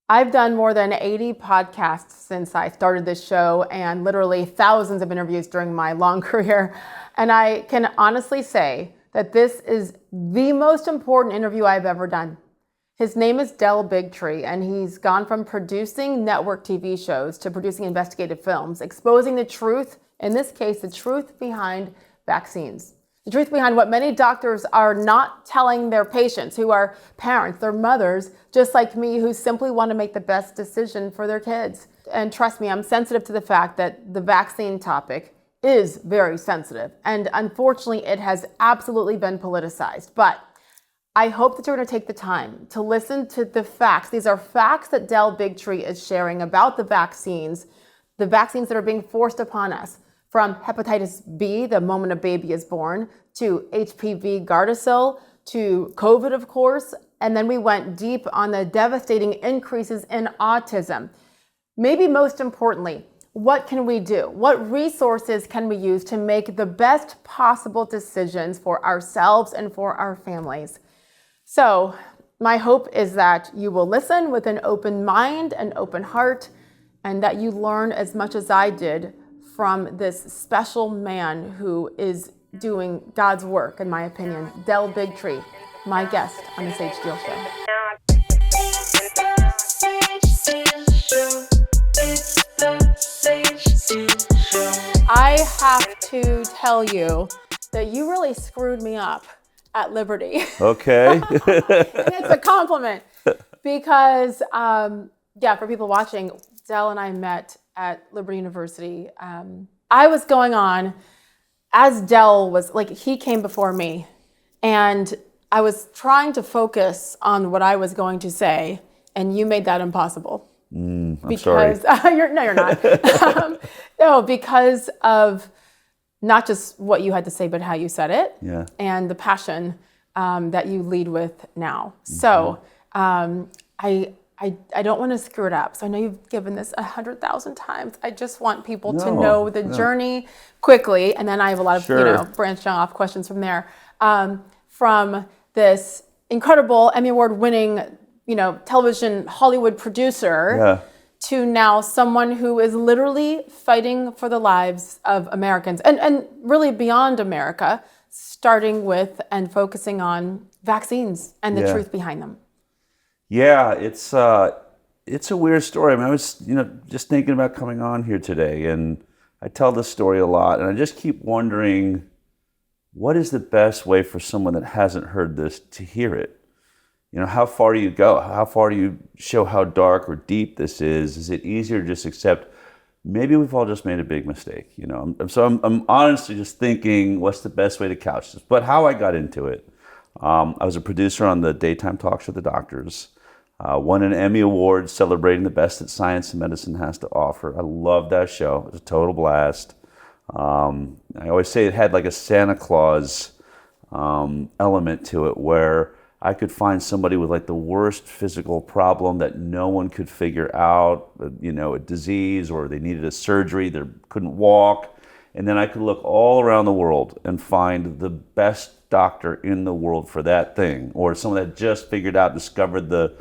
I've done more than 80 podcasts since I started this show and literally thousands of interviews during my long career. And I can honestly say that this is the most important interview I've ever done. His name is Bigtree, and he's gone from producing network TV shows to producing investigative films, exposing the truth, in this case, the truth behind vaccines. The truth behind what many doctors are not telling their patients, who are parents, their mothers, just like me, who simply want to make the best decision for their kids. And trust me, I'm sensitive to the fact that the vaccine topic is very sensitive. And unfortunately, it has absolutely been politicized. But I hope that you're going to take the time to listen to the facts. These are facts that Bigtree is sharing about the vaccines that are being forced upon us. From hepatitis B, the moment a baby is born, to HPV Gardasil, to COVID, of course, and then we went deep on the devastating increases in autism. Maybe most importantly, what can we do? What resources can we use to make the best possible decisions for ourselves and for our families? So my hope is that you will listen with an open mind and open heart, and that you learn as much as I did from this special man who is doing God's work, in my opinion, Bigtree, my guest on the Sage Steele Show. I have to tell you that you really screwed me up at Liberty. Okay. And it's a compliment because, for people watching, Del and I met at Liberty University. I was going on as Del was, he came before me, and I was trying to focus on what I was going to say, and you made that impossible. I'm because, sorry. You're not. No, because of not just what you had to say, but how you said it, and the passion that you lead with now. Mm-hmm. So I don't want to screw it up. So I know you've given this 100,000 times. I just want people to know the journey quickly. And then I have a lot of, branching off questions from there. From this incredible Emmy Award winning, television Hollywood producer to now someone who is literally fighting for the lives of Americans and really beyond America, starting with and focusing on vaccines and the truth behind them. Yeah, it's a weird story. I mean, I was, just thinking about coming on here today, and I tell this story a lot, and I just keep wondering, what is the best way for someone that hasn't heard this to hear it? How far do you go? How far do you show how dark or deep this is? Is it easier to just accept, maybe we've all just made a big mistake? I'm honestly just thinking, what's the best way to couch this? But how I got into it, I was a producer on the daytime talk show, The Doctors. Won an Emmy Award celebrating the best that science and medicine has to offer. I love that show. It was a total blast. I always say it had like a Santa Claus element to it, where I could find somebody with like the worst physical problem that no one could figure out, a disease, or they needed a surgery, they couldn't walk. And then I could look all around the world and find the best doctor in the world for that thing, or someone that just discovered the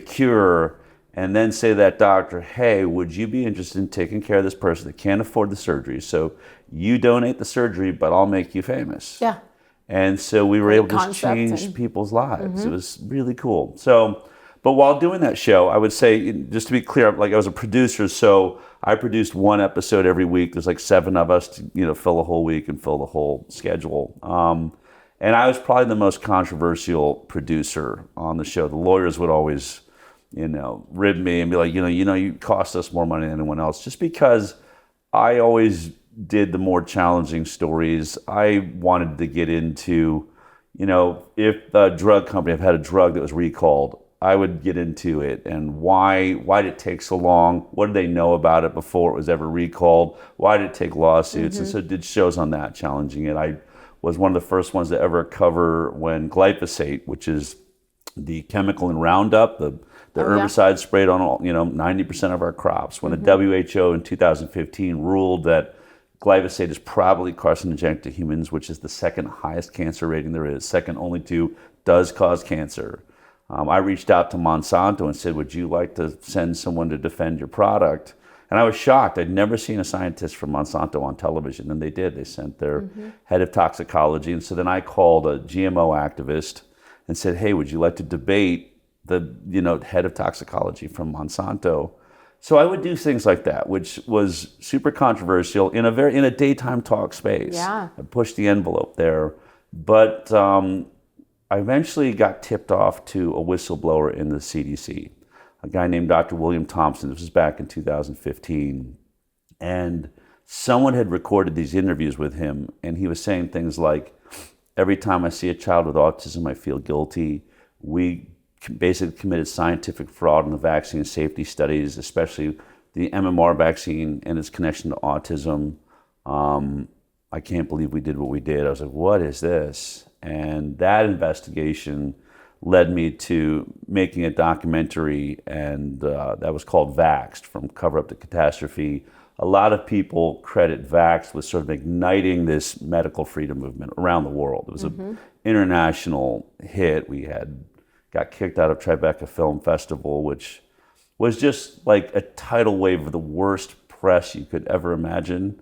cure, and then say to that doctor, hey, would you be interested in taking care of this person that can't afford the surgery? So you donate the surgery, but I'll make you famous. Yeah. And so we were able to change people's lives. Mm-hmm. It was really cool. So, but while doing that show, I would say, just to be clear, I was a producer, so I produced one episode every week. There's 7 of us to, fill the whole week and fill the whole schedule. And I was probably the most controversial producer on the show. The lawyers would always, rib me and be like, you cost us more money than anyone else, just because I always did the more challenging stories. I wanted to get into, if a drug company had a drug that was recalled, I would get into it, and why did it take so long? What did they know about it before it was ever recalled? Why did it take lawsuits? Mm-hmm. And so did shows on that, challenging it. I was one of the first ones to ever cover when glyphosate, which is the chemical in Roundup, the herbicide sprayed on all, 90% of our crops. When the WHO in 2015 ruled that glyphosate is probably carcinogenic to humans, which is the second highest cancer rating there is, second only to does cause cancer. I reached out to Monsanto and said, would you like to send someone to defend your product? And I was shocked. I'd never seen a scientist from Monsanto on television, and they did. They sent their head of toxicology. And so then I called a GMO activist and said, hey, would you like to debate the head of toxicology from Monsanto? So I would do things like that, which was super controversial in a daytime talk space. Yeah. I pushed the envelope there. But I eventually got tipped off to a whistleblower in the CDC, a guy named Dr. William Thompson. This was back in 2015. And someone had recorded these interviews with him, and he was saying things like, every time I see a child with autism, I feel guilty. We basically committed scientific fraud in the vaccine safety studies, especially the MMR vaccine and its connection to autism. I can't believe we did what we did. I was like, what is this? And that investigation led me to making a documentary, and that was called Vaxxed, From Cover Up to Catastrophe. A lot of people credit Vaxxed with sort of igniting this medical freedom movement around the world. It was an international hit. We got kicked out of Tribeca Film Festival, which was just like a tidal wave of the worst press you could ever imagine,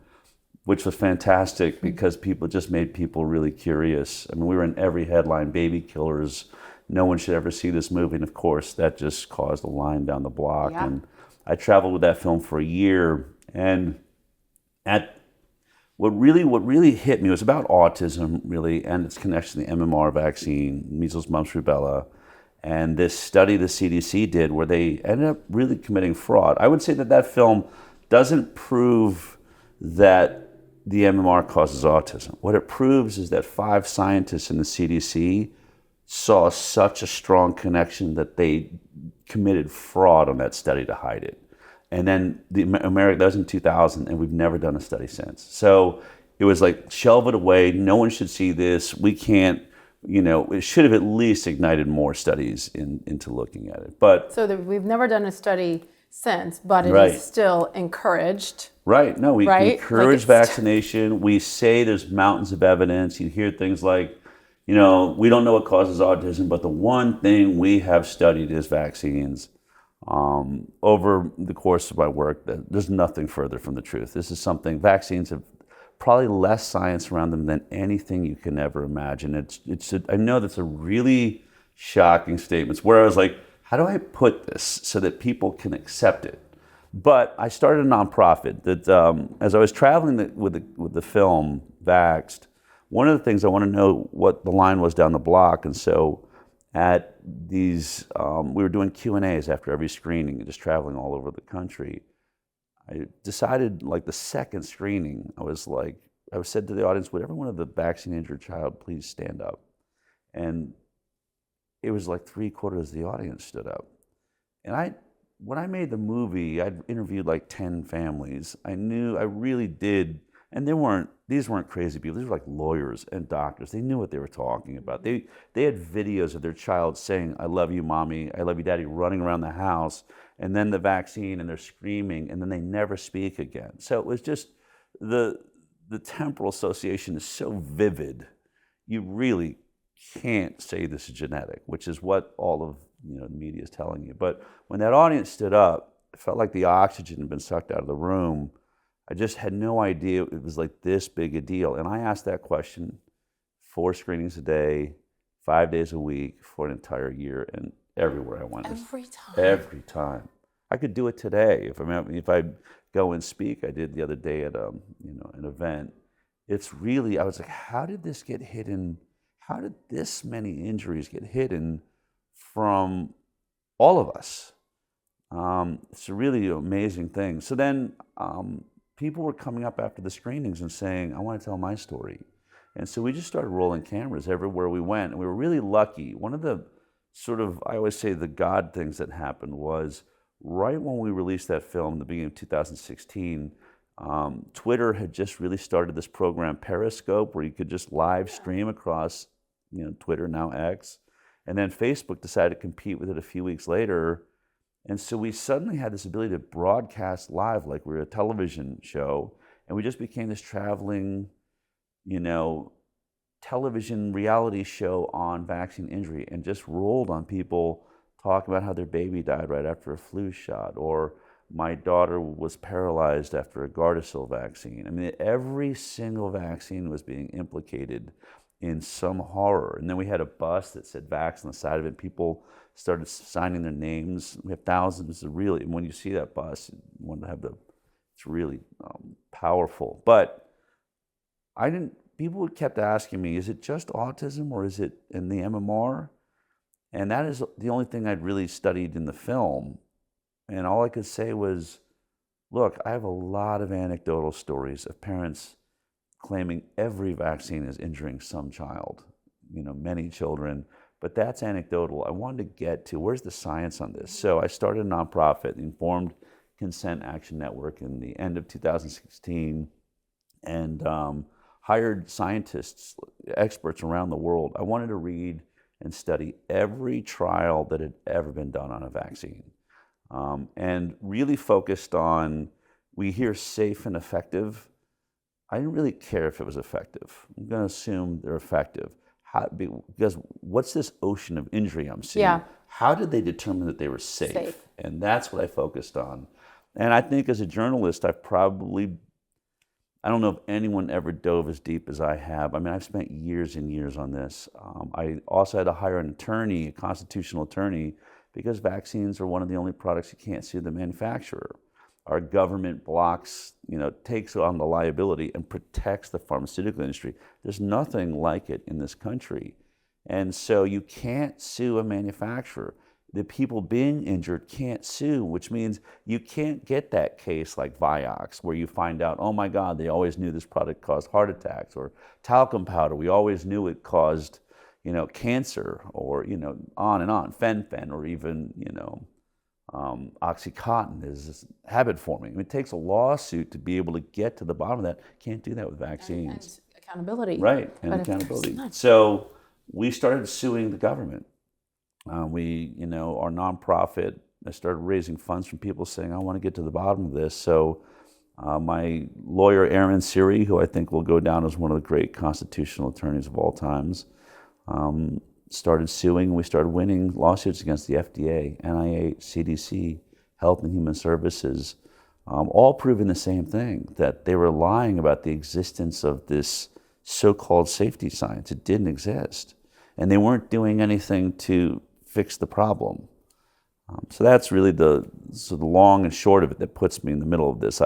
which was fantastic because people just made people really curious. I mean, we were in every headline, baby killers, no one should ever see this movie. And of course, that just caused a line down the block. Yeah. And I traveled with that film for a year. And what really hit me was about autism, really, and its connection to the MMR vaccine, measles, mumps, rubella, and this study the CDC did where they ended up really committing fraud. I would say that film doesn't prove that the MMR causes autism. What it proves is that 5 scientists in the CDC saw such a strong connection that they committed fraud on that study to hide it. And then that was in 2000, and we've never done a study since. So it was like, shelve it away. No one should see this. We can't, it should have at least ignited more studies into looking at it. But so we've never done a study since, but it is still encouraged. Right. No, we right? encourage vaccination. We say there's mountains of evidence. You hear things like, we don't know what causes autism, but the one thing we have studied is vaccines. Over the course of my work, there's nothing further from the truth. This is something, vaccines have probably less science around them than anything you can ever imagine. I know that's a really shocking statement. It's where I was like, how do I put this so that people can accept it? But I started a nonprofit that, as I was traveling with the film Vaxxed, one of the things I want to know what the line was down the block, and so at these, we were doing Q&As after every screening and just traveling all over the country. I decided, like the second screening, I said to the audience, would every one of the vaccine injured child please stand up? And it was like 3/4 of the audience stood up. And when I made the movie, I'd interviewed like 10 families. I knew I really did, and these weren't crazy people. These were like lawyers and doctors. They knew what they were talking about. They had videos of their child saying, I love you, mommy, I love you, daddy, running around the house, and then the vaccine, and they're screaming, and then they never speak again. So it was just, the temporal association is so vivid, you really can't say this is genetic, which is what all of the media is telling you. But when that audience stood up, it felt like the oxygen had been sucked out of the room. I just had no idea it was like this big a deal. And I asked that question 4 screenings a day, 5 days a week for an entire year, and everywhere I went. Every time. I could do it today. If I go and speak, I did the other day at an event. It's really, I was like, how did this get hidden? How did this many injuries get hidden from all of us? It's a really amazing thing. So then people were coming up after the screenings and saying, I want to tell my story. And so we just started rolling cameras everywhere we went. And we were really lucky. One of the I always say the God things that happened was right when we released that film in the beginning of 2016, Twitter had just really started this program, Periscope, where you could just live stream across Twitter, now X. And then Facebook decided to compete with it a few weeks later. And so we suddenly had this ability to broadcast live like we were a television show. And we just became this traveling, television reality show on vaccine injury and just rolled on people talking about how their baby died right after a flu shot, or my daughter was paralyzed after a Gardasil vaccine. I mean, every single vaccine was being implicated in some horror. And then we had a bus that said vax on the side of it. People started signing their names. We have thousands of really, and when you see that bus, you want to have it's really powerful. But people kept asking me, is it just autism or is it in the MMR? And that is the only thing I'd really studied in the film. And all I could say was, look, I have a lot of anecdotal stories of parents claiming every vaccine is injuring some child, many children, but that's anecdotal. I wanted to get to, where's the science on this? So I started a nonprofit, the Informed Consent Action Network, in the end of 2016, and hired scientists, experts around the world. I wanted to read and study every trial that had ever been done on a vaccine. And really focused on, we hear safe and effective. I didn't really care if it was effective. I'm going to assume they're effective. Because what's this ocean of injury I'm seeing? Yeah. How did they determine that they were safe? And that's what I focused on. And I think as a journalist, I don't know if anyone ever dove as deep as I have. I mean, I've spent years and years on this. I also had to hire an attorney, a constitutional attorney, because vaccines are one of the only products you can't sue the manufacturer. Our government blocks, takes on the liability and protects the pharmaceutical industry. There's nothing like it in this country. And so you can't sue a manufacturer. The people being injured can't sue, which means you can't get that case like Vioxx, where you find out, oh my God, they always knew this product caused heart attacks, or talcum powder, we always knew it caused, cancer, or, on and on, fen-phen, or even, Oxycontin is habit forming. I mean, it takes a lawsuit to be able to get to the bottom of that. Can't do that with vaccines. And accountability. Right, and accountability. So we started suing the government. Our nonprofit, I started raising funds from people saying, I want to get to the bottom of this. So my lawyer, Aaron Siri, who I think will go down as one of the great constitutional attorneys of all times, started suing, and we started winning lawsuits against the FDA, NIH, CDC, Health and Human Services, all proving the same thing, that they were lying about the existence of this so-called safety science. It didn't exist. And they weren't doing anything to fix the problem. So that's really the long and short of it that puts me in the middle of this.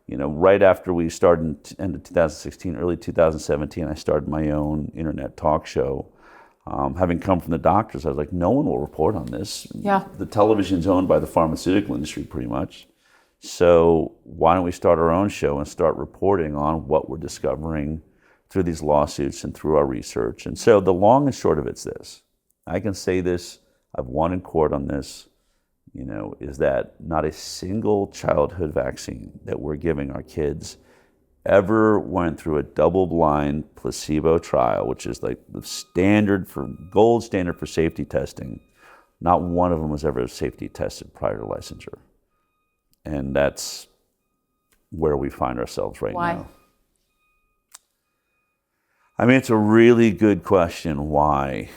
Right after we started end of 2016, early 2017, I started my own internet talk show. Having come from the doctors, I was like, no one will report on this. Yeah. The television's owned by the pharmaceutical industry pretty much. So why don't we start our own show and start reporting on what we're discovering through these lawsuits and through our research. And so the long and short of it's this. I can say this, I've won in court on this, is that not a single childhood vaccine that we're giving our kids ever went through a double-blind placebo trial, which is like the gold standard for safety testing. Not one of them was ever safety tested prior to licensure. And that's where we find ourselves right Why? now. I mean, it's a really good question. Why?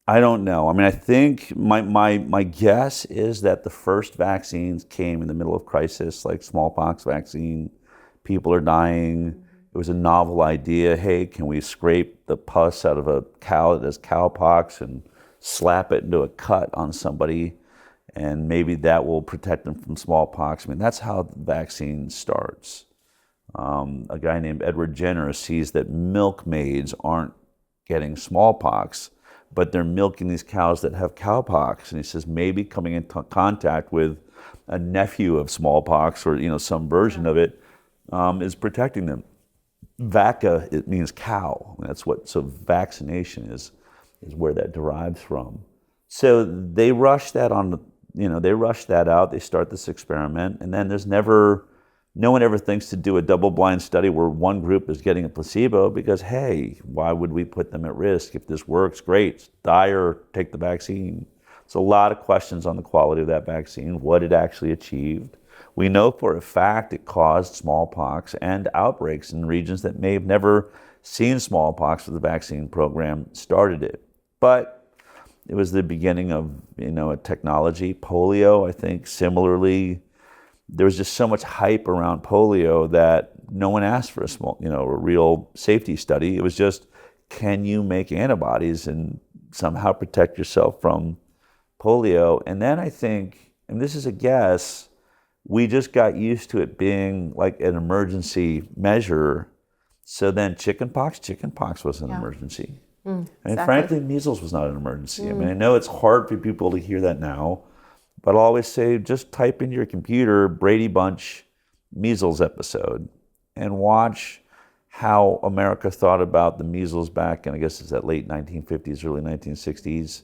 I don't know. I mean, I think my guess is that the first vaccines came in the middle of crisis, like smallpox vaccine. People are dying. It was a novel idea. Hey, can we scrape the pus out of a cow that has cowpox and slap it into a cut on somebody, and maybe that will protect them from smallpox? I mean, that's how the vaccine starts. A guy named Edward Jenner sees that milkmaids aren't getting smallpox, but they're milking these cows that have cowpox. And he says maybe coming into contact with a nephew of smallpox, or some version of it, is protecting them. Vaca, it means cow. So vaccination is where that derives from. So they rush that out. They start this experiment, and then no one ever thinks to do a double-blind study where one group is getting a placebo, because, hey, why would we put them at risk? If this works, great, die or take the vaccine. So a lot of questions on the quality of that vaccine, what it actually achieved. We know for a fact it caused smallpox and outbreaks in regions that may have never seen smallpox, but the vaccine program started it. But it was the beginning of, a technology. Polio, I think, similarly, there was just so much hype around polio that no one asked for a real safety study. It was just, can you make antibodies and somehow protect yourself from polio? And then I think, and this is a guess, we just got used to it being like an emergency measure. So then chickenpox was an emergency. Exactly. Frankly, measles was not an emergency. I mean, I know it's hard for people to hear that now, but I'll always say, just type into your computer Brady Bunch measles episode and watch how America thought about the measles back in, I guess it's that late 1950s, early 1960s.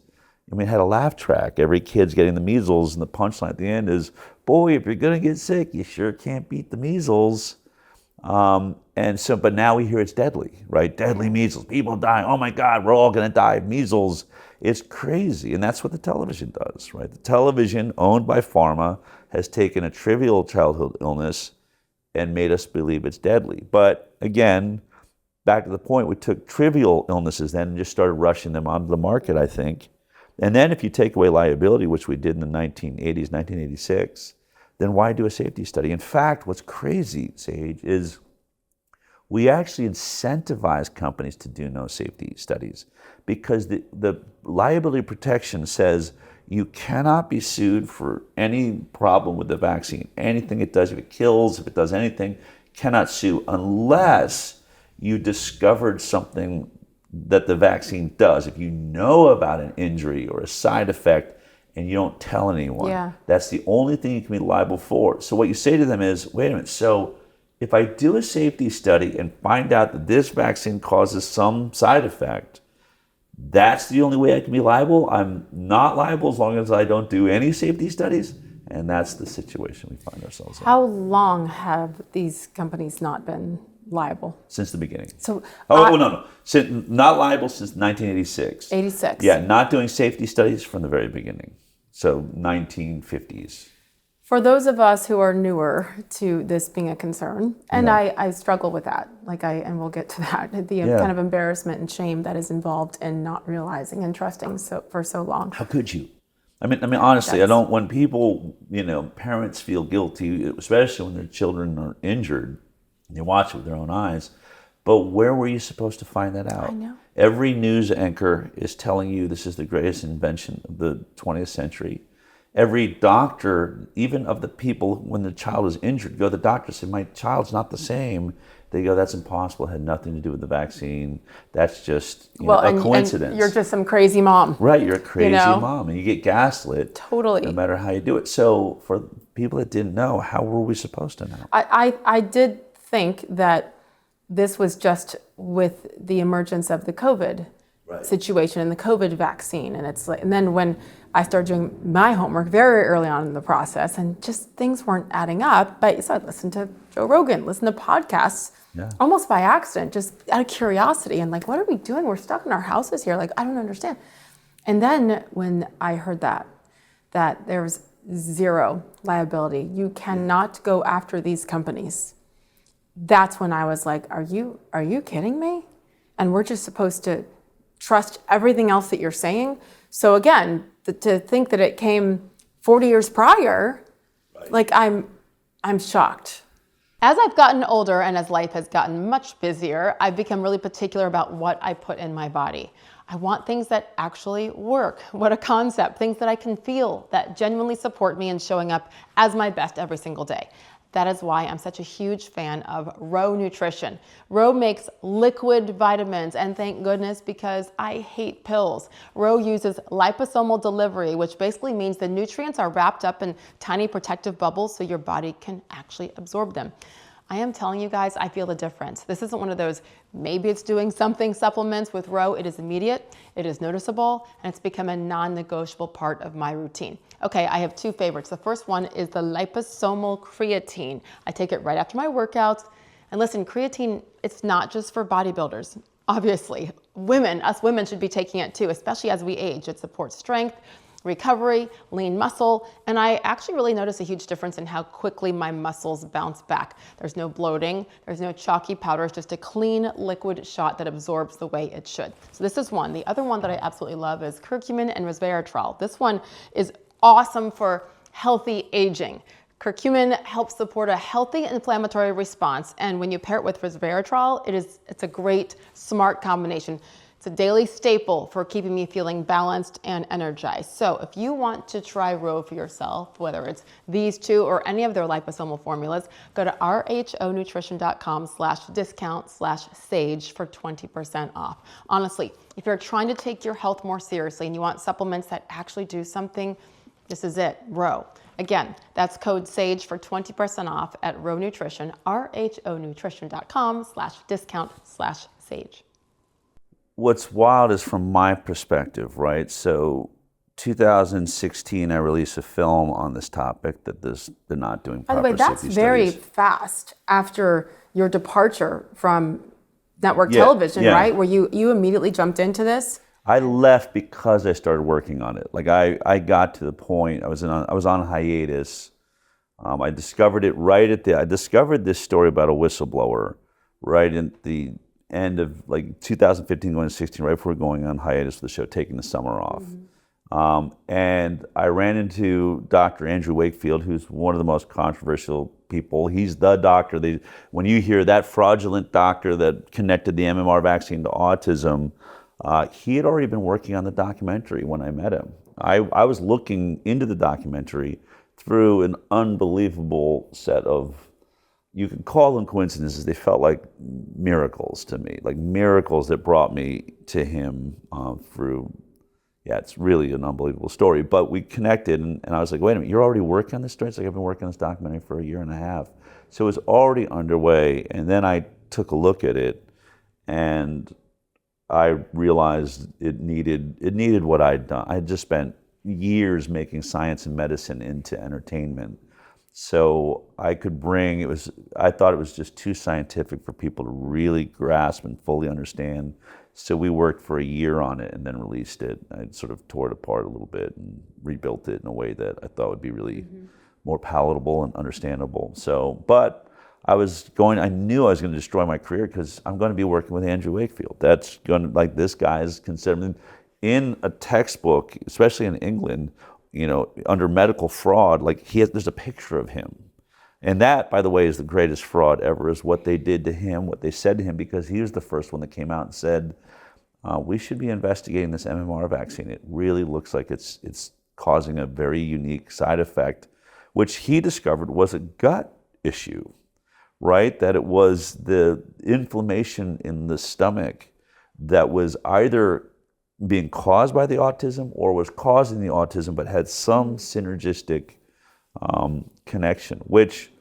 I mean, it had a laugh track. Every kid's getting the measles, and the punchline at the end is, boy, if you're going to get sick, you sure can't beat the measles. But now we hear it's deadly, right? Deadly measles, people dying. Oh my God, we're all going to die of measles. It's crazy. And that's what the television does, right? The television, owned by pharma, has taken a trivial childhood illness and made us believe it's deadly. But again, back to the point, we took trivial illnesses then and just started rushing them onto the market, I think. And then if you take away liability, which we did in the 1980s, 1986, then why do a safety study? In fact, what's crazy, Sage, is we actually incentivize companies to do no safety studies because the liability protection says you cannot be sued for any problem with the vaccine. Anything it does, if it kills, if it does anything, cannot sue unless you discovered something that the vaccine does. If you know about an injury or a side effect and you don't tell anyone, that's the only thing you can be liable for. So what you say to them is, wait a minute, so if I do a safety study and find out that this vaccine causes some side effect, that's the only way I can be liable? I'm not liable as long as I don't do any safety studies? And that's the situation we find ourselves in. How long have these companies not been liable? Since the beginning. So no. Not liable since 1986. 86. Yeah, not doing safety studies from the very beginning. So 1950s. For those of us who are newer to this being a concern, and I struggle with that, and we'll get to that, the kind of embarrassment and shame that is involved in not realizing and trusting for so long. How could you? I mean, honestly, when people, parents feel guilty, especially when their children are injured, and they watch it with their own eyes, but where were you supposed to find that out? I know. Every news anchor is telling you this is the greatest invention of the 20th century. Every doctor, even of the people, when the child is injured, go to the doctor and say, my child's not the same. They go, that's impossible. It had nothing to do with the vaccine. That's just a coincidence. And you're just some crazy mom. Right, you're a crazy mom, and you get gaslit. Totally. No matter how you do it. So for people that didn't know, how were we supposed to know? I did think that this was just with the emergence of the COVID situation and the COVID vaccine. And then when I started doing my homework very early on in the process and just things weren't adding up, so I listened to Joe Rogan, listened to podcasts almost by accident, just out of curiosity and what are we doing? We're stuck in our houses here. I don't understand. And then when I heard that there was zero liability, you cannot go after these companies. That's when I was like, are you kidding me? And we're just supposed to trust everything else that you're saying. So again, to think that it came 40 years prior, I'm shocked. As I've gotten older and as life has gotten much busier, I've become really particular about what I put in my body. I want things that actually work. What a concept. Things that I can feel, that genuinely support me in showing up as my best every single day. That is why I'm such a huge fan of Row Nutrition. Row makes liquid vitamins, and thank goodness, because I hate pills. Row uses liposomal delivery, which basically means the nutrients are wrapped up in tiny protective bubbles so your body can actually absorb them. I am telling you guys, I feel the difference. This isn't one of those, maybe it's doing something supplements. With Row, it is immediate, it is noticeable, and it's become a non-negotiable part of my routine. Okay, I have two favorites. The first one is the liposomal creatine. I take it right after my workouts. And listen, creatine, it's not just for bodybuilders. Obviously, us women should be taking it too, especially as we age. It supports strength, recovery, lean muscle, and I actually really noticed a huge difference in how quickly my muscles bounce back. There's no bloating, there's no chalky powder, it's just a clean liquid shot that absorbs the way it should. So this is one. The other one that I absolutely love is curcumin and resveratrol. This one is awesome for healthy aging. Curcumin helps support a healthy inflammatory response, and when you pair it with resveratrol, it's a great, smart combination. It's a daily staple for keeping me feeling balanced and energized. So if you want to try Ro for yourself, whether it's these two or any of their liposomal formulas, go to rhonutrition.com/discount/sage for 20% off. Honestly, if you're trying to take your health more seriously and you want supplements that actually do something, this is it, Ro. Again, that's code SAGE for 20% off at Ro Nutrition, rhonutrition.com/discount/sage. What's wild is from my perspective, right? So 2016, I released a film on this topic that they're not doing proper By the way, that's safety very studies. fast after your departure from network television, right? Where you immediately jumped into this? I left because I started working on it. Like I got to the point, I was on hiatus. I discovered it I discovered this story about a whistleblower right at the end of like 2015 going to 16, right before going on hiatus for the show, taking the summer off. And I ran into Dr. Andrew Wakefield, who's one of the most controversial people. He's the doctor. When you hear that fraudulent doctor that connected the MMR vaccine to autism, he had already been working on the documentary when I met him. I was looking into the documentary through an unbelievable set of, you could call them coincidences, they felt like miracles to me, like miracles that brought me to him through, it's really an unbelievable story. But we connected and I was like, wait a minute, you're already working on this story? It's like, I've been working on this documentary for a year and a half. So it was already underway, and then I took a look at it and I realized it needed what I'd done. I had just spent years making science and medicine into entertainment. So I could bring, I thought it was just too scientific for people to really grasp and fully understand. So we worked for a year on it and then released it. I sort of tore it apart a little bit and rebuilt it in a way that I thought would be really more palatable and understandable. So, but I knew I was going to destroy my career because I'm going to be working with Andrew Wakefield. That's going to, like, this guy is considered in a textbook, especially in England, under medical fraud, like there's a picture of him. And that, by the way, is the greatest fraud ever, is what they did to him, what they said to him, because he was the first one that came out and said, we should be investigating this MMR vaccine. It really looks like it's causing a very unique side effect, which he discovered was a gut issue, right? That it was the inflammation in the stomach that was either being caused by the autism or was causing the autism, but had some synergistic connection, which,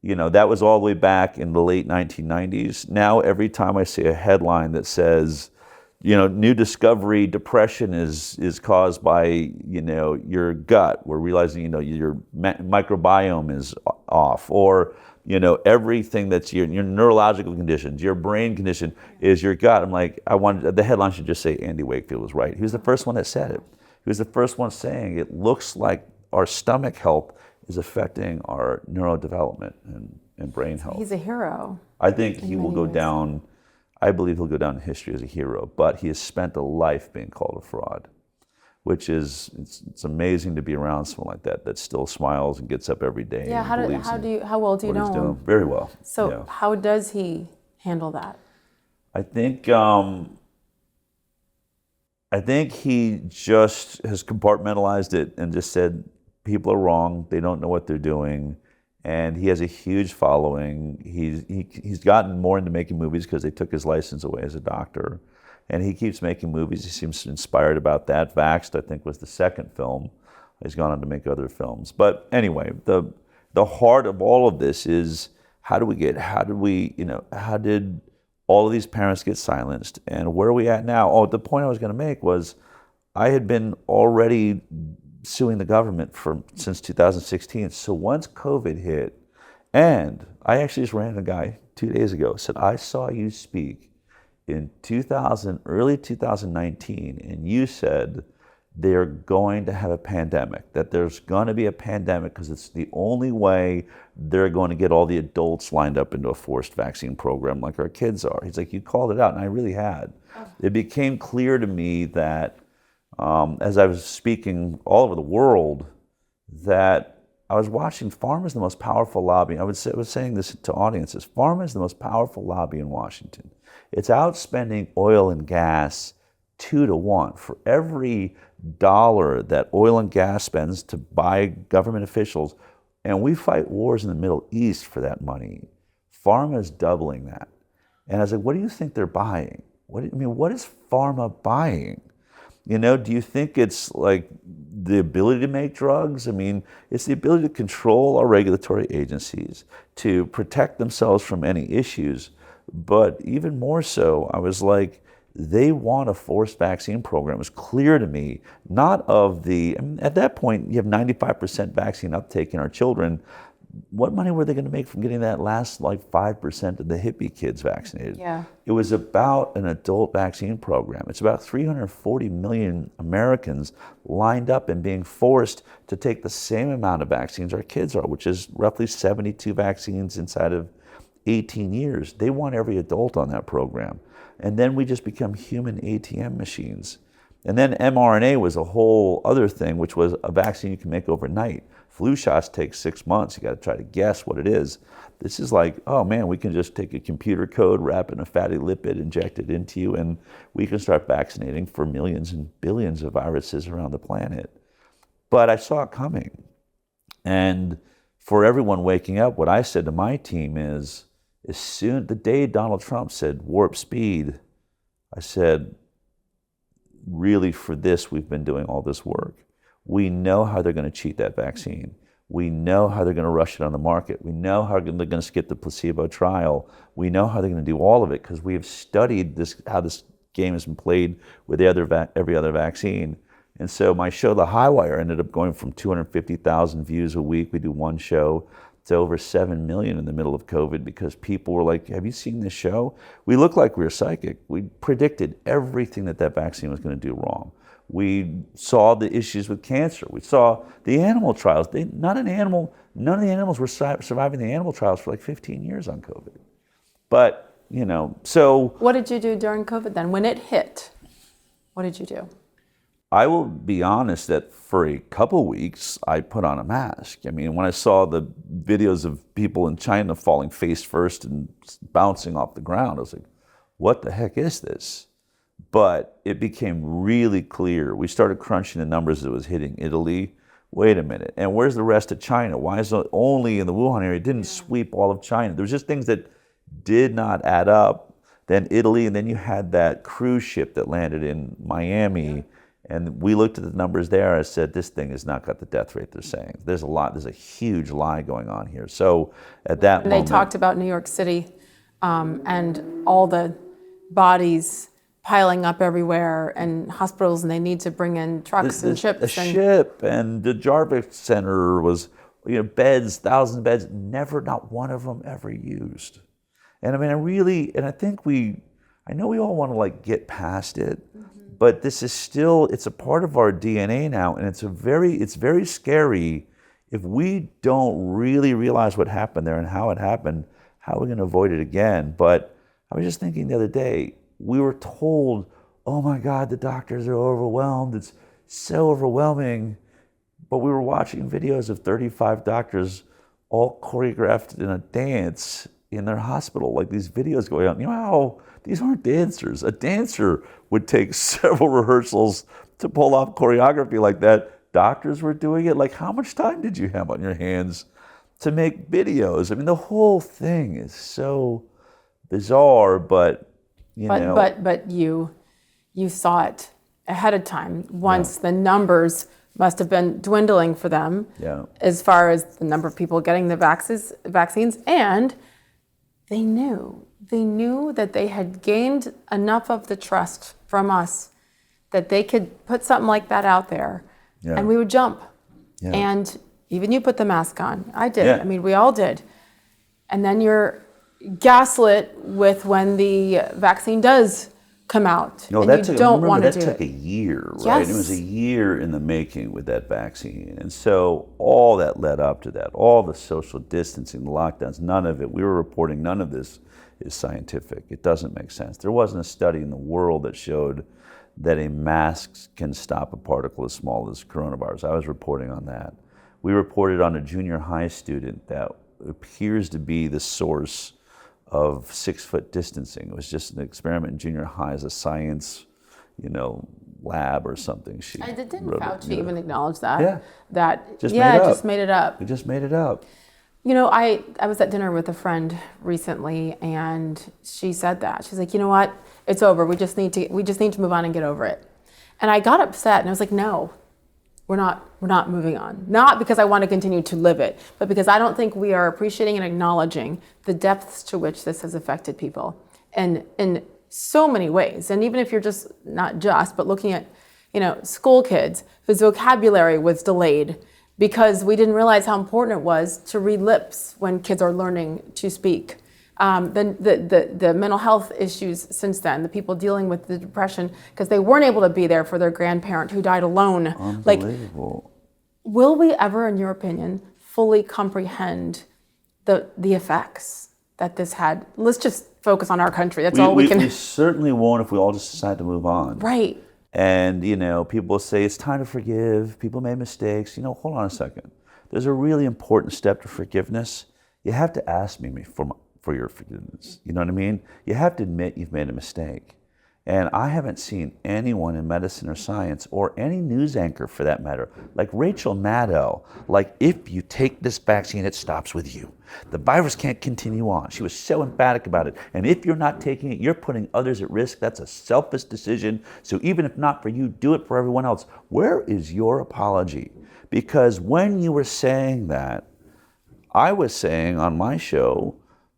that was all the way back in the late 1990s. Now, every time I see a headline that says, new discovery, depression is caused by, your gut, we're realizing, your microbiome is off, or, everything that's your neurological conditions, your brain condition is your gut. I'm like, the headline should just say Andy Wakefield was right. He was the first one that said it. He was the first one saying it looks like our stomach health is affecting our neurodevelopment and brain health. He's a hero. I think he will go down, I believe he'll go down in history as a hero, but he has spent a life being called a fraud, which is, it's amazing to be around someone like that still smiles and gets up every day. Yeah, how well do you know him? Very well. So how does he handle that? I think he just has compartmentalized it and just said, people are wrong, they don't know what they're doing, and he has a huge following. He's gotten more into making movies because they took his license away as a doctor, and he keeps making movies. He seems inspired about that. Vaxxed, I think, was the second film. He's gone on to make other films. But anyway, the heart of all of this is how did all of these parents get silenced, and where are we at now? Oh, the point I was going to make was I had been already suing the government since 2016. So once COVID hit, and I actually just ran a guy 2 days ago, said, I saw you speak in early 2019, and you said they're going to have a pandemic, that there's going to be a pandemic because it's the only way they're going to get all the adults lined up into a forced vaccine program like our kids are. He's like, you called it out, and I really had. It became clear to me that as I was speaking all over the world, that I was watching pharma is the most powerful lobby. I was saying this to audiences. Pharma is the most powerful lobby in Washington. It's outspending oil and gas 2 to 1. For every dollar that oil and gas spends to buy government officials, and we fight wars in the Middle East for that money, pharma is doubling that. And I was like, what do you think they're buying? What is pharma buying? Do you think it's like the ability to make drugs? It's the ability to control our regulatory agencies, to protect themselves from any issues. But even more so, I was like, they want a forced vaccine program. It was clear to me, not of at that point, you have 95% vaccine uptake in our children. What money were they going to make from getting that last 5% of the hippie kids vaccinated? Yeah. It was about an adult vaccine program. It's about 340 million Americans lined up and being forced to take the same amount of vaccines our kids are, which is roughly 72 vaccines inside of 18 years. They want every adult on that program. And then we just become human ATM machines. And then mRNA was a whole other thing, which was a vaccine you can make overnight. Flu shots take 6 months. You got to try to guess what it is. This is like, oh man, we can just take a computer code, wrap it in a fatty lipid, inject it into you, and we can start vaccinating for millions and billions of viruses around the planet. But I saw it coming. And for everyone waking up, what I said to my team is, the day Donald Trump said warp speed, I said, really for this, we've been doing all this work. We know how they're going to cheat that vaccine. We know how they're going to rush it on the market. We know how they're going to skip the placebo trial. We know how they're going to do all of it because we have studied how this game has been played with every other vaccine. And so my show, The High Wire, ended up going from 250,000 views a week. We do one show to over 7 million in the middle of COVID because people were like, have you seen this show? We looked like we were psychic. We predicted everything that vaccine was going to do wrong. We saw the issues with cancer. We saw the animal trials. None of the animals were surviving the animal trials for 15 years on COVID. But, so... What did you do during COVID then? When it hit, what did you do? I will be honest that for a couple weeks, I put on a mask. When I saw the videos of people in China falling face first and bouncing off the ground, I was like, what the heck is this? But it became really clear. We started crunching the numbers that was hitting Italy. Wait a minute. And where's the rest of China? Why is it only in the Wuhan area? It didn't sweep all of China. There was just things that did not add up. Then Italy, and then you had that cruise ship that landed in Miami. And we looked at the numbers there. I said, this thing has not got the death rate they're saying. There's a huge lie going on here. So at that moment... They talked about New York City and all the bodies piling up everywhere and hospitals, and they need to bring in trucks and ships. A ship, and the Jarvis Center was, beds, 1,000 beds, not one of them ever used. And I know we all want to get past it, but this is still, it's a part of our DNA now, and it's very scary. If we don't really realize what happened there and how it happened, how are we going to avoid it again? But I was just thinking the other day, we were told, oh my God, the doctors are overwhelmed. It's so overwhelming. But we were watching videos of 35 doctors all choreographed in a dance in their hospital, these videos going on. These aren't dancers. A dancer would take several rehearsals to pull off choreography like that. Doctors were doing it. How much time did you have on your hands to make videos? The whole thing is so bizarre, but But you saw it ahead of time. Once the numbers must have been dwindling for them as far as the number of people getting the vaccines, and they knew that they had gained enough of the trust from us that they could put something like that out there and we would jump. Yeah. And even you put the mask on. I did. Yeah. We all did. And then you're gaslit with when the vaccine does come out, No, and you don't want to do that took it. a year, right? Yes. It was a year in the making with that vaccine. And so all that led up to that, all the social distancing, the lockdowns, none of it, we were reporting none of this is scientific. It doesn't make sense. There wasn't a study in the world that showed that a mask can stop a particle as small as coronavirus. I was reporting on that. We reported on a junior high student that appears to be the source of 6-foot distancing. It was just an experiment in junior high as a science, lab or something. Didn't Fauci even acknowledge that? Yeah. That Just made it up. just made it up. We just made it up. I was at dinner with a friend recently, and she said that. She's like, you know what? It's over. We just need to move on and get over it. And I got upset, and I was like, no. We're not moving on. Not because I want to continue to live it, but because I don't think we are appreciating and acknowledging the depths to which this has affected people, and in so many ways. And even if you're but looking at, school kids whose vocabulary was delayed because we didn't realize how important it was to read lips when kids are learning to speak. The mental health issues since then, the people dealing with the depression because they weren't able to be there for their grandparent who died alone. Unbelievable. Will we ever, in your opinion, fully comprehend the effects that this had? Let's just focus on our country. That's all we can. We certainly won't if we all just decide to move on. Right. And, people say it's time to forgive. People made mistakes. Hold on a second. There's a really important step to forgiveness. You have to ask me for your forgiveness. You know what I mean? You have to admit you've made a mistake. And I haven't seen anyone in medicine or science, or any news anchor for that matter, like Rachel Maddow, like, if you take this vaccine, it stops with you. The virus can't continue on. She was so emphatic about it. And if you're not taking it, you're putting others at risk. That's a selfish decision. So even if not for you, do it for everyone else. Where is your apology? Because when you were saying that, I was saying on my show,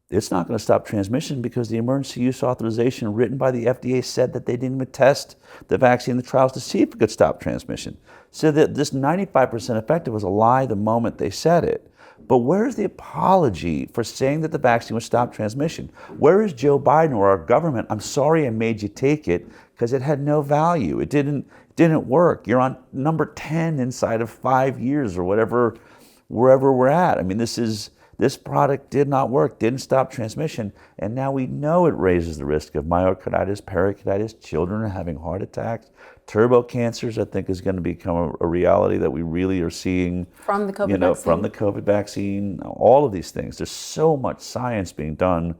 it's not going to stop transmission because the emergency use authorization written by the FDA said that they didn't even test the vaccine in the trials to see if it could stop transmission. So that this 95% effective was a lie the moment they said it. But where's the apology for saying that the vaccine would stop transmission? Where is Joe Biden or our government? I'm sorry I made you take it because it had no value. It didn't work. You're on number 10 inside of 5 years or whatever, wherever we're at. I mean, this product did not work, didn't stop transmission, and now we know it raises the risk of myocarditis, pericarditis, children are having heart attacks, turbo cancers, I think, is going to become a reality that we really are seeing from the COVID vaccine. From the COVID vaccine, all of these things. There's so much science being done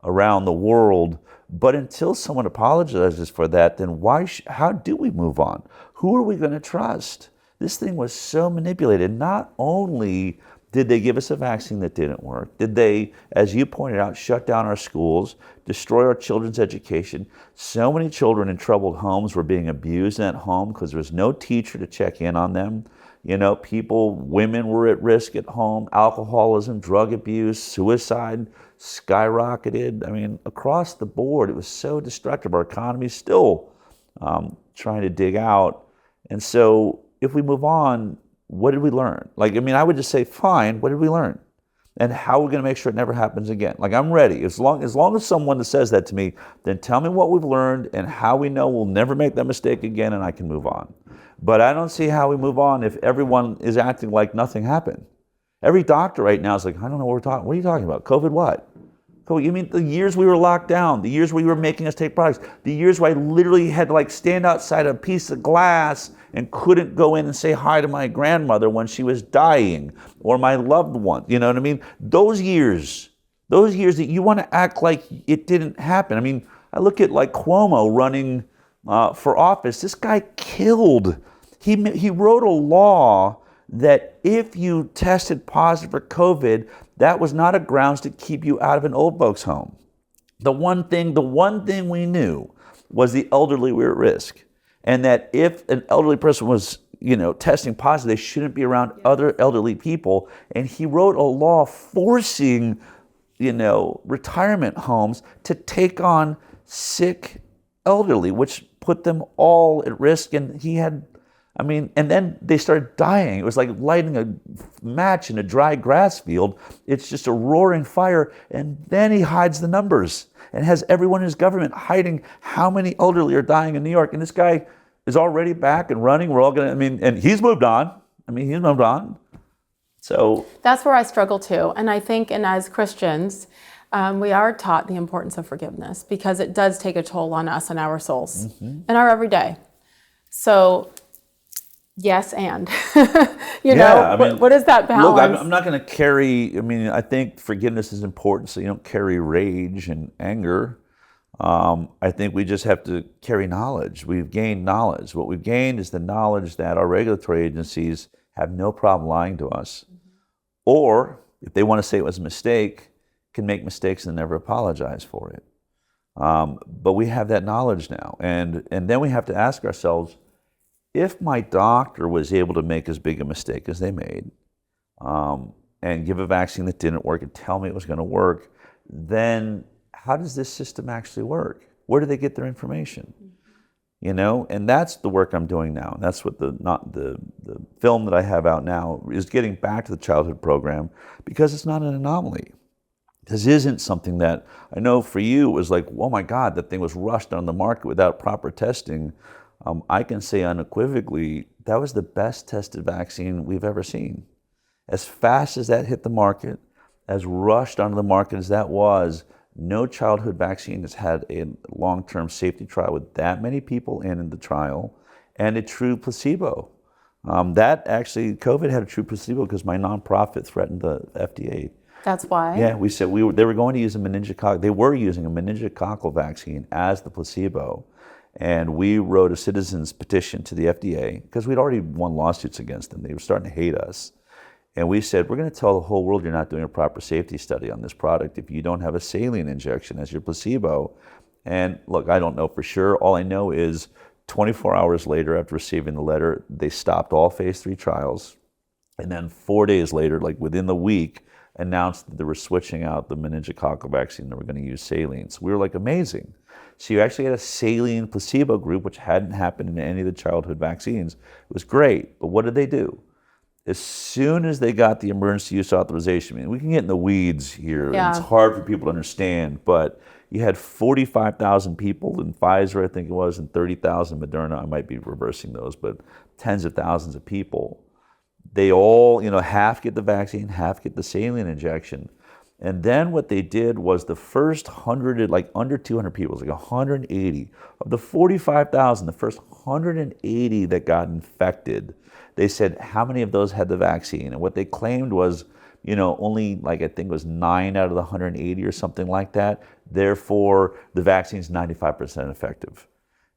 around the world, but until someone apologizes for that, then how do we move on? Who are we going to trust? This thing was so manipulated. Not only did they give us a vaccine that didn't work? Did they, as you pointed out, shut down our schools, destroy our children's education? So many children in troubled homes were being abused at home because there was no teacher to check in on them. Women were at risk at home. Alcoholism, drug abuse, suicide skyrocketed. I mean, across the board, it was so destructive. Our economy's still trying to dig out. And so if we move on, what did we learn? I would just say, fine, what did we learn? And how are we going to make sure it never happens again? I'm ready. As long as someone says that to me, then tell me what we've learned and how we know we'll never make that mistake again and I can move on. But I don't see how we move on if everyone is acting like nothing happened. Every doctor right now is like, I don't know what we're talking. What are you talking about? COVID what? You mean the years we were locked down, the years where you were making us take products, the years where I literally had to stand outside a piece of glass and couldn't go in and say hi to my grandmother when she was dying, or my loved one, you know what I mean? Those years that you want to act like it didn't happen. I mean, I look at Cuomo running for office. This guy killed. He wrote a law that if you tested positive for COVID, that was not a grounds to keep you out of an old folks home. The one thing we knew was the elderly were at risk. And that if an elderly person was, testing positive, they shouldn't be around other elderly people. And he wrote a law forcing, retirement homes to take on sick elderly, which put them all at risk. And he had, I mean, and then they started dying. It was like lighting a match in a dry grass field. It's just a roaring fire. And then he hides the numbers and has everyone in his government hiding how many elderly are dying in New York. And this guy is already back and running. We're all going to, I mean, and he's moved on. He's moved on. So that's where I struggle too. And I think, and as Christians, we are taught the importance of forgiveness because it does take a toll on us and our souls in our everyday. So, yes, and what is that balance? Look, I'm not going to carry. I think forgiveness is important, so you don't carry rage and anger. I think we just have to carry knowledge. We've gained knowledge. What we've gained is the knowledge that our regulatory agencies have no problem lying to us, or if they want to say it was a mistake, can make mistakes and never apologize for it. But we have that knowledge now, and then we have to ask ourselves, if my doctor was able to make as big a mistake as they made, and give a vaccine that didn't work and tell me it was going to work, then how does this system actually work? Where do they get their information? And that's the work I'm doing now. And that's what the film that I have out now is, getting back to the childhood program, because it's not an anomaly. This isn't something that, I know for you, it was like, oh my God, that thing was rushed on the market without proper testing. I can say unequivocally, that was the best tested vaccine we've ever seen. As fast as that hit the market, as rushed onto the market as that was, no childhood vaccine has had a long-term safety trial with that many people in the trial, and a true placebo. That actually, COVID had a true placebo because my nonprofit threatened the FDA. That's why? Yeah, we said they were going to use they were using a meningococcal vaccine as the placebo. And we wrote a citizen's petition to the FDA because we'd already won lawsuits against them. They were starting to hate us. And we said, we're going to tell the whole world you're not doing a proper safety study on this product if you don't have a saline injection as your placebo. And look, I don't know for sure. All I know is 24 hours later, after receiving the letter, they stopped all phase 3 trials. And then 4 days later, like within the week, announced that they were switching out the meningococcal vaccine. They were going to use saline. So we were like, amazing. So you actually had a saline placebo group, which hadn't happened in any of the childhood vaccines. It was great. But what did they do? As soon as they got the emergency use authorization, we can get in the weeds here. Yeah. And it's hard for people to understand, but you had 45,000 people in Pfizer, I think it was, and 30,000 Moderna. I might be reversing those, but tens of thousands of people. They all, half get the vaccine, half get the saline injection. And then what they did was the first 100, like under 200 people, it was like 180. Of the 45,000, the first 180 that got infected, they said how many of those had the vaccine. And what they claimed was, only like I think it was 9 out of the 180 or something like that. Therefore, the vaccine's 95% effective.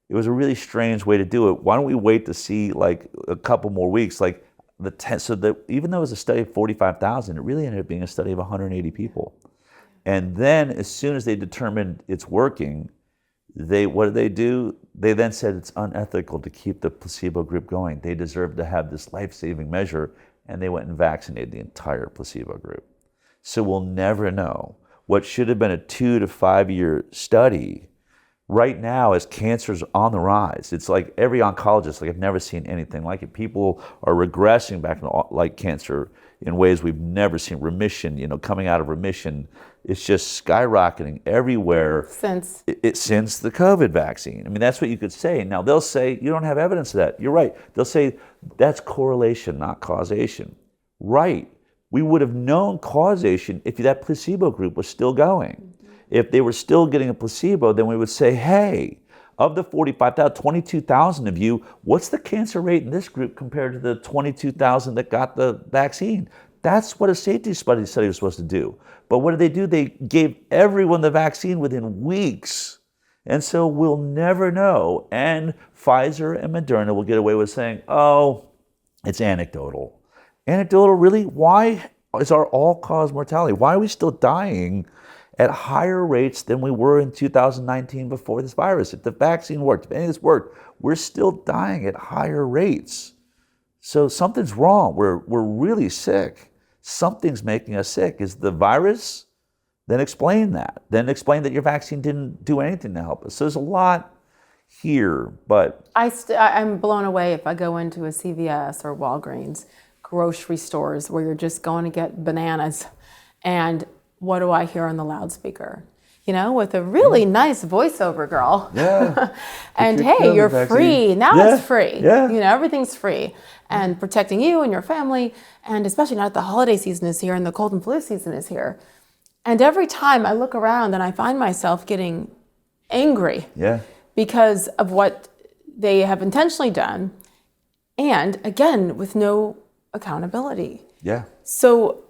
It was a really strange way to do it. Why don't we wait to see like a couple more weeks? Like so that even though it was a study of 45,000, it really ended up being a study of 180 people. And then as soon as they determined it's working, what did they do? They then said it's unethical to keep the placebo group going. They deserve to have this life-saving measure, and they went and vaccinated the entire placebo group. So we'll never know. What should have been a 2 to 5 year study right now, as cancer's on the rise, it's like every oncologist, I've never seen anything like it. People are regressing back into cancer in ways we've never seen. Remission, coming out of remission, it's just skyrocketing everywhere since the COVID vaccine. That's what you could say. Now they'll say you don't have evidence of that. You're right. They'll say that's correlation, not causation. Right. We would have known causation if that placebo group was still going. If they were still getting a placebo, then we would say, hey, of the 45,000, 22,000 of you, what's the cancer rate in this group compared to the 22,000 that got the vaccine? That's what a safety study was supposed to do. But what did they do? They gave everyone the vaccine within weeks. And so we'll never know. And Pfizer and Moderna will get away with saying, oh, it's anecdotal. Anecdotal, really? Why is our all-cause mortality? Why are we still dying at higher rates than we were in 2019 before this virus? If the vaccine worked, if any of this worked, we're still dying at higher rates. So something's wrong. We're really sick. Something's making us sick. Is the virus? Then explain that. Then explain that your vaccine didn't do anything to help us. So there's a lot here, but I'm blown away if I go into a CVS or Walgreens, grocery stores where you're just going to get bananas, and what do I hear on the loudspeaker? With a really nice voiceover girl. Yeah. And hey, you're free. Now it's free. Yeah. Everything's free. And protecting you and your family, and especially now that the holiday season is here and the cold and flu season is here. And every time I look around and I find myself getting angry. Yeah. Because of what they have intentionally done, and again, with no accountability. Yeah. So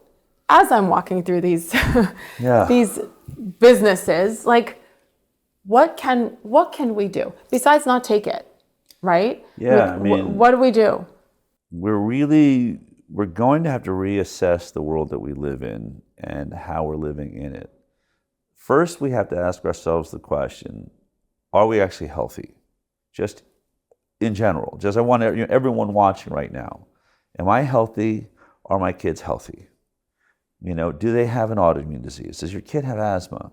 as I'm walking through these these businesses, like, what can we do besides not take it, right? Yeah, what do we do? We're going to have to reassess the world that we live in and how we're living in it. First, we have to ask ourselves the question, are we actually healthy? Just in general. Just I want everyone watching right now. Am I healthy? Are my kids healthy? Do they have an autoimmune disease? Does your kid have asthma?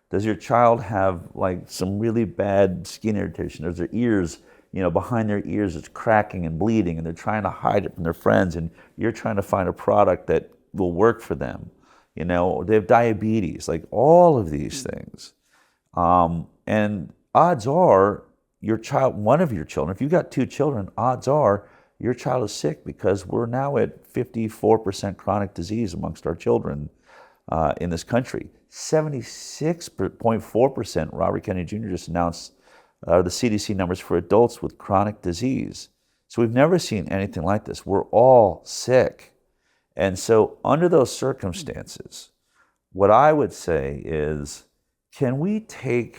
Does your child have like some really bad skin irritation? Does their ears, behind their ears it's cracking and bleeding and they're trying to hide it from their friends and you're trying to find a product that will work for them? They have diabetes, like all of these things. And odds are one of your children, if you've got 2 children, odds are your child is sick because we're now at 54% chronic disease amongst our children in this country. 76.4%, Robert Kennedy Jr. just announced the CDC numbers for adults with chronic disease. So we've never seen anything like this. We're all sick. And so under those circumstances, what I would say is, can we take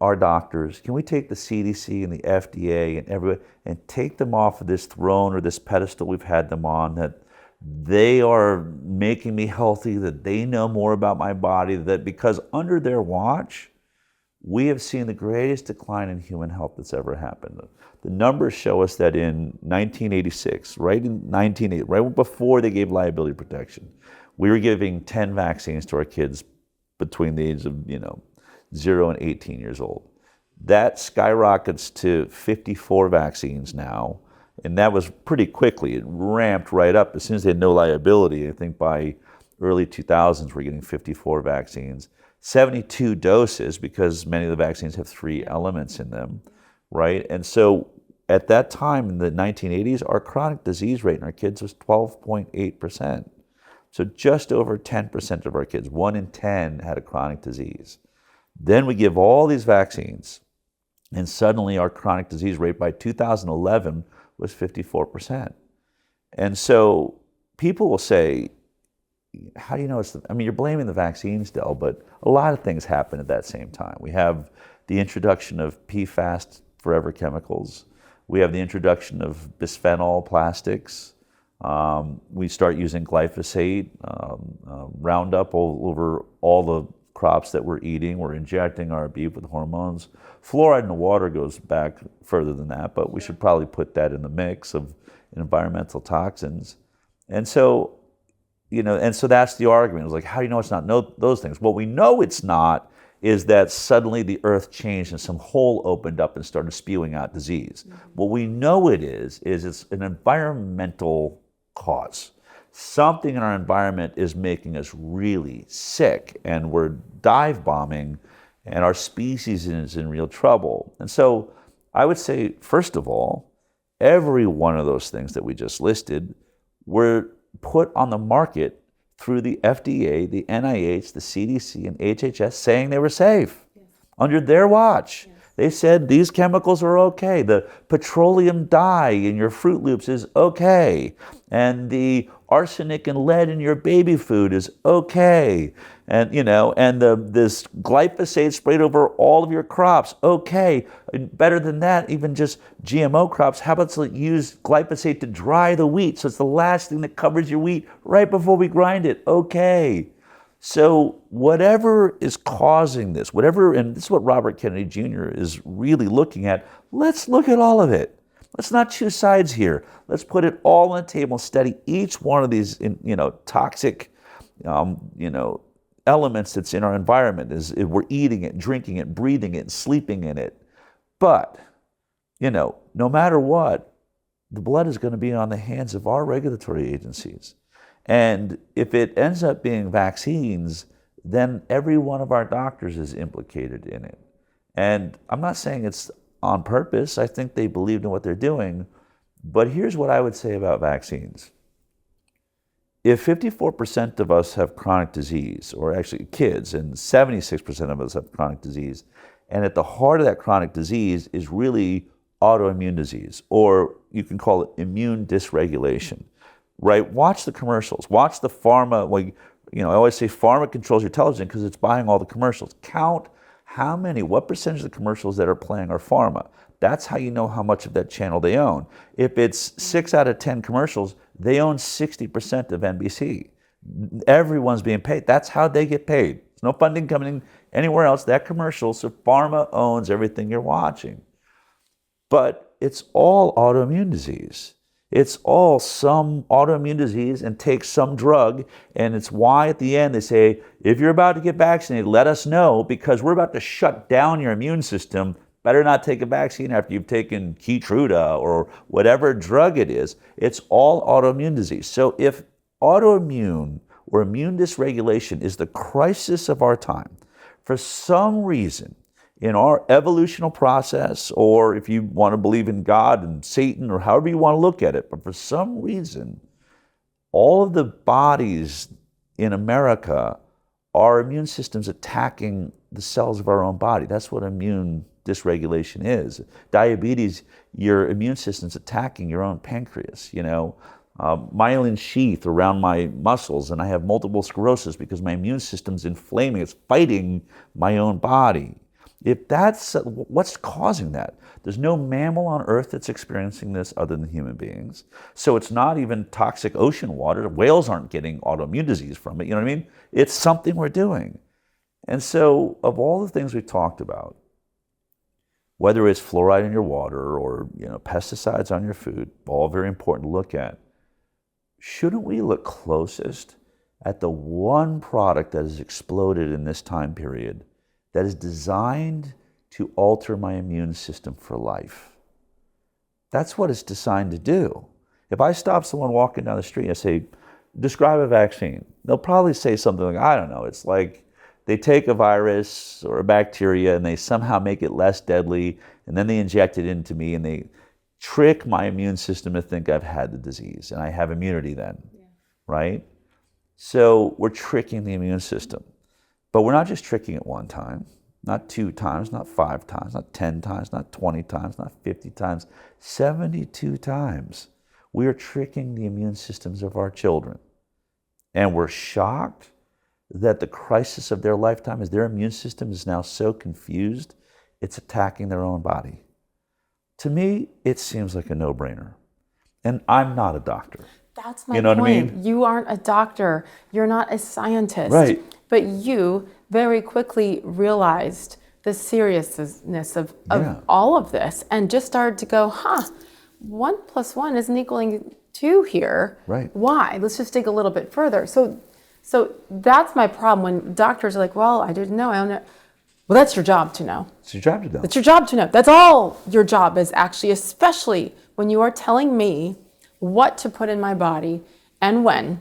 our doctors, can we take the CDC and the FDA and everybody and take them off of this throne or this pedestal we've had them on, that they are making me healthy, that they know more about my body, that because under their watch, we have seen the greatest decline in human health that's ever happened. The numbers show us that in 1986, right before they gave liability protection, we were giving 10 vaccines to our kids between the age of, 0 and 18 years old. That skyrockets to 54 vaccines now, and that was pretty quickly. It ramped right up as soon as they had no liability. I think by early 2000s, we're getting 54 vaccines, 72 doses because many of the vaccines have 3 elements in them, right? And so at that time in the 1980s, our chronic disease rate in our kids was 12.8%. So just over 10% of our kids, 1 in 10, had a chronic disease. Then we give all these vaccines, and suddenly our chronic disease rate by 2011 was 54%. And so people will say, how do you know it's you're blaming the vaccines, Del, but a lot of things happen at that same time. We have the introduction of PFAS, forever chemicals. We have the introduction of bisphenol plastics. We start using glyphosate, Roundup over all the crops that we're eating. We're injecting our beef with hormones. Fluoride in the water goes back further than that, but we should probably put that in the mix of environmental toxins. And so, so that's the argument. It's like, how do you know it's not those things? What we know it's not is that suddenly the earth changed and some hole opened up and started spewing out disease. Mm-hmm. What we know it is it's an environmental cause. Something in our environment is making us really sick, and we're dive bombing, and our species is in real trouble. And so I would say, first of all, every one of those things that we just listed were put on the market through the FDA, the NIH, the CDC, and HHS saying they were safe under their watch. They said these chemicals are okay. The petroleum dye in your Fruit Loops is okay. And the arsenic and lead in your baby food is okay. And, this glyphosate sprayed over all of your crops, okay. And better than that, even just GMO crops, how about use glyphosate to dry the wheat so it's the last thing that covers your wheat right before we grind it, okay. So whatever is causing this, and this is what Robert Kennedy Jr. is really looking at, let's look at all of it. Let's not choose sides here. Let's put it all on the table and study each one of these, toxic, elements that's in our environment. We're eating it, drinking it, breathing it, sleeping in it. But, no matter what, the blood is going to be on the hands of our regulatory agencies. And if it ends up being vaccines, then every one of our doctors is implicated in it. And I'm not saying it's on purpose. I think they believed in what they're doing. But here's what I would say about vaccines. If 54% of us have chronic disease, or actually kids, and 76% of us have chronic disease, and at the heart of that chronic disease is really autoimmune disease, or you can call it immune dysregulation, right? Watch the commercials. Watch the pharma. I always say pharma controls your television because it's buying all the commercials. Count what percentage of the commercials that are playing are pharma. That's how you know how much of that channel they own. If it's 6 out of 10 commercials, they own 60% of NBC. Everyone's being paid. That's how they get paid. There's no funding coming anywhere else. That commercial, so pharma owns everything you're watching. But it's all autoimmune disease. It's all some autoimmune disease and takes some drug. And it's why at the end they say, if you're about to get vaccinated, let us know because we're about to shut down your immune system. Better not take a vaccine after you've taken Keytruda or whatever drug it is. It's all autoimmune disease. So if autoimmune or immune dysregulation is the crisis of our time, for some reason in our evolutional process, or if you want to believe in God and Satan or however you want to look at it, but for some reason, all of the bodies in America, our immune system's attacking the cells of our own body. That's what immune dysregulation is. Diabetes, your immune system's attacking your own pancreas, myelin sheath around my muscles, and I have multiple sclerosis because my immune system's inflaming, it's fighting my own body. If that's, what's causing that? There's no mammal on Earth that's experiencing this other than human beings. So it's not even toxic ocean water. Whales aren't getting autoimmune disease from it, you know what I mean? It's something we're doing. And so of all the things we've talked about, whether it's fluoride in your water or pesticides on your food, all very important to look at, shouldn't we look closest at the one product that has exploded in this time period that is designed to alter my immune system for life? That's what it's designed to do. If I stop someone walking down the street and I say, describe a vaccine, they'll probably say something like, I don't know, it's like they take a virus or a bacteria and they somehow make it less deadly, and then they inject it into me and they trick my immune system to think I've had the disease and I have immunity then, right? So we're tricking the immune system. But we're not just tricking it one time, not 2 times, not 5 times, not 10 times, not 20 times, not 50 times, 72 times. We are tricking the immune systems of our children. And we're shocked that the crisis of their lifetime is their immune system is now so confused, it's attacking their own body. To me, it seems like a no-brainer. And I'm not a doctor. That's my point. What I mean? You aren't a doctor. You're not a scientist. Right. But you very quickly realized the seriousness of all of this and just started to go, 1 + 1 isn't equaling 2 here. Right. Why? Let's just dig a little bit further. So that's my problem when doctors are like, well, I didn't know. I don't know. Well, that's your job to know. It's your job to know. That's your job to know. That's all your job is actually, especially when you are telling me what to put in my body and when,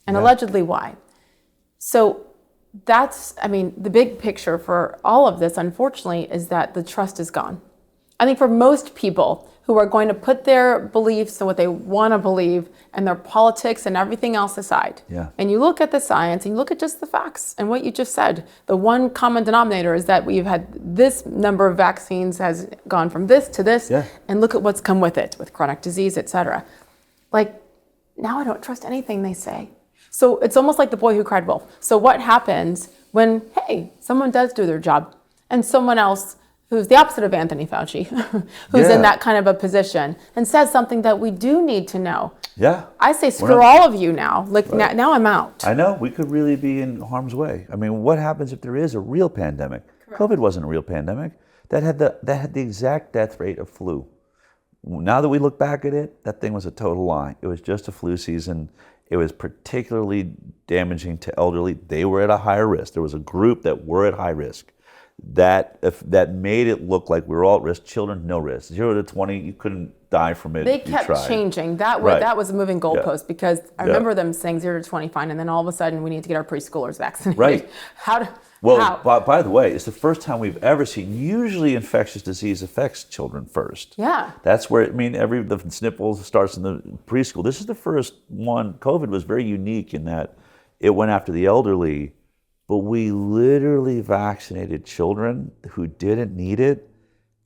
and allegedly why. So that's, the big picture for all of this, unfortunately, is that the trust is gone. I think for most people who are going to put their beliefs and what they want to believe and their politics and everything else aside, and you look at the science and you look at just the facts and what you just said, the one common denominator is that we've had this number of vaccines has gone from this to this, and look at what's come with it, with chronic disease, etc. Now I don't trust anything they say. So it's almost like the boy who cried wolf. So what happens when, hey, someone does do their job and someone else who's the opposite of Anthony Fauci, who's in that kind of a position and says something that we do need to know. Yeah. I say, screw all of you now. Now I'm out. I know. We could really be in harm's way. What happens if there is a real pandemic? Correct. COVID wasn't a real pandemic. That had the exact death rate of flu. Now that we look back at it, that thing was a total lie. It was just a flu season. It was particularly damaging to elderly. They were at a higher risk. There was a group that were at high risk. that made it look like we were all at risk. Children, no risk. 0 to 20, you couldn't die from it. They kept changing. That was a moving goalpost because I remember them saying 0 to 20 fine, and then all of a sudden we need to get our preschoolers vaccinated. Right. How? By the way, it's the first time we've ever seen. Usually, infectious disease affects children first. Yeah. That's where the sniffles starts in the preschool. This is the first one. COVID was very unique in that it went after the elderly, but we literally vaccinated children who didn't need it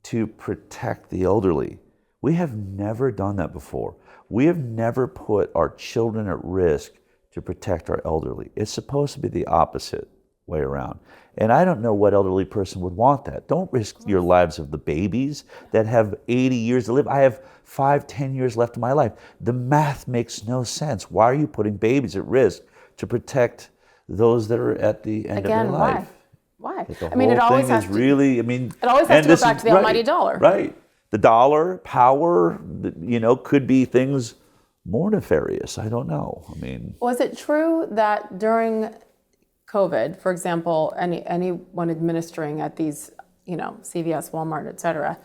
to protect the elderly. We have never done that before. We have never put our children at risk to protect our elderly. It's supposed to be the opposite way around. And I don't know what elderly person would want that. Don't risk your lives of the babies that have 80 years to live. I have 5-10 years left of my life. The math makes no sense. Why are you putting babies at risk to protect those that are at the end of their life? Why? It always has to go back to the almighty dollar. Right. The dollar, power, could be things more nefarious. I don't know. Was it true that during COVID, for example, anyone administering at these, CVS, Walmart, et cetera,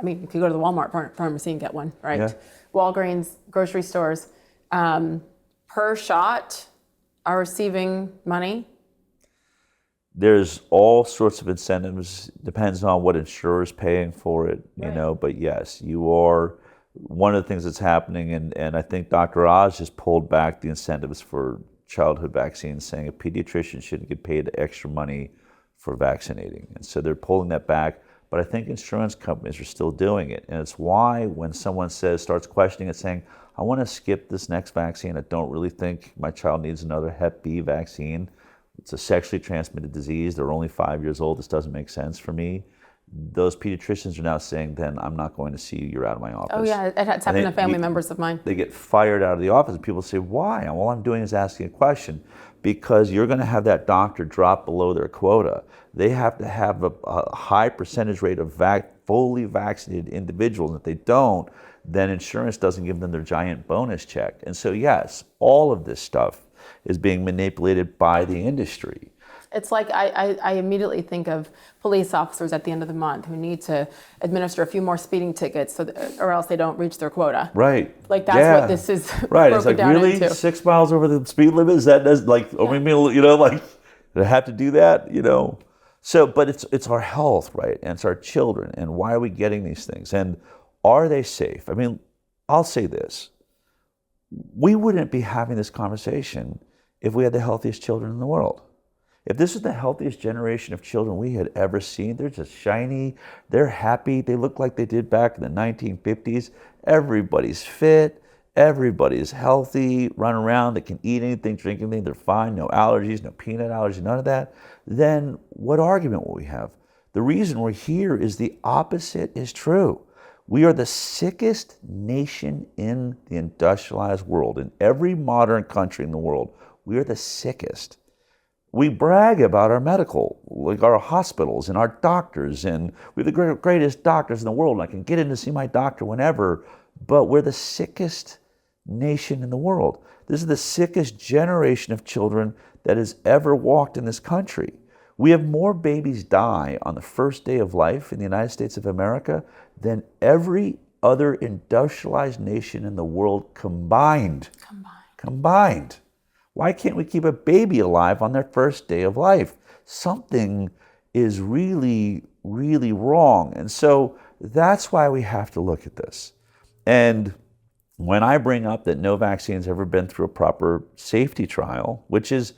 you could go to the Walmart pharmacy and get one, right? Yeah. Walgreens, grocery stores, per shot are receiving money? There's all sorts of incentives, depends on what insurer is paying for it, but yes, you are. One of the things that's happening, and I think Dr. Oz just pulled back the incentives for childhood vaccines, saying a pediatrician shouldn't get paid extra money for vaccinating. And so they're pulling that back, but I think insurance companies are still doing it. And it's why when someone starts questioning it, saying, I want to skip this next vaccine, I don't really think my child needs another Hep B vaccine. It's a sexually transmitted disease. They're only 5 years old. This doesn't make sense for me. Those pediatricians are now saying, then I'm not going to see you. You're out of my office. Oh, yeah. It's happened to family members of mine. They get fired out of the office. And people say, why? And all I'm doing is asking a question. Because you're going to have that doctor drop below their quota. They have to have a high percentage rate of fully vaccinated individuals. If they don't, then insurance doesn't give them their giant bonus check. And so, yes, all of this stuff is being manipulated by the industry. It's like I immediately think of police officers at the end of the month who need to administer a few more speeding tickets or else they don't reach their quota. Right. Like that's what this is right. broken It's like, down really? into. 6 miles over the speed limit? Is that like, do I have to do that? So, but it's our health, right? And it's our children. And why are we getting these things? And are they safe? I'll say this. We wouldn't be having this conversation if we had the healthiest children in the world. If this is the healthiest generation of children we had ever seen, they're just shiny, they're happy, they look like they did back in the 1950s. Everybody's fit, everybody's healthy, run around, they can eat anything, drink anything, they're fine, no allergies, no peanut allergies, none of that. Then what argument will we have? The reason we're here is the opposite is true. We are the sickest nation in the industrialized world. In every modern country in the world, we are the sickest. We brag about our medical, like our hospitals and our doctors, and we have the greatest doctors in the world, and I can get in to see my doctor whenever, but we're the sickest nation in the world. This is the sickest generation of children that has ever walked in this country. We have more babies die on the first day of life in the United States of America than every other industrialized nation in the world combined. Combined. Why can't we keep a baby alive on their first day of life? Something is really, really wrong. And so that's why we have to look at this. And when I bring up that no vaccine's ever been through a proper safety trial, which is,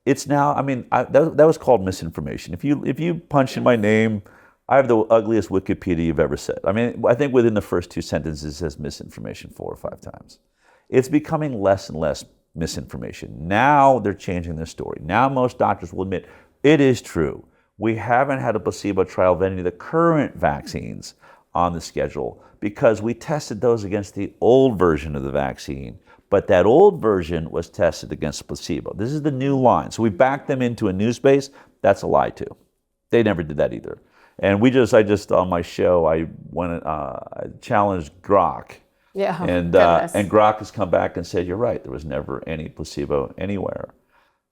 it's now, that was called misinformation. If you punch in my name, I have the ugliest Wikipedia you've ever said. I think within the first 2 sentences it says misinformation 4 or 5 times. It's becoming less and less misinformation. Now they're changing their story. Now most doctors will admit it is true. We haven't had a placebo trial of any of the current vaccines on the schedule because we tested those against the old version of the vaccine, but that old version was tested against placebo. This is the new line. So we backed them into a new space. That's a lie too. They never did that either. And I just on my show, I challenged Grok. Yeah. And Grok has come back and said, you're right, there was never any placebo anywhere.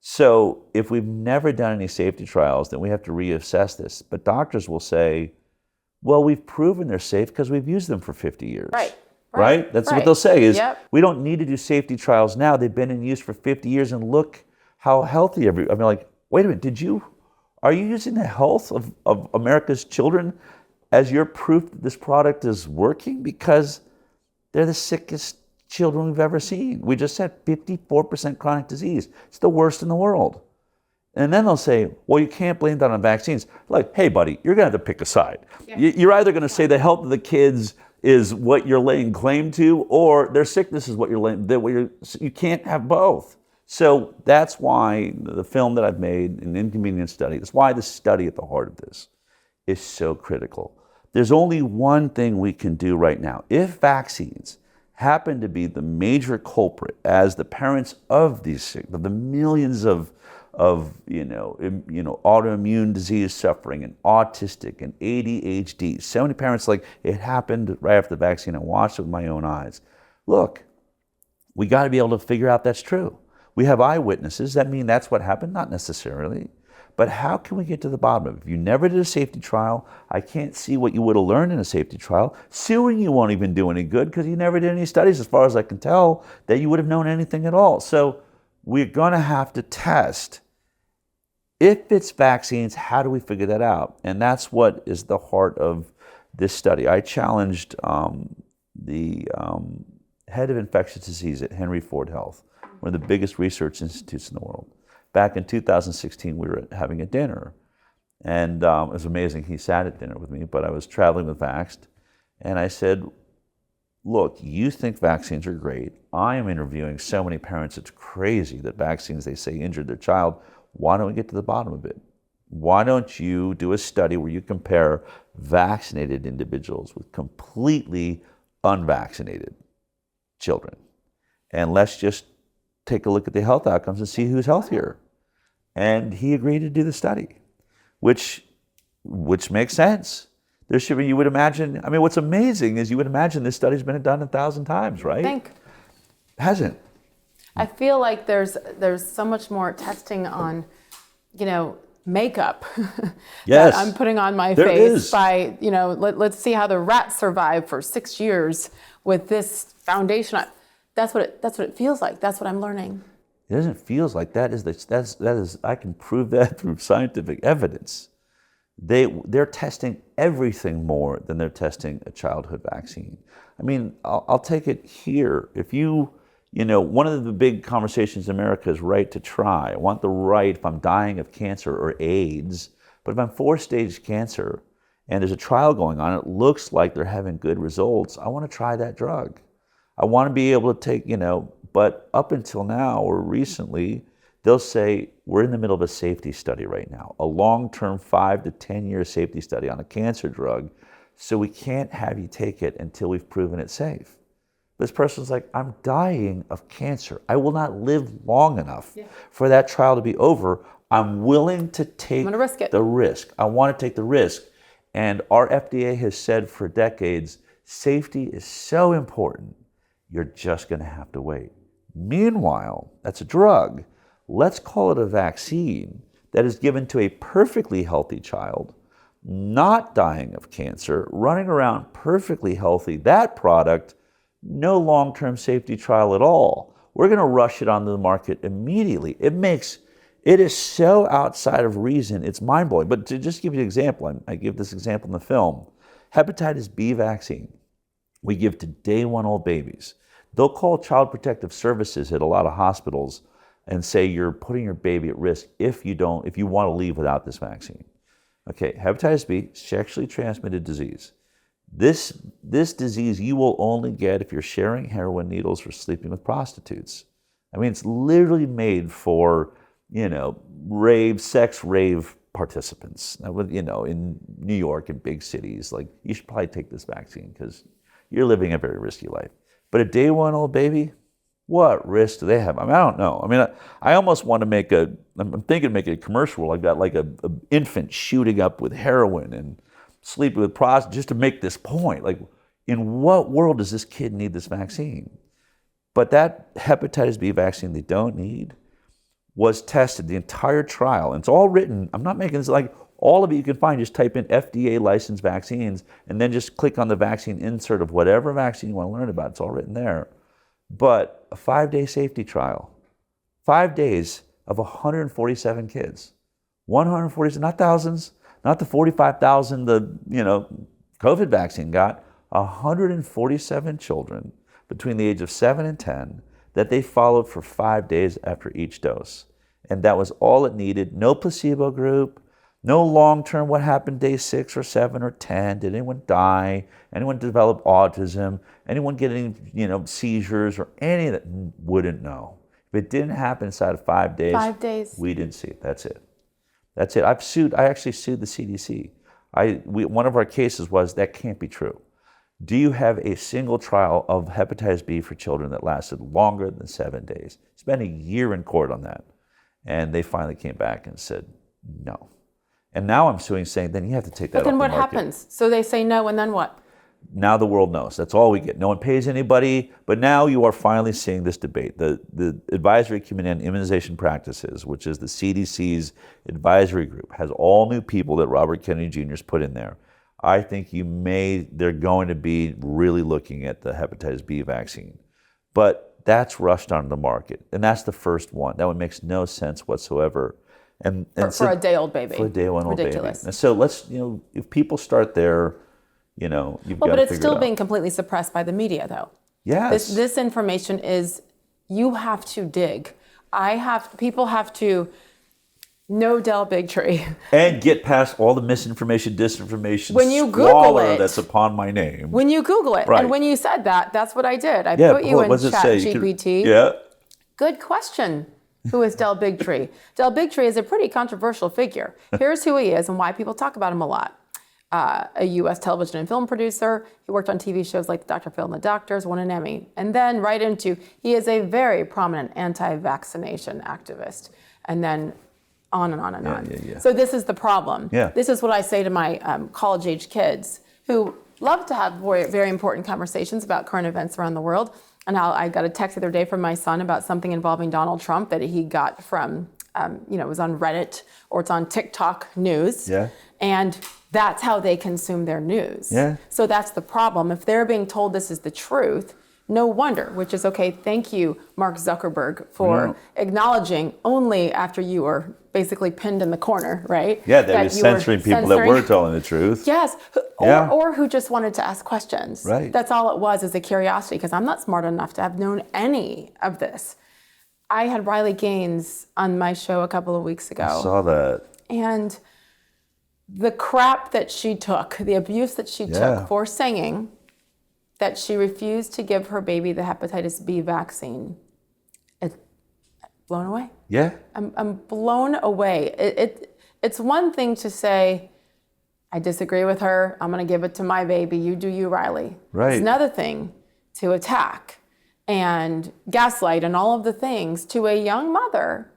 So if we've never done any safety trials, then we have to reassess this. But doctors will say, well, we've proven they're safe because we've used them for 50 years. Right? That's what they'll say is, we don't need to do safety trials now. They've been in use for 50 years and look how healthy like, wait a minute, are you using the health of America's children as your proof that this product is working? Because they're the sickest children we've ever seen. We just said 54% chronic disease. It's the worst in the world. And then they'll say, well, you can't blame that on vaccines. Like, hey, buddy, you're going to have to pick a side. Yeah. You're either going to say the health of the kids is what you're laying claim to, or their sickness is what you're laying. You can't have both. So that's why the film that I've made, An Inconvenient Study, that's why the study at the heart of this is so critical. There's only one thing we can do right now. If vaccines happen to be the major culprit as the parents of the millions of autoimmune disease suffering and autistic and ADHD. So many parents, like, it happened right after the vaccine. I watched it with my own eyes. Look, we got to be able to figure out that's true. We have eyewitnesses. That mean that's what happened? Not necessarily. But how can we get to the bottom of it? If you never did a safety trial, I can't see what you would have learned in a safety trial. Suing you won't even do any good because you never did any studies, as far as I can tell, that you would have known anything at all. So we're going to have to test. If it's vaccines, how do we figure that out? And that's what is the heart of this study. I challenged the head of infectious disease at Henry Ford Health, one of the biggest research institutes in the world. Back in 2016, we were having a dinner, and it was amazing. He sat at dinner with me, but I was traveling with Vaxxed, and I said, look, you think vaccines are great. I am interviewing so many parents, it's crazy that vaccines, they say, injured their child. Why don't we get to the bottom of it? Why don't you do a study where you compare vaccinated individuals with completely unvaccinated children? And let's just take a look at the health outcomes and see who's healthier. And he agreed to do the study, which makes sense. There should be, you would imagine, I mean, what's amazing is you would imagine this study's been done 1,000 times, right? Hasn't. I feel like there's so much more testing on, makeup yes. that I'm putting on my there face is. By, let's see how the rats survive for 6 years with this foundation. That's what it feels like. That's what I'm learning. It doesn't feel like that. That is. I can prove that through scientific evidence. They're testing everything more than they're testing a childhood vaccine. I mean, I'll take it here. If one of the big conversations in America is right to try. I want the right if I'm dying of cancer or AIDS, but if I'm 4-stage cancer and there's a trial going on, it looks like they're having good results, I want to try that drug. I want to be able to take, but up until now or recently, they'll say, we're in the middle of a safety study right now, a long-term 5 to 10-year safety study on a cancer drug, so we can't have you take it until we've proven it safe. This person's like, I'm dying of cancer. I will not live long enough for that trial to be over. I'm willing to take the risk. I want to take the risk. And our FDA has said for decades, safety is so important, you're just going to have to wait. Meanwhile, that's a drug. Let's call it a vaccine that is given to a perfectly healthy child, not dying of cancer, running around perfectly healthy. That product, no long-term safety trial at all. We're going to rush it onto the market immediately. It is so outside of reason, it's mind-blowing. But to just give you an example, I give this example in the film, hepatitis B vaccine, we give to day 1 babies. They'll call Child Protective Services at a lot of hospitals and say you're putting your baby at risk if you want to leave without this vaccine. Okay, hepatitis B, sexually transmitted disease. This disease you will only get if you're sharing heroin needles or sleeping with prostitutes. I mean, it's literally made for, sex rave participants. In New York and big cities, like, you should probably take this vaccine because you're living a very risky life. But a day 1 baby, what risk do they have? I mean, I don't know. I mean, I almost want to I'm thinking of making a commercial. I've got like a infant shooting up with heroin and sleeping with prostitutes just to make this point. Like, in what world does this kid need this vaccine? But that hepatitis B vaccine they don't need, was tested, the entire trial, and it's all written. I'm not making this like all of it you can find. Just type in FDA licensed vaccines and then just click on the vaccine insert of whatever vaccine you want to learn about. It's all written there. But a 5-day safety trial, 5 days of 147 kids, 147, not thousands, not the 45,000 the COVID vaccine got, 147 children between the age of 7 and 10 that they followed for 5 days after each dose. And that was all it needed. No placebo group, no long-term what happened day 6 or 7 or 10. Did anyone die? Anyone develop autism? Anyone get any seizures or any of that? Wouldn't know. If it didn't happen inside of 5 days, 5 days, we didn't see it. That's it. That's it. I actually sued the CDC. One of our cases was that can't be true. Do you have a single trial of hepatitis B for children that lasted longer than 7 days? Spent a year in court on that. And they finally came back and said no. And now I'm suing, saying then you have to take that off the market. But then what happens? So they say no, and then what? Now the world knows. That's all we get. No one pays anybody. But now you are finally seeing this debate. The Advisory Committee on Immunization Practices, which is the CDC's advisory group, has all new people that Robert Kennedy Jr. has put in there. I think they're going to be really looking at the hepatitis B vaccine. But that's rushed onto the market. And that's the first one. That one makes no sense whatsoever. And for a day-old baby. For a day-old baby. Ridiculous. And so let's, if people start there, you've got to figure it out. But it's still being completely suppressed by the media, though. Yes. This information is, you have to dig. People have to know Bigtree. And get past all the misinformation, disinformation, when you Google it, that's upon my name. When you Google it. Right. And when you said that, that's what I did. I put you in ChatGPT. Yeah. Good question. Who is Bigtree? Bigtree is a pretty controversial figure. Here's who he is and why people talk about him a lot. A U.S. television and film producer. He worked on TV shows like Dr. Phil and the Doctors, won an Emmy. And then right into, he is a very prominent anti-vaccination activist. And then on and on and on. Yeah. So this is the problem. Yeah. This is what I say to my college-age kids who love to have very, very important conversations about current events around the world. And I got a text the other day from my son about something involving Donald Trump that he got from, it was on Reddit or it's on TikTok news. Yeah. And that's how they consume their news. Yeah. So that's the problem. If they're being told this is the truth, no wonder, which is okay. Thank you, Mark Zuckerberg, for acknowledging only after you were basically pinned in the corner, right? Yeah, they were censoring people that were telling the truth. Yes, or who just wanted to ask questions. Right. That's all it was, is a curiosity, because I'm not smart enough to have known any of this. I had Riley Gaines on my show a couple of weeks ago. I saw that. And the crap that she took, the abuse that she took for saying that she refused to give her baby the hepatitis B vaccine. It's blown away. Yeah. I'm blown away. It's one thing to say, I disagree with her, I'm going to give it to my baby, you do you, Riley. Right. It's another thing to attack and gaslight and all of the things to a young mother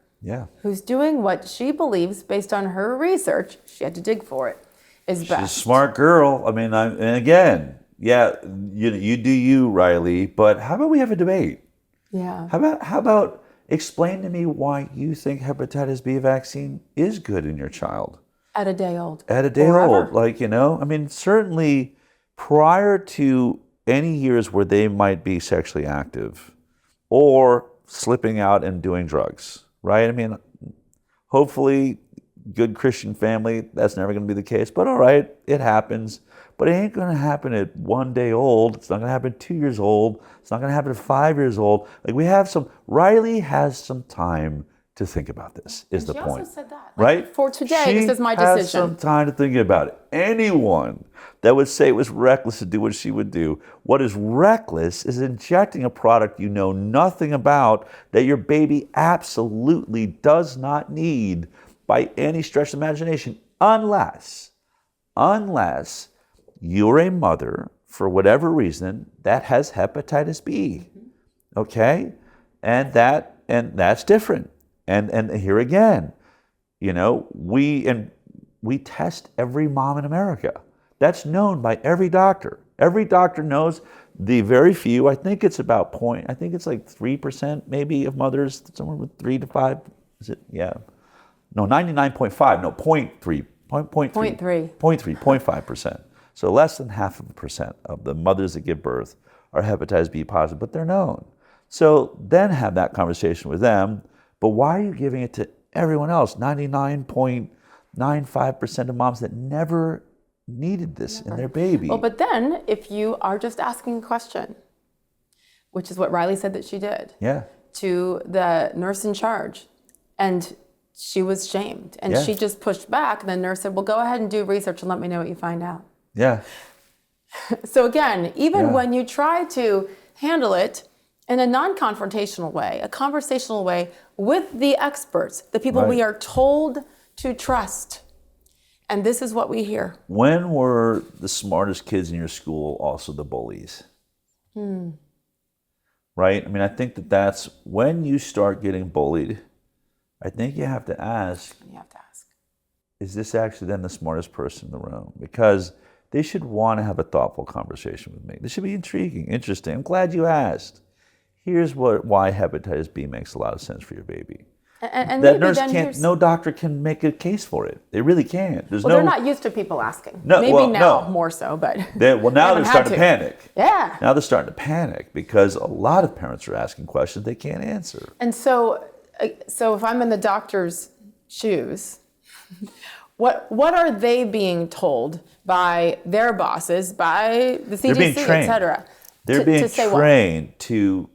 who's doing what she believes, based on her research, she had to dig for it, is best. She's a smart girl. I mean, and again, you do you, Riley, but how about we have a debate? Yeah. How about explain to me why you think hepatitis B vaccine is good in your child? At a day old. At a day old. Like, I mean, certainly prior to any years where they might be sexually active or slipping out and doing drugs, right? I mean, hopefully, good Christian family, that's never going to be the case. But all right, it happens. But it ain't going to happen at 1 day old. It's not going to happen at 2 years old. It's not going to happen at 5 years old. Like Riley has some time to think about this, is the point. She also said that. Right? For today, this is my decision. She has some time to think about it. Anyone that would say it was reckless to do what she would do, what is reckless is injecting a product you know nothing about, that your baby absolutely does not need by any stretch of imagination, unless you're a mother, for whatever reason, that has hepatitis B, okay? And that's different. And here again, we test every mom in America. That's known by every doctor. Every doctor knows. The very few, I think it's like 3% maybe of mothers, somewhere with 3 to 5 Is it? Yeah. No, 99.5. No, 0.3. 0.5%. So less than 0.5% of the mothers that give birth are hepatitis B positive, but they're known. So then have that conversation with them. But why are you giving it to everyone else? 99.95% of moms that never needed this in their baby. Well, but then if you are just asking a question, which is what Riley said that she did to the nurse in charge, and she was shamed, and she just pushed back, and the nurse said, well, go ahead and do research and let me know what you find out. Yeah. So again, even when you try to handle it in a non-confrontational way, a conversational way with the experts, the people we are told to trust, and this is what we hear. When were the smartest kids in your school also the bullies? Right? I mean, I think that's when you start getting bullied, I think you have to ask, is this actually then the smartest person in the room? Because they should want to have a thoughtful conversation with me. This should be intriguing, interesting. I'm glad you asked. Here's why hepatitis B makes a lot of sense for your baby. And that nurse can't, no doctor can make a case for it. They really can't. They're not used to people asking. More so, but now they're starting to panic. Yeah. Now they're starting to panic because a lot of parents are asking questions they can't answer. And so if I'm in the doctor's shoes, what are they being told by their bosses, by the CDC, et cetera? They're being trained to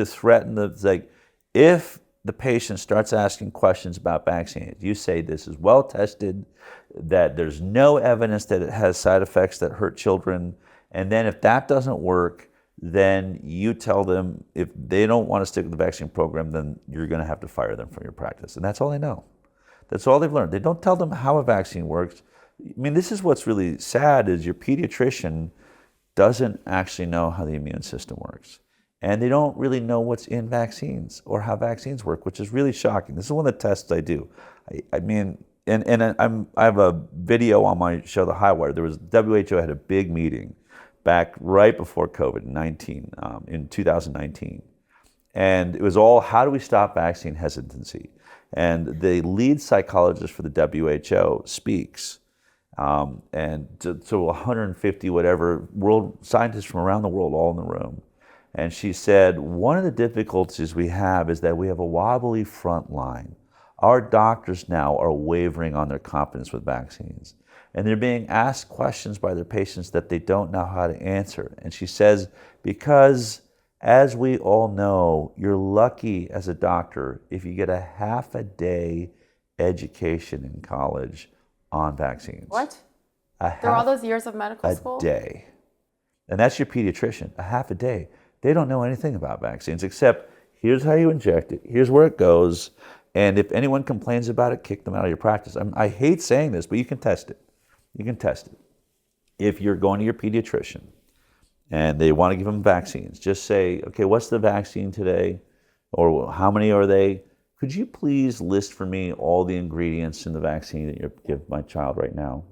threaten if the patient starts asking questions about vaccines, you say this is well tested, that there's no evidence that it has side effects that hurt children, and then if that doesn't work, then you tell them if they don't want to stick with the vaccine program, then you're going to have to fire them from your practice. And that's all they know. That's all they've learned. They don't tell them how a vaccine works. I mean, this is what's really sad is your pediatrician doesn't actually know how the immune system works. And they don't really know what's in vaccines or how vaccines work, which is really shocking. This is one of the tests I do. I have a video on my show, The Highwire. WHO had a big meeting back right before COVID-19 in 2019. And it was all, how do we stop vaccine hesitancy? And the lead psychologist for the WHO speaks. And to 150 whatever world scientists from around the world all in the room. And she said, one of the difficulties we have is that we have a wobbly front line. Our doctors now are wavering on their confidence with vaccines. And they're being asked questions by their patients that they don't know how to answer. And she says, because as we all know, you're lucky as a doctor if you get a half a day education in college on vaccines. What? Through all those years of medical school? A day. And that's your pediatrician, a half a day. They don't know anything about vaccines except here's how you inject it, here's where it goes, and if anyone complains about it, kick them out of your practice. I hate saying this, but you can test it. You can test it. If you're going to your pediatrician and they want to give them vaccines, just say, okay, what's the vaccine today? Or how many are they? Could you please list for me all the ingredients in the vaccine that you give my child right now?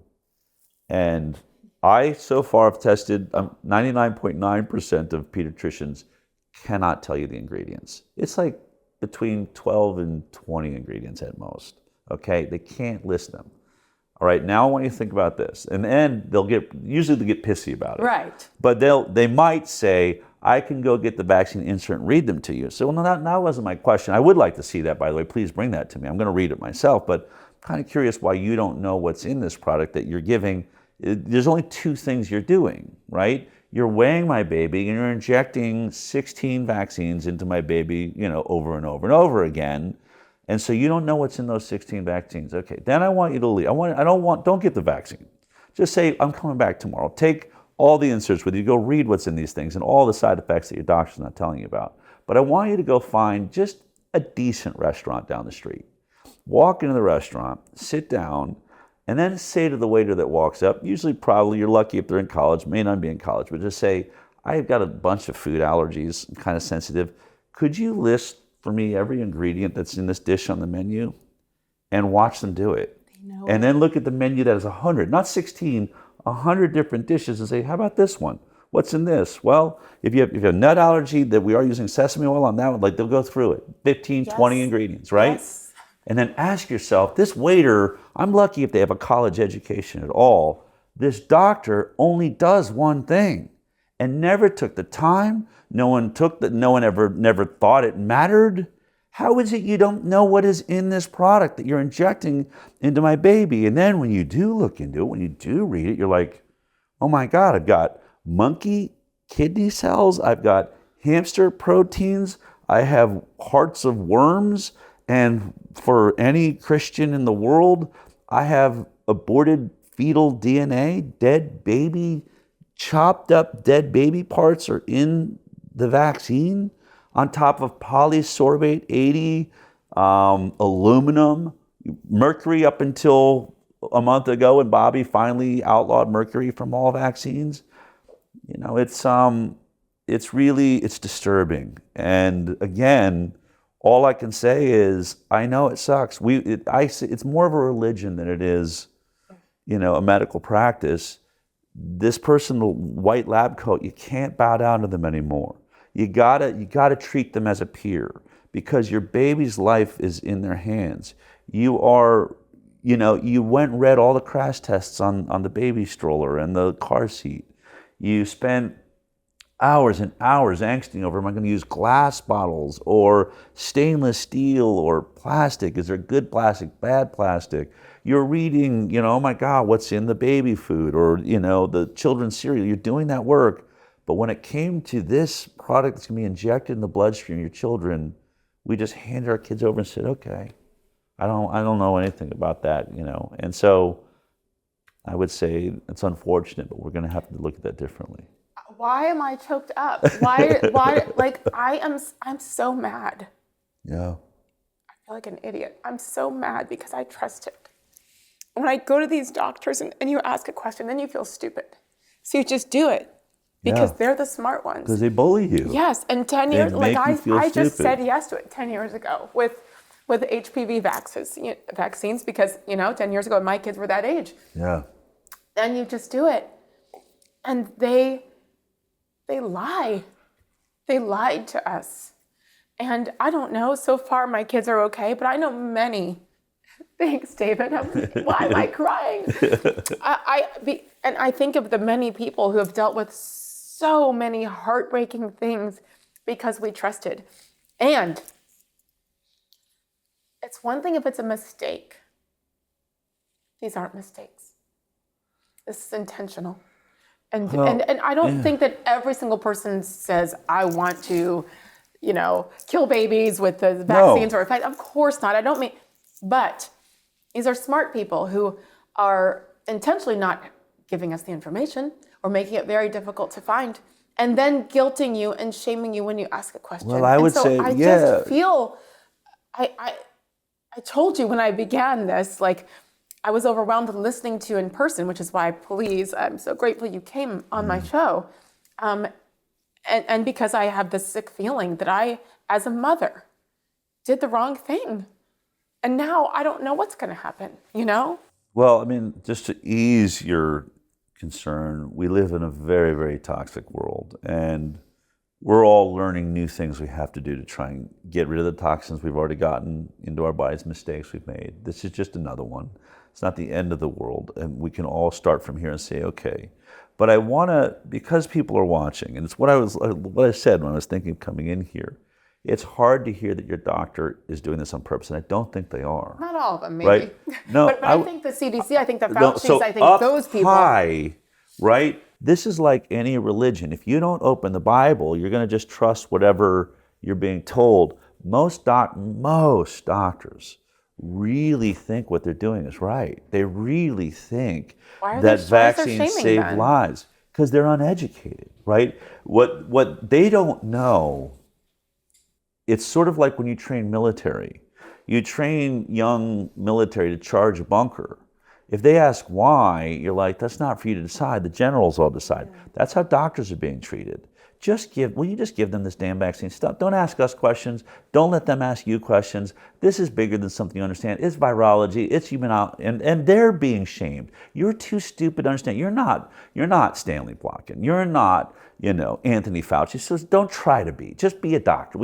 And I, so far, have tested 99.9% of pediatricians cannot tell you the ingredients. It's like between 12 and 20 ingredients at most, okay? They can't list them. All right, now I want you to think about this. And then usually they get pissy about it. Right. But they might say, I can go get the vaccine insert and read them to you. So well, that wasn't my question. I would like to see that, by the way. Please bring that to me. I'm going to read it myself, but I'm kind of curious why you don't know what's in this product that you're giving. There's only two things you're doing, right? You're weighing my baby and you're injecting 16 vaccines into my baby, over and over and over again. And so you don't know what's in those 16 vaccines. Okay, then I want you to leave. Don't get the vaccine. Just say, I'm coming back tomorrow. Take all the inserts with you. Go read what's in these things and all the side effects that your doctor's not telling you about. But I want you to go find just a decent restaurant down the street. Walk into the restaurant, sit down, and then say to the waiter that walks up, usually probably you're lucky if they're in college, may not be in college, but just say, I've got a bunch of food allergies, I'm kind of sensitive. Could you list for me every ingredient that's in this dish on the menu? And watch them do it. And then look at the menu that has 100, not 16, 100 different dishes and say, how about this one? What's in this? Well, if you have a nut allergy, that we are using sesame oil on that one, they'll go through it. 15, 20 ingredients, right? Yes. And then ask yourself, this waiter, I'm lucky if they have a college education at all. This doctor only does one thing and never took the time. No one never thought it mattered. How is it you don't know what is in this product that you're injecting into my baby? And then when you do look into it, when you do read it, you're like, oh my God, I've got monkey kidney cells, I've got hamster proteins, I have hearts of worms, and for any Christian in the world, I have aborted fetal DNA, dead baby, chopped up dead baby parts are in the vaccine, on top of polysorbate 80, aluminum, mercury up until a month ago when Bobby finally outlawed mercury from all vaccines. You know, it's disturbing. And again, all I can say is, I know it sucks. It's more of a religion than it is, you know, a medical practice. This person, the white lab coat, you can't bow down to them anymore. You gotta treat them as a peer, because your baby's life is in their hands. You went and read all the crash tests on the baby stroller and the car seat. You spent hours and hours angsting over, am I going to use glass bottles or stainless steel or plastic? Is there good plastic, bad plastic? You're reading, you know, oh my God, what's in the baby food, or, you know, the children's cereal. You're doing that work. But when it came to this product that's going to be injected in the bloodstream of your children, we just handed our kids over and said, okay, I don't know anything about that, you know. And so I would say it's unfortunate, but we're going to have to look at that differently. Why am I choked up? Why, like, I'm so mad. Yeah. I feel like an idiot. I'm so mad because I trusted. When I go to these doctors and you ask a question, then you feel stupid. So you just do it because they're the smart ones. Because they bully you. Yes, and 10 years, like I just said yes to it 10 years ago with HPV vaccines because, you know, 10 years ago my kids were that age. Yeah. Then you just do it. And they lie. They lied to us. And I don't know, so far my kids are okay, but I know many. Thanks, David. Why am I crying? And I think of the many people who have dealt with so many heartbreaking things because we trusted. And it's one thing if it's a mistake. These aren't mistakes. This is intentional. And I don't think that every single person says, I want to, you know, kill babies with the vaccines or effect. Of course not. I don't mean, but these are smart people who are intentionally not giving us the information or making it very difficult to find, and then guilting you and shaming you when you ask a question. Well, I would say, I just feel, I told you when I began this, like, I was overwhelmed listening to you in person, which is why, please, I'm so grateful you came on my show. And because I have this sick feeling that I, as a mother, did the wrong thing. And now I don't know what's going to happen, you know? Well, I mean, just to ease your concern, we live in a very, very toxic world. And we're all learning new things we have to do to try and get rid of the toxins we've already gotten into our bodies, mistakes we've made. This is just another one. It's not the end of the world. And we can all start from here and say, okay. But I want to, because people are watching, and it's what I said when I was thinking of coming in here, it's hard to hear that your doctor is doing this on purpose, and I don't think they are. Not all of them, maybe. Right? No, but I think the CDC, I think the Fauci's, I think those people. High, right? This is like any religion. If you don't open the Bible, you're going to just trust whatever you're being told. Most doctors really think what they're doing is right. They really think that vaccines save lives because they're uneducated, right? What they don't know. It's sort of like when you train military. You train young military to charge a bunker. If they ask why, you're like, that's not for you to decide. The generals all decide. That's how doctors are being treated. Will you just give them this damn vaccine stuff? Don't ask us questions. Don't let them ask you questions. This is bigger than something you understand. It's virology. It's human, and they're being shamed. You're too stupid to understand. You're not Stanley Plotkin. You're not, Anthony Fauci. So don't try to be. Just be a doctor.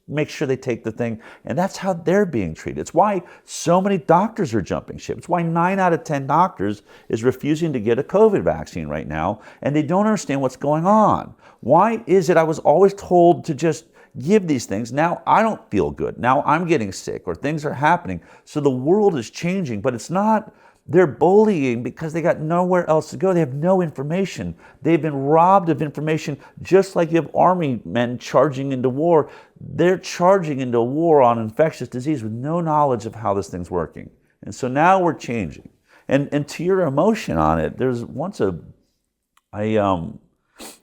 make sure they take the thing. And that's how they're being treated. It's why so many doctors are jumping ship. It's why 9 out of 10 doctors is refusing to get a COVID vaccine right now, and they don't understand what's going on. Why is it I was always told to just give these things? Now I don't feel good. Now I'm getting sick, or things are happening. So the world is changing, but it's not. They're bullying because they got nowhere else to go. They have no information. They've been robbed of information, just like you have army men charging into war. They're charging into a war on infectious disease with no knowledge of how this thing's working. And so now we're changing. And to your emotion on it, there's once I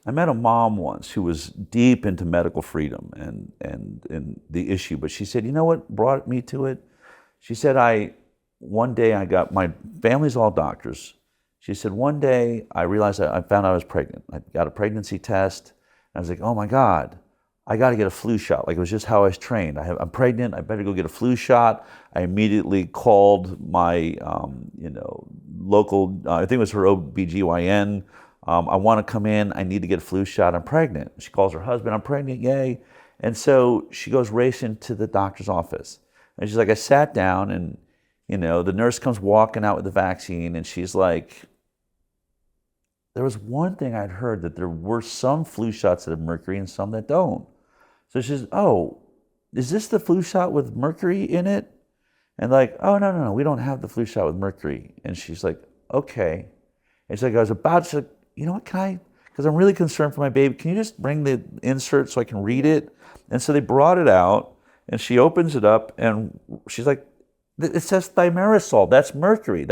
met a mom once who was deep into medical freedom and the issue, but she said, you know what brought me to it? She said, one day my family's all doctors. She said, one day I realized I found out I was pregnant. I got a pregnancy test. And I was like, oh my God, I got to get a flu shot. Like, it was just how I was trained. I'm pregnant. I better go get a flu shot. I immediately called my, local, I think it was her OBGYN. I want to come in. I need to get a flu shot. I'm pregnant. She calls her husband. I'm pregnant. Yay. And so she goes racing to the doctor's office. And she's like, I sat down, and the nurse comes walking out with the vaccine, and she's like, there was one thing I'd heard, that there were some flu shots that have mercury and some that don't. So she says, oh, is this the flu shot with mercury in it? And like, oh, no, we don't have the flu shot with mercury. And she's like, okay. And she's like, I was about to, you know what, because I'm really concerned for my baby, can you just bring the insert so I can read it? And so they brought it out, and she opens it up, and she's like, it says thimerosal. That's mercury.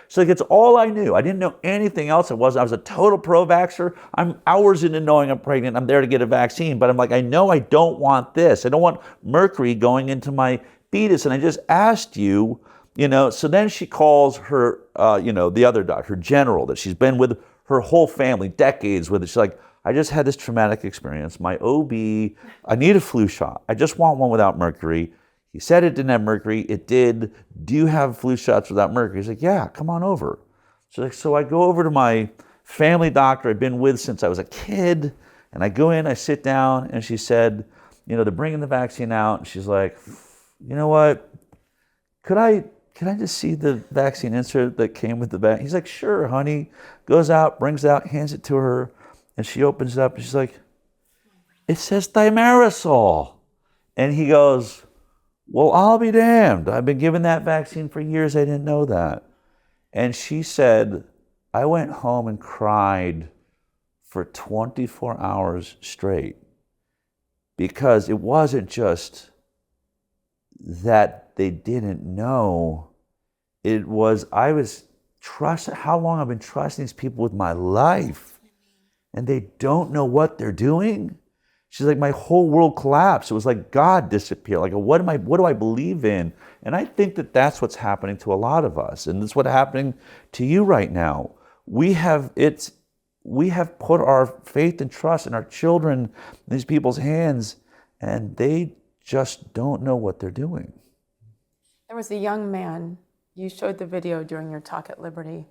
So like, it's all I knew. I didn't know anything else. I was a total pro-vaxxer. I'm hours into knowing I'm pregnant. I'm there to get a vaccine, but I'm like, I know I don't want this. I don't want mercury going into my fetus. And I just asked you, So then she calls her, the other doctor, her general, that she's been with her whole family, decades with. She's like, I just had this traumatic experience. My OB, I need a flu shot. I just want one without mercury. He said it didn't have mercury. It did. Do you have flu shots without mercury? He's like, yeah, come on over. So I go over to my family doctor I've been with since I was a kid, and I go in, I sit down, and she said, they're bringing the vaccine out. And she's like, you know what? Can I just see the vaccine insert that came with the vaccine? He's like, sure, honey. Goes out, brings it out, hands it to her, and she opens it up, and she's like, it says thimerosal. And he goes, well, I'll be damned. I've been given that vaccine for years. I didn't know that. And she said, I went home and cried for 24 hours straight, because it wasn't just that they didn't know. It was, how long I've been trusting these people with my life, and they don't know what they're doing. She's like, my whole world collapsed. It was like God disappeared. Like, what do I believe in? And I think that that's what's happening to a lot of us. And that's what's happening to you right now. We have put our faith and trust in our children, in these people's hands, and they just don't know what they're doing. There was a young man, you showed the video during your talk at Liberty.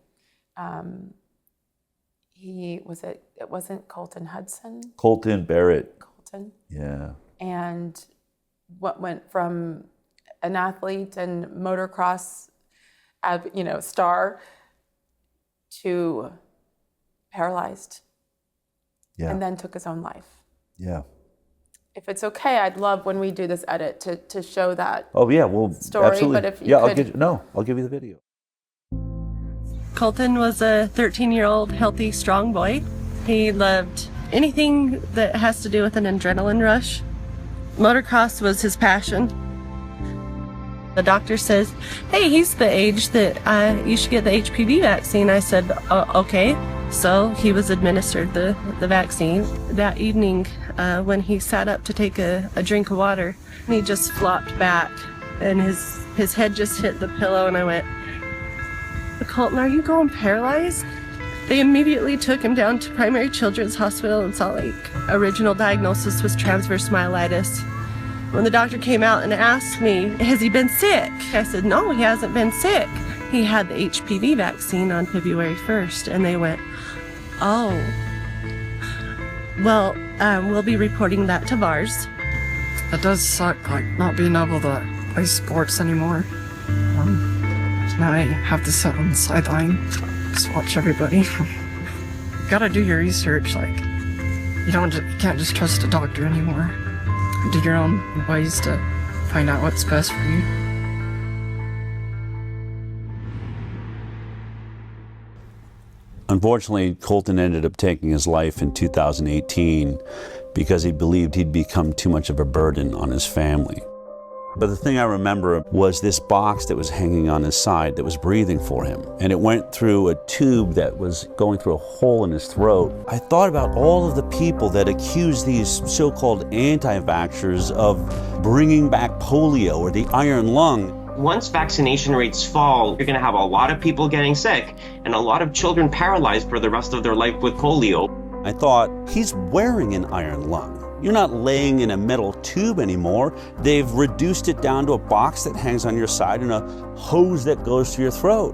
It wasn't Colton Hudson? Colton Barrett. Colton. Yeah. And what went from an athlete and motocross, star, to paralyzed. Yeah. And then took his own life. Yeah. If it's okay, I'd love when we do this edit to show that. Oh yeah, well, story. absolutely. But if you I'll give you the video. Colton was a 13-year-old healthy, strong boy. He loved anything that has to do with an adrenaline rush. Motocross was his passion. The doctor says, hey, he's the age that you should get the HPV vaccine. I said, okay. So he was administered the vaccine. That evening, when he sat up to take a drink of water, he just flopped back, and his head just hit the pillow, and I went, Colton, are you going paralyzed? They immediately took him down to Primary Children's Hospital in Salt Lake. Original diagnosis was transverse myelitis. When the doctor came out and asked me, has he been sick? I said, no, he hasn't been sick. He had the HPV vaccine on February 1st, and they went, oh. Well, we'll be reporting that to VARS. It does suck, like, not being able to play sports anymore. Now I have to sit on the sideline, just watch everybody. You gotta do your research, like, you can't just trust a doctor anymore. Do your own ways to find out what's best for you. Unfortunately, Colton ended up taking his life in 2018 because he believed he'd become too much of a burden on his family. But the thing I remember was this box that was hanging on his side that was breathing for him. And it went through a tube that was going through a hole in his throat. I thought about all of the people that accuse these so-called anti-vaxxers of bringing back polio or the iron lung. Once vaccination rates fall, you're going to have a lot of people getting sick and a lot of children paralyzed for the rest of their life with polio. I thought, he's wearing an iron lung. You're not laying in a metal tube anymore. They've reduced it down to a box that hangs on your side and a hose that goes to your throat.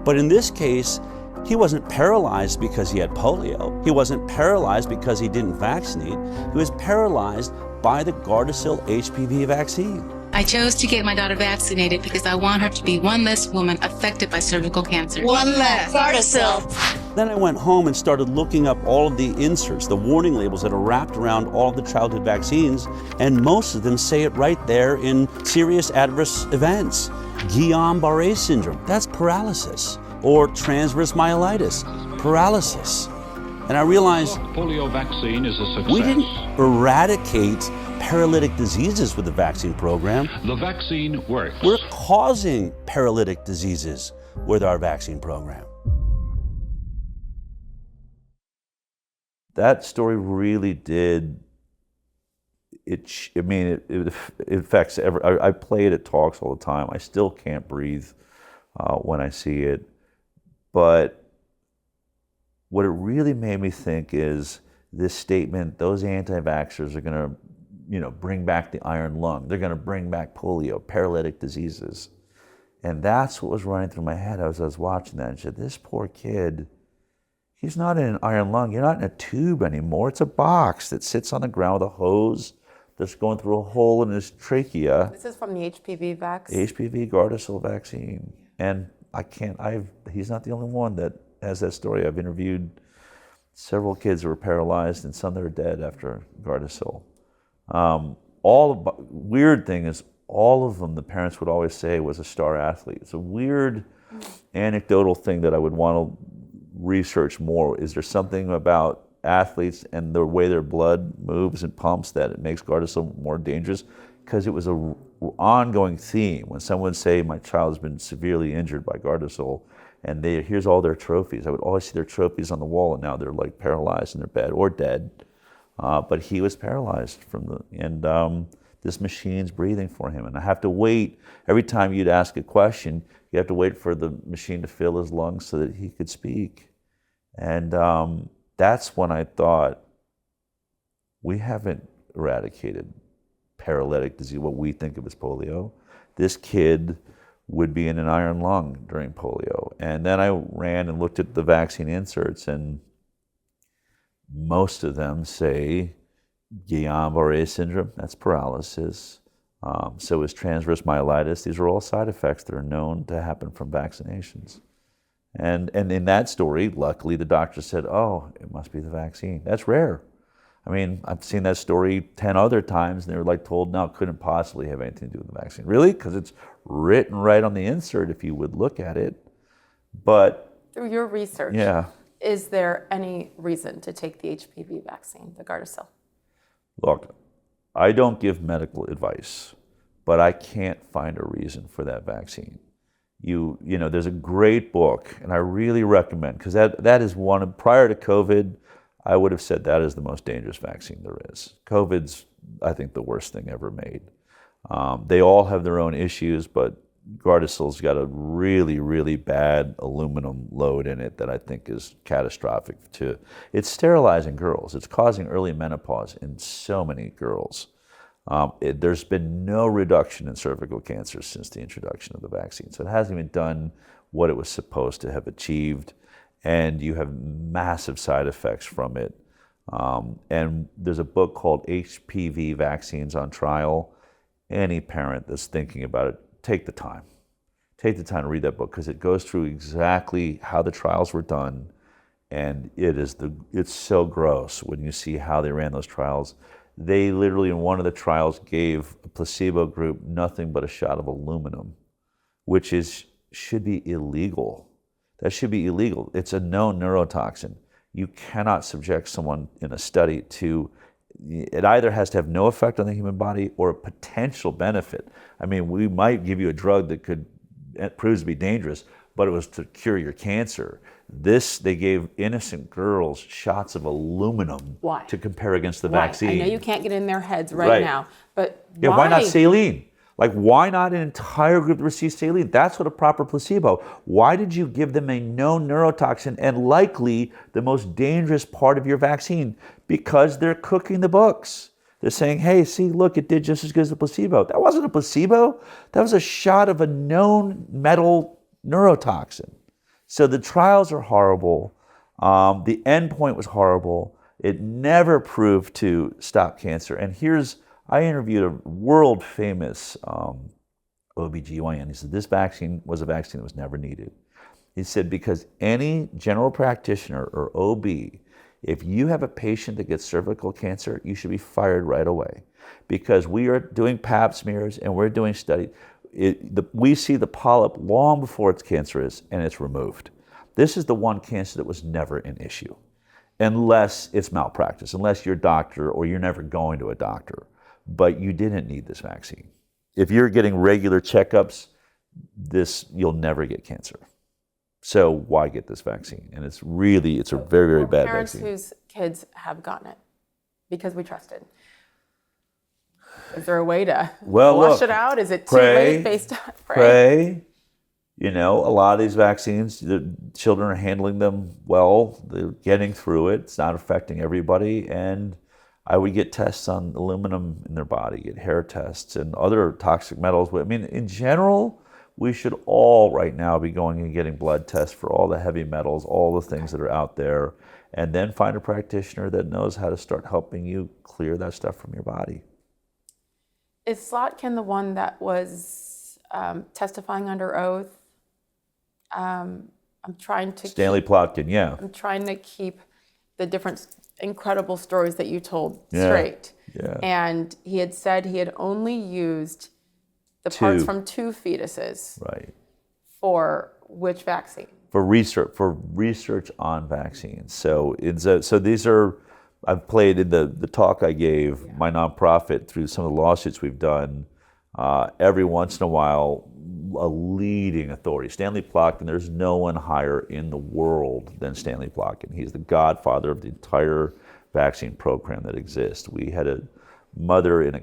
But in this case, he wasn't paralyzed because he had polio. He wasn't paralyzed because he didn't vaccinate. He was paralyzed by the Gardasil HPV vaccine. I chose to get my daughter vaccinated because I want her to be one less woman affected by cervical cancer. One less. Gardasil. Then I went home and started looking up all of the inserts, the warning labels that are wrapped around all of the childhood vaccines, and most of them say it right there in serious adverse events. Guillain-Barré syndrome, that's paralysis. Or transverse myelitis, paralysis. And I realized polio vaccine is a success. We didn't eradicate paralytic diseases with the vaccine program. The vaccine works. We're causing paralytic diseases with our vaccine program. That story really did, it affects I play it at talks all the time. I still can't breathe when I see it. But what it really made me think is this statement, those anti-vaxxers are going to bring back the iron lung. They're going to bring back polio, paralytic diseases. And that's what was running through my head as I was watching that. And said, this poor kid, he's not in an iron lung. You're not in a tube anymore. It's a box that sits on the ground with a hose that's going through a hole in his trachea. This is from the HPV vaccine. HPV Gardasil vaccine. And he's not the only one that has that story. I've interviewed several kids who were paralyzed and some that are dead after Gardasil. Weird thing is, all of them, the parents would always say, was a star athlete. It's a weird anecdotal thing that I would want to research more. Is there something about athletes and the way their blood moves and pumps that it makes Gardasil more dangerous? Because it was an ongoing theme. When someone would say, my child has been severely injured by Gardasil, and here's all their trophies. I would always see their trophies on the wall, and now they're like paralyzed in their bed or dead. But he was paralyzed this machine's breathing for him. And I have to wait. Every time you'd ask a question, you have to wait for the machine to fill his lungs so that he could speak. And that's when I thought, we haven't eradicated paralytic disease, what we think of as polio. This kid would be in an iron lung during polio. And then I ran and looked at the vaccine inserts, and most of them say Guillain-Barré syndrome, that's paralysis. So is transverse myelitis. These are all side effects that are known to happen from vaccinations. And in that story, luckily, the doctor said, oh, it must be the vaccine. That's rare. I mean, I've seen that story 10 other times, and they were told, no, it couldn't possibly have anything to do with the vaccine. Really? Because it's written right on the insert if you would look at it. But through your research, is there any reason to take the HPV vaccine, the Gardasil? Look, I don't give medical advice, but I can't find a reason for that vaccine. There's a great book, and I really recommend, because that is one, prior to COVID, I would have said that is the most dangerous vaccine there is. COVID's, I think, the worst thing ever made. They all have their own issues, but Gardasil's got a really, really bad aluminum load in it that I think is catastrophic too. It's sterilizing girls. It's causing early menopause in so many girls. There's been no reduction in cervical cancer since the introduction of the vaccine. So it hasn't even done what it was supposed to have achieved. And you have massive side effects from it. And there's a book called HPV Vaccines on Trial. Any parent that's thinking about it, take the time. Take the time to read that book, because it goes through exactly how the trials were done. And it's so gross when you see how they ran those trials. They literally, in one of the trials, gave a placebo group nothing but a shot of aluminum, which should be illegal. That should be illegal. It's a known neurotoxin. You cannot subject someone in a study to, it either has to have no effect on the human body or a potential benefit. I mean, we might give you a drug that could prove to be dangerous, but it was to cure your cancer. They gave innocent girls shots of aluminum. Why? To compare against the Why? vaccine. I know you can't get in their heads right now, but yeah, why not saline? Like, why not an entire group that receives saline? That's what a proper placebo. Why did you give them a known neurotoxin and likely the most dangerous part of your vaccine? Because they're cooking the books. They're saying, hey, see, look, it did just as good as the placebo. That wasn't a placebo. That was a shot of a known metal neurotoxin. So the trials are horrible. The end point was horrible. It never proved to stop cancer. And I interviewed a world famous OBGYN. He said, this vaccine was a vaccine that was never needed. He said, because any general practitioner or OB, if you have a patient that gets cervical cancer, you should be fired right away. Because we are doing pap smears and we're doing studies. We see the polyp long before it's cancerous and it's removed. This is the one cancer that was never an issue, unless it's malpractice, unless you're a doctor or you're never going to a doctor. But you didn't need this vaccine. If you're getting regular checkups, you'll never get cancer. So why get this vaccine? And it's a very, very bad parents vaccine. Whose kids have gotten it because we trusted. Is there a way to flush it out? Is it too late based on pray? You know, a lot of these vaccines, the children are handling them well. They're getting through it. It's not affecting everybody. And I would get tests on aluminum in their body, get hair tests and other toxic metals. I mean, in general, we should all right now be going and getting blood tests for all the heavy metals, all the things that are out there, and then find a practitioner that knows how to start helping you clear that stuff from your body. Is Plotkin the one that was testifying under oath? I'm trying to Stanley Plotkin, yeah. I'm trying to keep the different incredible stories that you told straight. Yeah. And he had said he had only used the parts from 2 fetuses. Right. For which vaccine? For research on vaccines. So these are, I've played in the talk I gave, my nonprofit, through some of the lawsuits we've done. Every once in a while, a leading authority, Stanley Plotkin, there's no one higher in the world than Stanley Plotkin. He's the godfather of the entire vaccine program that exists. We had a mother in a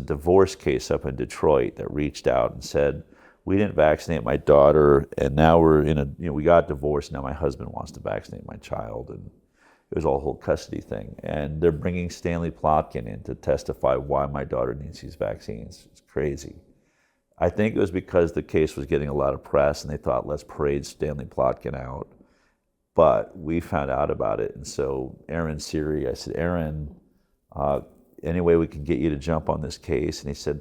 divorce case up in Detroit that reached out and said, we didn't vaccinate my daughter, and now we got divorced, now my husband wants to vaccinate my child. And it was all a whole custody thing. And they're bringing Stanley Plotkin in to testify why my daughter needs these vaccines. It's crazy. I think it was because the case was getting a lot of press and they thought, let's parade Stanley Plotkin out. But we found out about it. And so Aaron Siri, I said, Aaron, any way we can get you to jump on this case? And he said,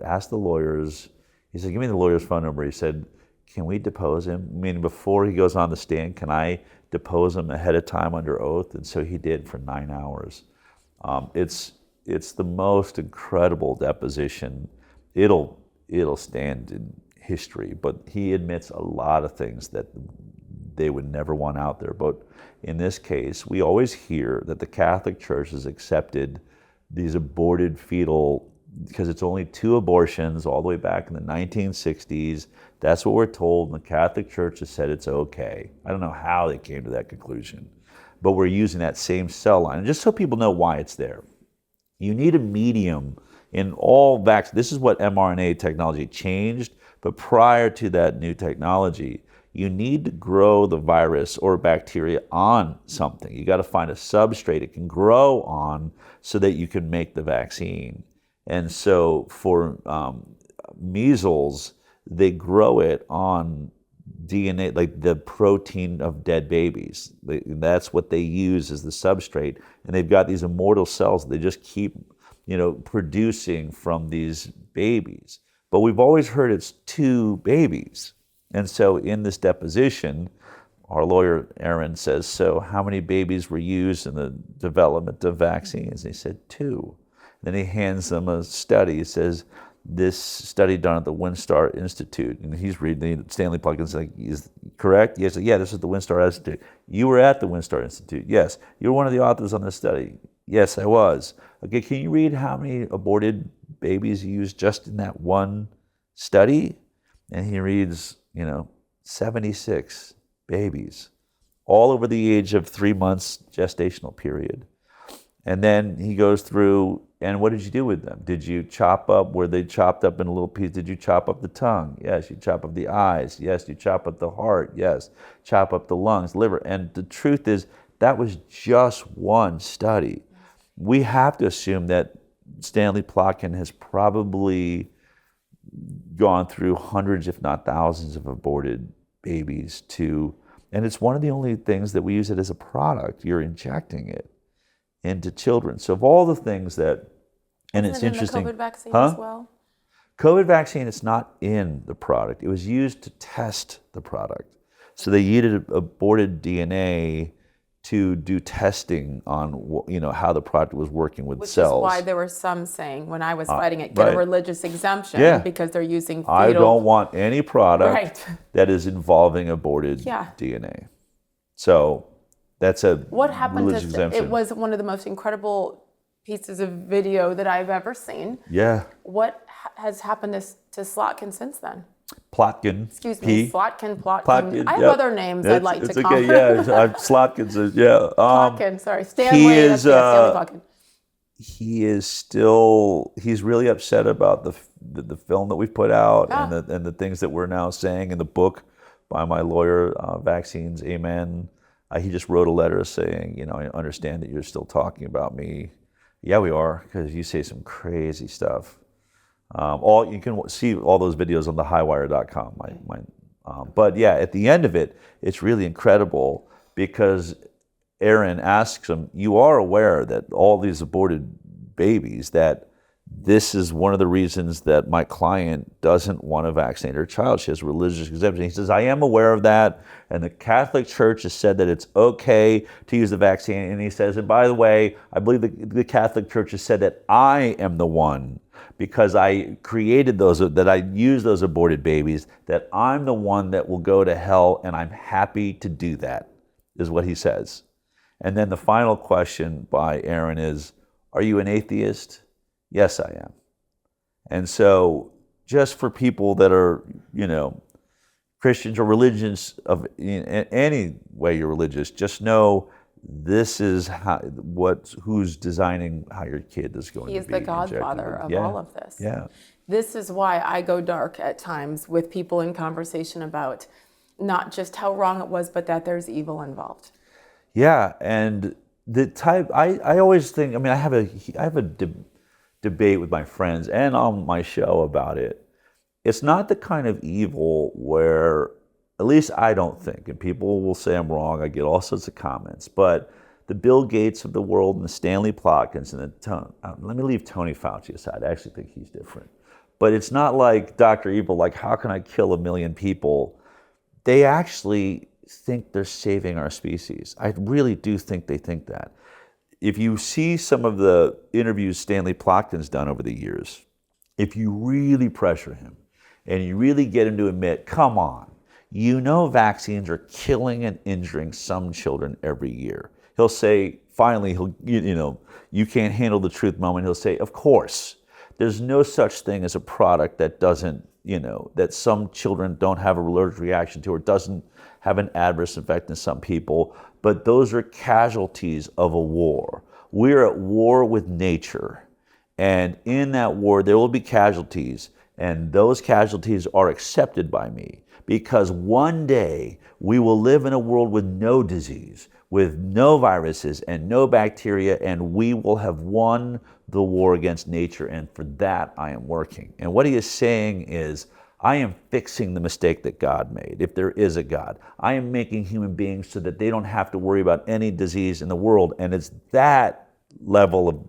ask the lawyers. He said, give me the lawyer's phone number. He said, can we depose him? I mean, before he goes on the stand, can I depose him ahead of time under oath? And so he did for 9 hours. It's the most incredible deposition. It'll stand in history, but he admits a lot of things that they would never want out there. But in this case, we always hear that the Catholic Church has accepted these aborted fetal, because it's only 2 abortions all the way back in the 1960s. That's what we're told, and the Catholic Church has said it's okay. I don't know how they came to that conclusion, but we're using that same cell line. And just so people know why it's there, you need a medium in all vaccines. This is what mRNA technology changed, but prior to that new technology, you need to grow the virus or bacteria on something. You got to find a substrate it can grow on so that you can make the vaccine. And so for measles, they grow it on DNA, like the protein of dead babies. That's what they use as the substrate. And they've got these immortal cells that they just keep, producing from these babies. But we've always heard it's 2 babies. And so in this deposition, our lawyer, Aaron, says, so how many babies were used in the development of vaccines? They said 2. Then he hands them a study. He says, this study done at the Winstar Institute. And he's reading, Stanley Plotkin's like, is correct? Yes, yeah, this is the Winstar Institute. You were at the Winstar Institute. Yes. You were one of the authors on this study. Yes, I was. Okay, can you read how many aborted babies you used just in that one study? And he reads, 76 babies, all over the age of 3 months gestational period. And then he goes through, and what did you do with them? Did you chop up, were they chopped up in a little piece? Did you chop up the tongue? Yes. You chop up the eyes? Yes. You chop up the heart? Yes. Chop up the lungs, liver. And the truth is, that was just one study. We have to assume that Stanley Plotkin has probably gone through hundreds, if not thousands, of aborted babies and it's one of the only things that we use it as a product. You're injecting it into children. So of all the things that, and it's interesting. The COVID vaccine as well? COVID vaccine is not in the product. It was used to test the product. So they used aborted DNA to do testing on how the product was working with cells. Which is why there were some saying, when I was fighting it, get a religious exemption because they're using fetal. I don't want any product that is involving aborted DNA. So that's a religious exemption. It was one of the most incredible pieces of video that I've ever seen. Yeah. What has happened to Plotkin since then? Plotkin. Excuse me, Plotkin. I have other names I'd like to call. It's okay, yeah. Plotkin's, Plotkin, sorry. Stanley. Stanley Plotkin. He's really upset about the film that we've put out and the things that we're now saying in the book by my lawyer, Vaccines, Amen. He just wrote a letter saying, I understand that you're still talking about me. Yeah, we are, because you say some crazy stuff. You can see all those videos on thehighwire.com. But yeah, at the end of it, it's really incredible because Aaron asks him, you are aware that all these aborted babies, that this is one of the reasons that my client doesn't want to vaccinate her child. She has a religious exemption. He says, I am aware of that, and the Catholic Church has said that it's okay to use the vaccine. And he says, and by the way, I believe the Catholic Church has said that I am the one, because I created that I used those aborted babies, that I'm the one that will go to hell, and I'm happy to do that, is what he says. And then the final question by Aaron is, are you an atheist? Yes, I am. And so just for people that are, Christians or religions of in any way you're religious, just know this is who's designing how your kid is going to be. He's the godfather of all of this. Yeah. This is why I go dark at times with people in conversation about not just how wrong it was, but that there's evil involved. Yeah, and the type I always think. I have a debate with my friends and on my show about it. It's not the kind of evil where, at least I don't think, and people will say I'm wrong, I get all sorts of comments, but the Bill Gates of the world and the Stanley Plotkins and let me leave Tony Fauci aside, I actually think he's different. But it's not like Dr. Evil, like how can I kill 1 million people? They actually think they're saving our species. I really do think they think that. If you see some of the interviews Stanley Plotkin's done over the years, if you really pressure him and you really get him to admit, come on, vaccines are killing and injuring some children every year. He'll say, finally, you can't handle the truth moment. He'll say, of course, there's no such thing as a product that doesn't, that some children don't have an allergic reaction to or doesn't have an adverse effect in some people, but those are casualties of a war. We're at war with nature, and in that war there will be casualties, and those casualties are accepted by me, because one day we will live in a world with no disease, with no viruses and no bacteria, and we will have won the war against nature, and for that I am working. And what he is saying is, I am fixing the mistake that God made, if there is a God. I am making human beings so that they don't have to worry about any disease in the world. And it's that level of,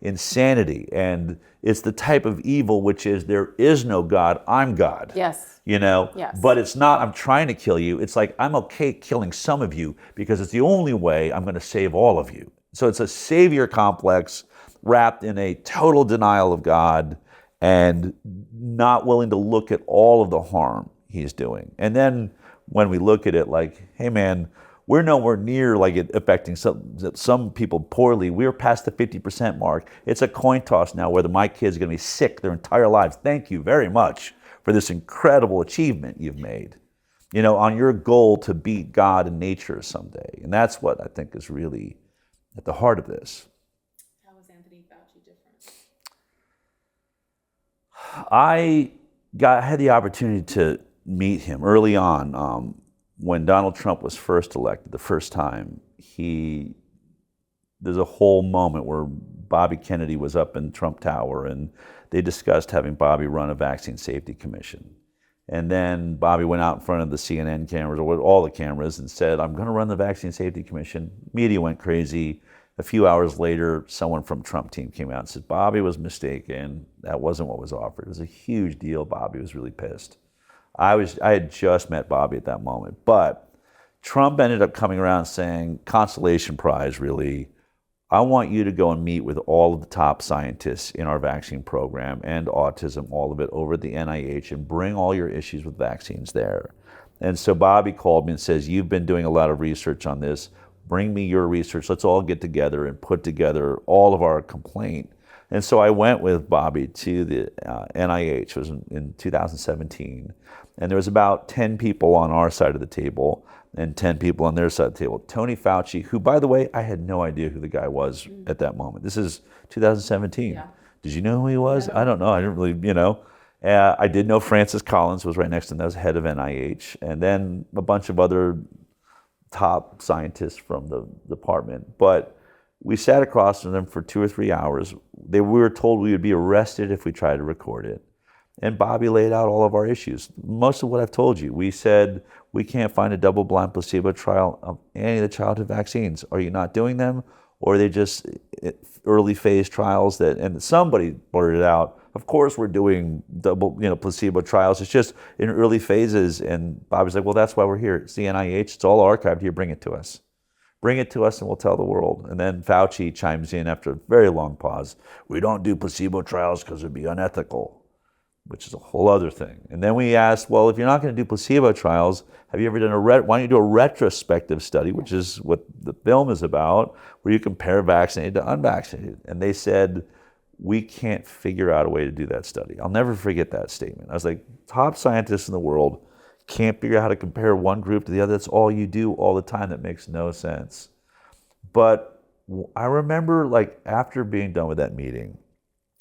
insanity. And it's the type of evil which is, there is no God, I'm God. Yes. Yes. But it's not, I'm trying to kill you. It's like, I'm okay killing some of you because it's the only way I'm going to save all of you. So it's a savior complex wrapped in a total denial of God and not willing to look at all of the harm he's doing. And then when we look at it like, hey man, we're nowhere near like it affecting some people poorly. We're past the 50% mark. It's a coin toss now whether my kids are going to be sick their entire lives. Thank you very much for this incredible achievement you've made, on your goal to beat God and nature someday. And that's what I think is really at the heart of this. How was Anthony Fauci different? I had the opportunity to meet him early on when Donald Trump was first elected, the first time. There's a whole moment where Bobby Kennedy was up in Trump Tower and they discussed having Bobby run a vaccine safety commission. And then Bobby went out in front of the CNN cameras, or all the cameras, and said, I'm going to run the vaccine safety commission. Media went crazy. A few hours later, someone from Trump team came out and said, Bobby was mistaken. That wasn't what was offered. It was a huge deal. Bobby was really pissed. I had just met Bobby at that moment. But Trump ended up coming around saying, consolation prize, really, I want you to go and meet with all of the top scientists in our vaccine program and autism, all of it, over at the NIH, and bring all your issues with vaccines there. And so Bobby called me and says, you've been doing a lot of research on this. Bring me your research. Let's all get together and put together all of our complaint. And so I went with Bobby to the NIH. It was in 2017. And there was about 10 people on our side of the table and 10 people on their side of the table. Tony Fauci, who, by the way, I had no idea who the guy was at that moment. This is 2017. Yeah. Did you know who he was? I don't know. I didn't really, I did know Francis Collins was right next to him. That was head of NIH. And then a bunch of other top scientists from the department. But we sat across from them for 2 or 3 hours. We were told we would be arrested if we tried to record it. And Bobby laid out all of our issues. Most of what I've told you. We said, we can't find a double-blind placebo trial of any of the childhood vaccines. Are you not doing them? Or are they just early phase trials and somebody blurted out, of course we're doing placebo trials. It's just in early phases. And Bobby's like, well, that's why we're here. It's the NIH. It's all archived here. Bring it to us. Bring it to us and we'll tell the world. And then Fauci chimes in after a very long pause. We don't do placebo trials because it'd be unethical, which is a whole other thing. And then we asked, well, if you're not going to do placebo trials, have you ever done why don't you do a retrospective study, which is what the film is about, where you compare vaccinated to unvaccinated? And they said, we can't figure out a way to do that study. I'll never forget that statement. I was like, top scientists in the world can't figure out how to compare one group to the other. That's all you do all the time. That makes no sense. But I remember, like, after being done with that meeting,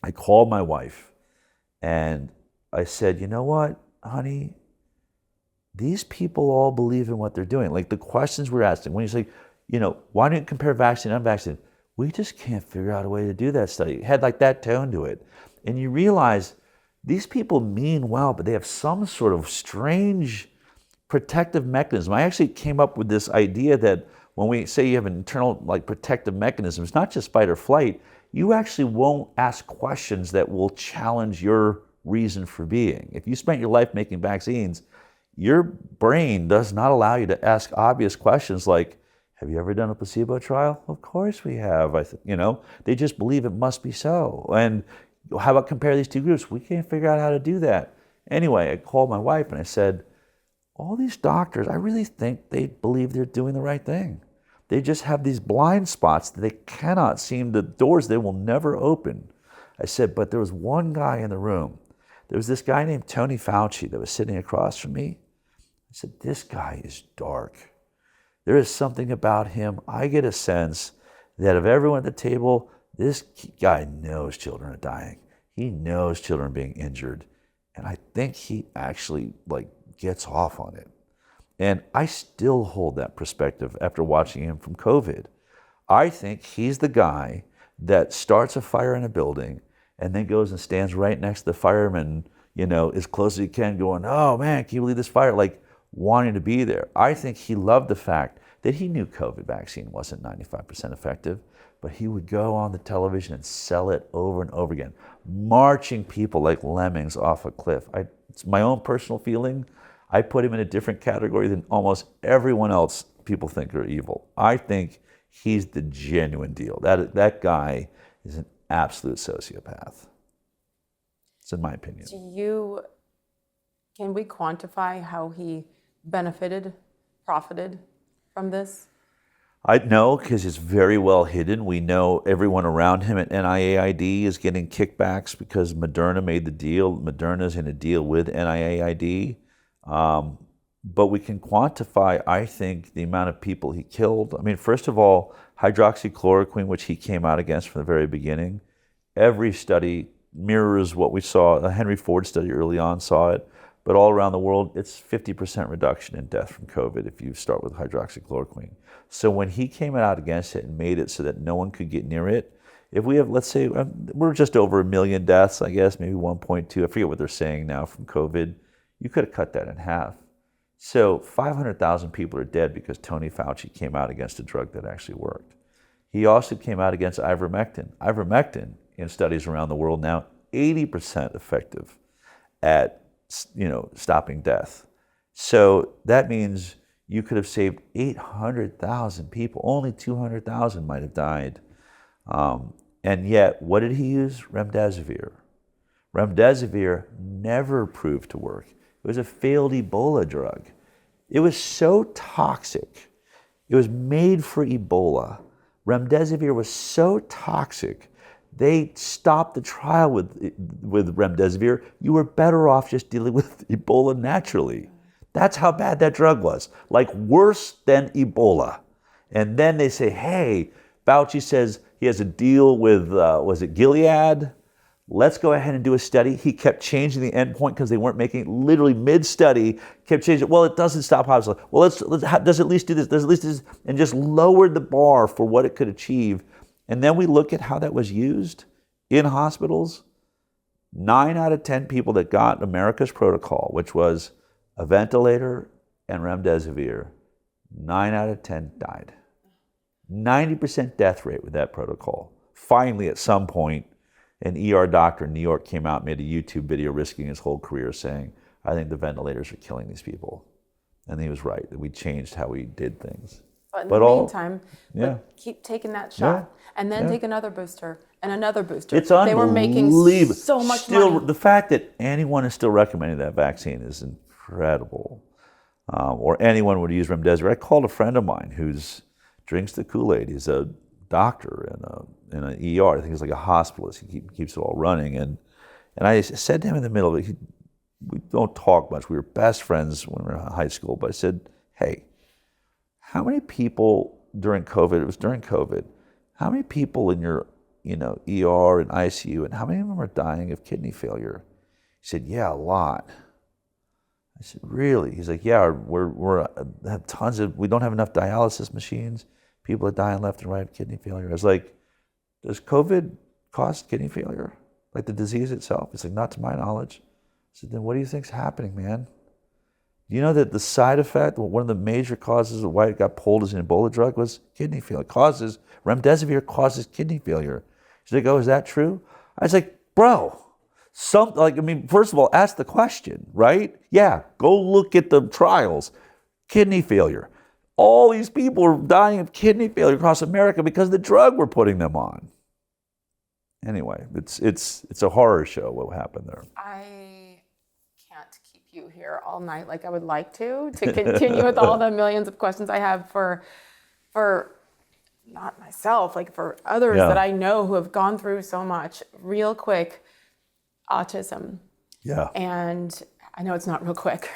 I called my wife and I said, you know what, honey, these people all believe in what they're doing. Like the questions we're asking, when you say, why don't you compare vaccine and unvaccinated? We just can't figure out a way to do that study. It had like that tone to it. And you realize these people mean well, but they have some sort of strange protective mechanism. I actually came up with this idea that when we say you have an internal protective mechanism, it's not just fight or flight. You actually won't ask questions that will challenge your reason for being. If you spent your life making vaccines, your brain does not allow you to ask obvious questions like, have you ever done a placebo trial? Of course we have. They just believe it must be so. And how about compare these two groups? We can't figure out how to do that. Anyway, I called my wife and I said, all these doctors, I really think they believe they're doing the right thing. They just have these blind spots that they cannot seem, the doors they will never open. I said, but there was one guy in the room. There was this guy named Tony Fauci that was sitting across from me. I said, this guy is dark. There is something about him. I get a sense that of everyone at the table, this guy knows children are dying. He knows children are being injured. And I think he actually gets off on it. And I still hold that perspective after watching him from COVID. I think he's the guy that starts a fire in a building and then goes and stands right next to the fireman, as close as he can, going, oh man, can you believe this fire? Like wanting to be there. I think he loved the fact that he knew COVID vaccine wasn't 95% effective, but he would go on the television and sell it over and over again, marching people like lemmings off a cliff. It's my own personal feeling. I put him in a different category than almost everyone else people think are evil. I think he's the genuine deal. That guy is an absolute sociopath. It's in my opinion. Can we quantify how he profited from this? I know, because it's very well hidden. We know everyone around him at NIAID is getting kickbacks because Moderna made the deal. Moderna's in a deal with NIAID. But we can quantify, I think, the amount of people he killed. I mean, first of all, hydroxychloroquine, which he came out against from the very beginning, every study mirrors what we saw. The Henry Ford study early on saw it, but all around the world, it's 50% reduction in death from COVID if you start with hydroxychloroquine. So when he came out against it and made it so that no one could get near it, if we have, let's say, we're just over 1 million deaths, I guess, maybe 1.2, I forget what they're saying now from COVID, you could have cut that in half. So 500,000 people are dead because Tony Fauci came out against a drug that actually worked. He also came out against ivermectin. Ivermectin, in studies around the world now, 80% effective at stopping death. So that means you could have saved 800,000 people. Only 200,000 might have died. And yet, what did he use? Remdesivir. Remdesivir never proved to work. It was a failed Ebola drug. It was so toxic. It was made for Ebola. Remdesivir was so toxic, they stopped the trial with remdesivir. You were better off just dealing with Ebola naturally. That's how bad that drug was, like worse than Ebola. And then they say, hey, Fauci says he has a deal with, was it Gilead? Let's go ahead and do a study. He kept changing the endpoint because they weren't making it, literally mid-study, kept changing it. Well, it doesn't stop hospitals. Well, does it at least do this, does it at least do this, and just lowered the bar for what it could achieve. And then we look at how that was used in hospitals. 9 out of 10 people that got America's protocol, which was a ventilator and remdesivir, 9 out of 10 died. 90% death rate with that protocol. Finally, at some point, an ER doctor in New York came out and made a YouTube video risking his whole career saying, I think the ventilators are killing these people. And he was right, that we changed how we did things. But in the meantime, keep taking that shot and then take another booster and another booster. It's unbelievable. They were making so much money. The fact that anyone is still recommending that vaccine is incredible. Or anyone would use remdesivir. I called a friend of mine who drinks the Kool-Aid. He's a doctor in an ER. I think he's like a hospitalist. He keeps it all running. And I said to him in the middle of it, we don't talk much. We were best friends when we were in high school. But I said, hey, how many people during COVID, it was during COVID, how many people in your ER and ICU, and how many of them are dying of kidney failure? He said, yeah, a lot. I said, really? He's like, yeah, we have tons of, we don't have enough dialysis machines. People are dying left and right of kidney failure. I was like, does COVID cause kidney failure? Like the disease itself? He's like, not to my knowledge. I said, then what do you think's happening, man? Do you know that the side effect, one of the major causes of why it got pulled as an Ebola drug was kidney failure. Remdesivir causes kidney failure. He's like, oh, is that true? I was like, bro, first of all, ask the question, right? Yeah, go look at the trials. Kidney failure. All these people are dying of kidney failure across America because of the drug we're putting them on. Anyway, it's a horror show what happened there. I can't keep you here all night like I would like to continue with all the millions of questions I have for not myself, like for others that I know who have gone through so much. Real quick, autism. Yeah. And I know it's not real quick,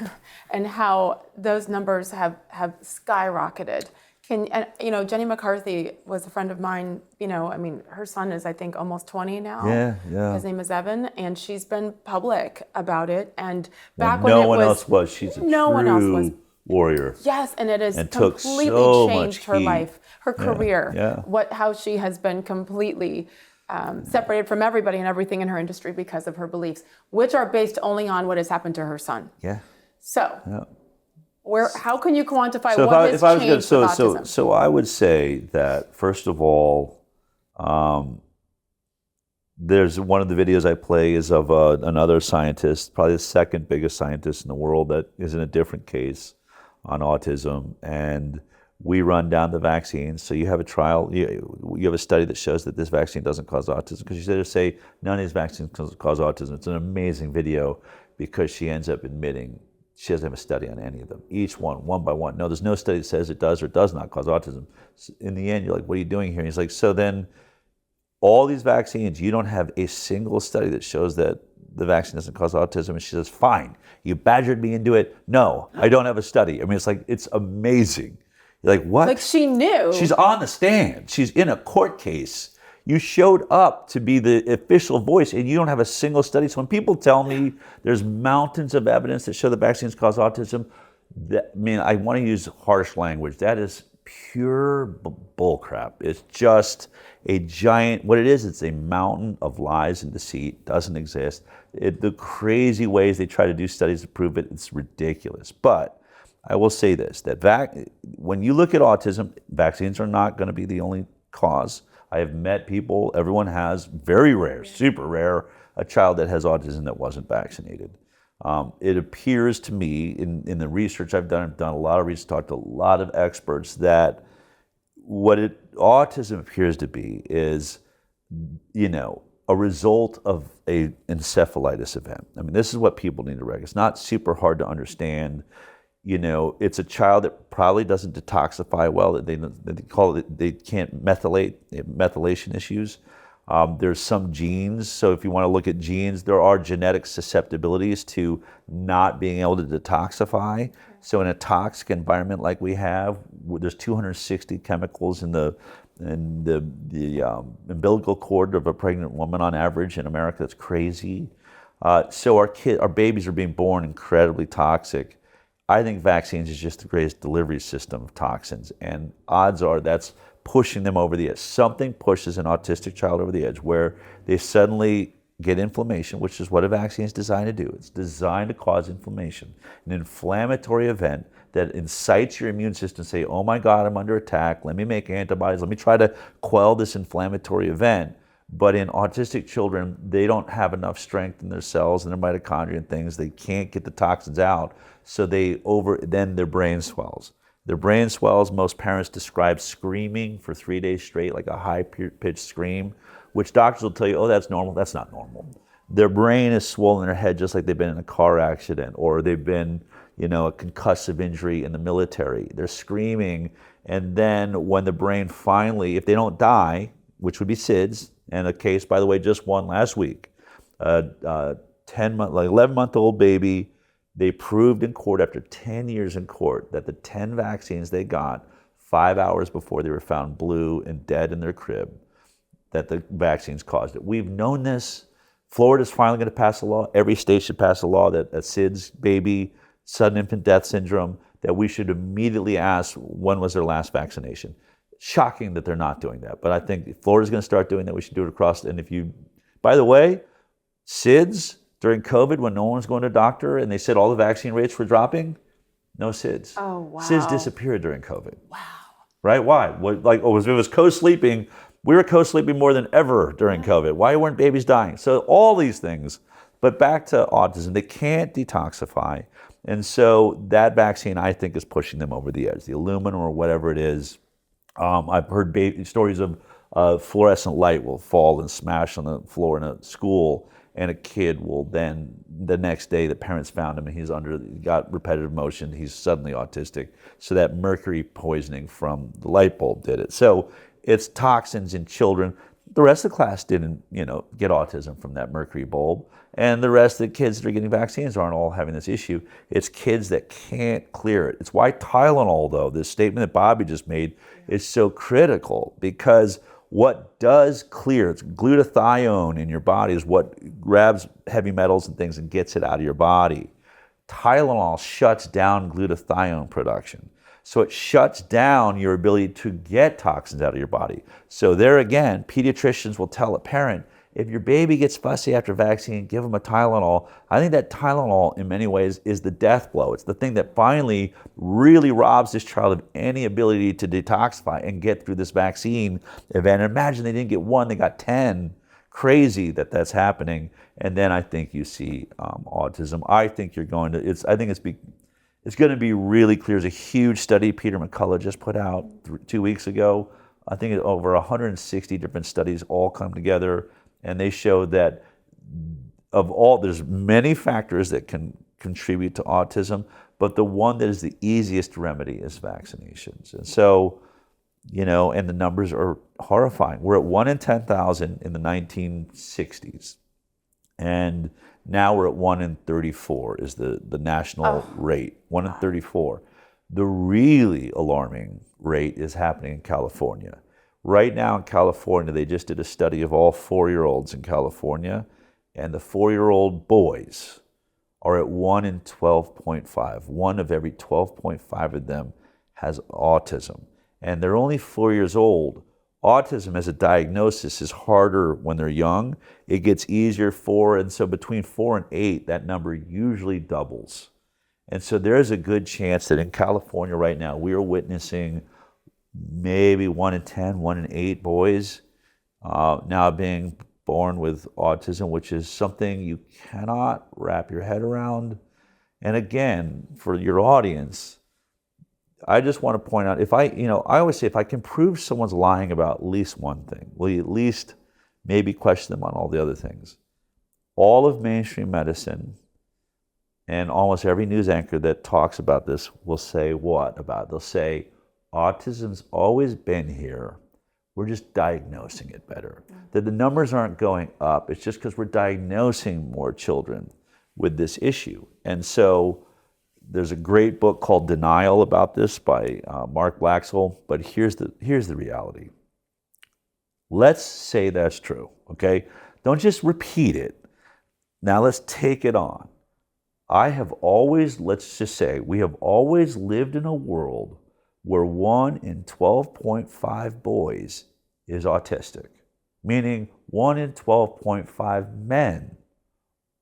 and how those numbers have skyrocketed. Jenny McCarthy was a friend of mine. Her son is, I think, almost 20 now. Yeah. His name is Evan, and she's been public about it. And back when no one else was, she's a true warrior. Yes, and it has and completely changed her life, her career. How she has been completely separated from everybody and everything in her industry because of her beliefs, which are based only on what has happened to her son. Yeah. So, Yeah. how can you quantify So what has changed with autism? So I would say that, first of all, there's one of the videos I play is of another scientist, probably the second biggest scientist in the world, that is in a different case on autism. And we run down the vaccines. So you have a trial, you have a study that shows that this vaccine doesn't cause autism, because you say none of these vaccines cause autism. It's an amazing video because she ends up admitting she doesn't have a study on any of them. Each one by one. No, there's no study that says it does or does not cause autism. In the end, you're like, what are you doing here? And he's like, so then all these vaccines, you don't have a single study that shows that the vaccine doesn't cause autism. And she says, fine, you badgered me into it. No, I don't have a study. I mean, it's amazing. You're like, what? Like, she knew. She's on the stand. She's in a court case. You showed up to be the official voice, and you don't have a single study. So when people tell me there's mountains of evidence that show the vaccines cause autism, I want to use harsh language. That is pure bullcrap. It's just a giant, what it is, it's a mountain of lies and deceit. Doesn't exist. The crazy ways they try to do studies to prove it, it's ridiculous. But I will say this, that when you look at autism, vaccines are not going to be the only cause. I have met people, everyone has, very rare, super rare, a child that has autism that wasn't vaccinated. It appears to me, in the research I've done a lot of research, talked to a lot of experts, that autism appears to be is, a result of a encephalitis event. I mean, this is what people need to recognize. It's not super hard to understand. It's a child that probably doesn't detoxify well. They call it, they can't methylate, they have methylation issues. There's some genes, so if you want to look at genes, there are genetic susceptibilities to not being able to detoxify. So in a toxic environment like we have, there's 260 chemicals in the umbilical cord of a pregnant woman on average in America. That's crazy. So our babies are being born incredibly toxic. I think vaccines is just the greatest delivery system of toxins, and odds are that's pushing them over the edge. Something pushes an autistic child over the edge where they suddenly get inflammation, which is what a vaccine is designed to do. It's designed to cause inflammation, an inflammatory event that incites your immune system to say, oh my God, I'm under attack. Let me make antibodies. Let me try to quell this inflammatory event. But in autistic children, they don't have enough strength in their cells and their mitochondria and things. They can't get the toxins out. So then their brain swells. Their brain swells. Most parents describe screaming for 3 days straight, like a high-pitched scream, which doctors will tell you, oh, that's normal. That's not normal. Their brain is swollen in their head just like they've been in a car accident, or they've been, a concussive injury in the military. They're screaming. And then when the brain finally, if they don't die, which would be SIDS, and a case, by the way, just one last week, 11-month-old baby, they proved in court after 10 years in court that the 10 vaccines they got 5 hours before they were found blue and dead in their crib, that the vaccines caused it. We've known this. Florida's finally going to pass a law. Every state should pass a law that a SIDS baby, sudden infant death syndrome, that we should immediately ask when was their last vaccination. Shocking that they're not doing that. But I think if Florida's going to start doing that, we should do it across. And by the way, SIDS, during COVID, when no one was going to a doctor and they said all the vaccine rates were dropping, no SIDS. Oh, wow. SIDS disappeared during COVID. Wow. Right? Why? It was co-sleeping. We were co-sleeping more than ever during COVID. Why weren't babies dying? So all these things. But back to autism, they can't detoxify. And so that vaccine, I think, is pushing them over the edge. The aluminum or whatever it is. I've heard stories of fluorescent light will fall and smash on the floor in a school, and a kid will then, the next day, the parents found him and he got repetitive motion, he's suddenly autistic. So that mercury poisoning from the light bulb did it. So it's toxins in children. The rest of the class didn't, get autism from that mercury bulb. And the rest of the kids that are getting vaccines aren't all having this issue. It's kids that can't clear it. It's why Tylenol, though, this statement that Bobby just made, is so critical, because what does clear, it's glutathione in your body is what grabs heavy metals and things and gets it out of your body. Tylenol shuts down glutathione production. So it shuts down your ability to get toxins out of your body. So there again, pediatricians will tell a parent, if your baby gets fussy after vaccine, give them a Tylenol. I think that Tylenol, in many ways, is the death blow. It's the thing that finally really robs this child of any ability to detoxify and get through this vaccine event. And imagine they didn't get one, they got 10. Crazy that that's happening. And then I think you see autism. I think you're going to, it's going to be really clear. There's a huge study Peter McCullough just put out 2 weeks ago. I think over 160 different studies all come together. And they showed that there's many factors that can contribute to autism, but the one that is the easiest to remedy is vaccinations. And so, and the numbers are horrifying. We're at 1 in 10,000 in the 1960s. And now we're at 1 in 34 is the national rate, 1 in 34. The really alarming rate is happening in California. Right now in California, they just did a study of all 4-year-olds in California, and the 4-year-old boys are at 1 in 12.5. 1 of every 12.5 of them has autism. And they're only 4 years old. Autism as a diagnosis is harder when they're young. It gets easier and so between 4 and 8, that number usually doubles. And so there's a good chance that in California right now, we are witnessing maybe 1 in 10, 1 in 8 boys now being born with autism, which is something you cannot wrap your head around. And again, for your audience, I just want to point out, I always say if I can prove someone's lying about at least one thing, will you at least maybe question them on all the other things? All of mainstream medicine and almost every news anchor that talks about this will say what about it? They'll say, autism's always been here. We're just diagnosing it better. That the numbers aren't going up. It's just because we're diagnosing more children with this issue. And so there's a great book called Denial about this by Mark Blaxell. But here's the reality. Let's say that's true, okay? Don't just repeat it. Now let's take it on. Let's just say, we have always lived in a world where 1 in 12.5 boys is autistic, meaning 1 in 12.5 men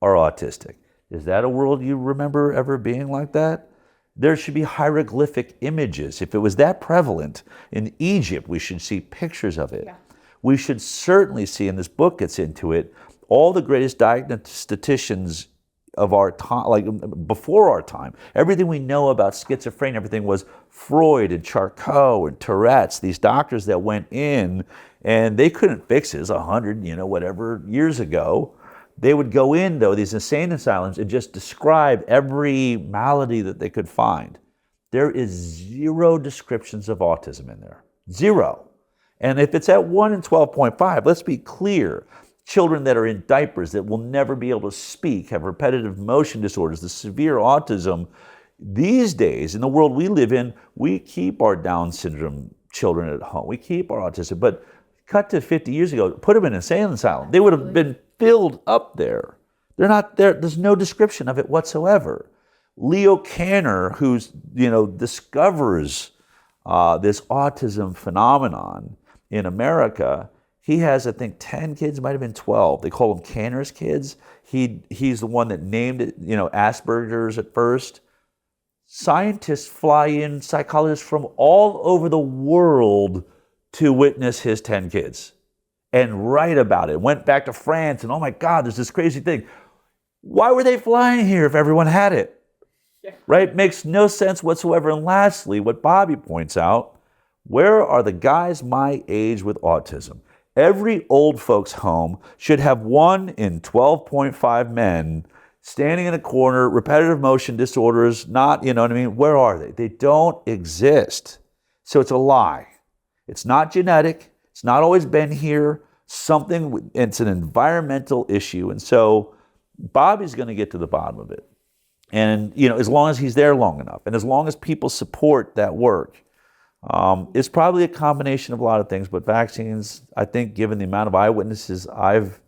are autistic. Is that a world you remember ever being like that? There should be hieroglyphic images. If it was that prevalent in Egypt, we should see pictures of it. Yeah. We should certainly see, and this book gets into it, all the greatest diagnosticians of our time, like before our time. Everything we know about schizophrenia, everything was Freud and Charcot and Tourette's, these doctors that went in and they couldn't fix it. It was 100, whatever years ago. They would go in, though, these insane asylums and just describe every malady that they could find. There is 0 descriptions of autism in there. 0. And if it's at 1 in 12.5, let's be clear. Children that are in diapers that will never be able to speak, have repetitive motion disorders, the severe autism. These days, in the world we live in, we keep our Down syndrome children at home. We keep our autism. But cut to 50 years ago, put them in an insane asylum. They would have been filled up there. They're not there. There's no description of it whatsoever. Leo Kanner, who's, discovers this autism phenomenon in America, he has, I think, 10 kids, might have been 12. They call them Kanner's kids. He's the one that named it, Asperger's at first. Scientists fly in, psychologists from all over the world to witness his 10 kids and write about it. Went back to France and, oh my God, there's this crazy thing. Why were they flying here if everyone had it? Yeah. Right? Makes no sense whatsoever. And lastly, what Bobby points out, where are the guys my age with autism? Every old folks' home should have 1 in 12.5 men standing in a corner, repetitive motion disorders, not, where are they? They don't exist. So it's a lie. It's not genetic. It's not always been here. It's an environmental issue. And so Bobby's going to get to the bottom of it. And, as long as he's there long enough, and as long as people support that work, it's probably a combination of a lot of things, but vaccines, I think, given the amount of eyewitnesses I've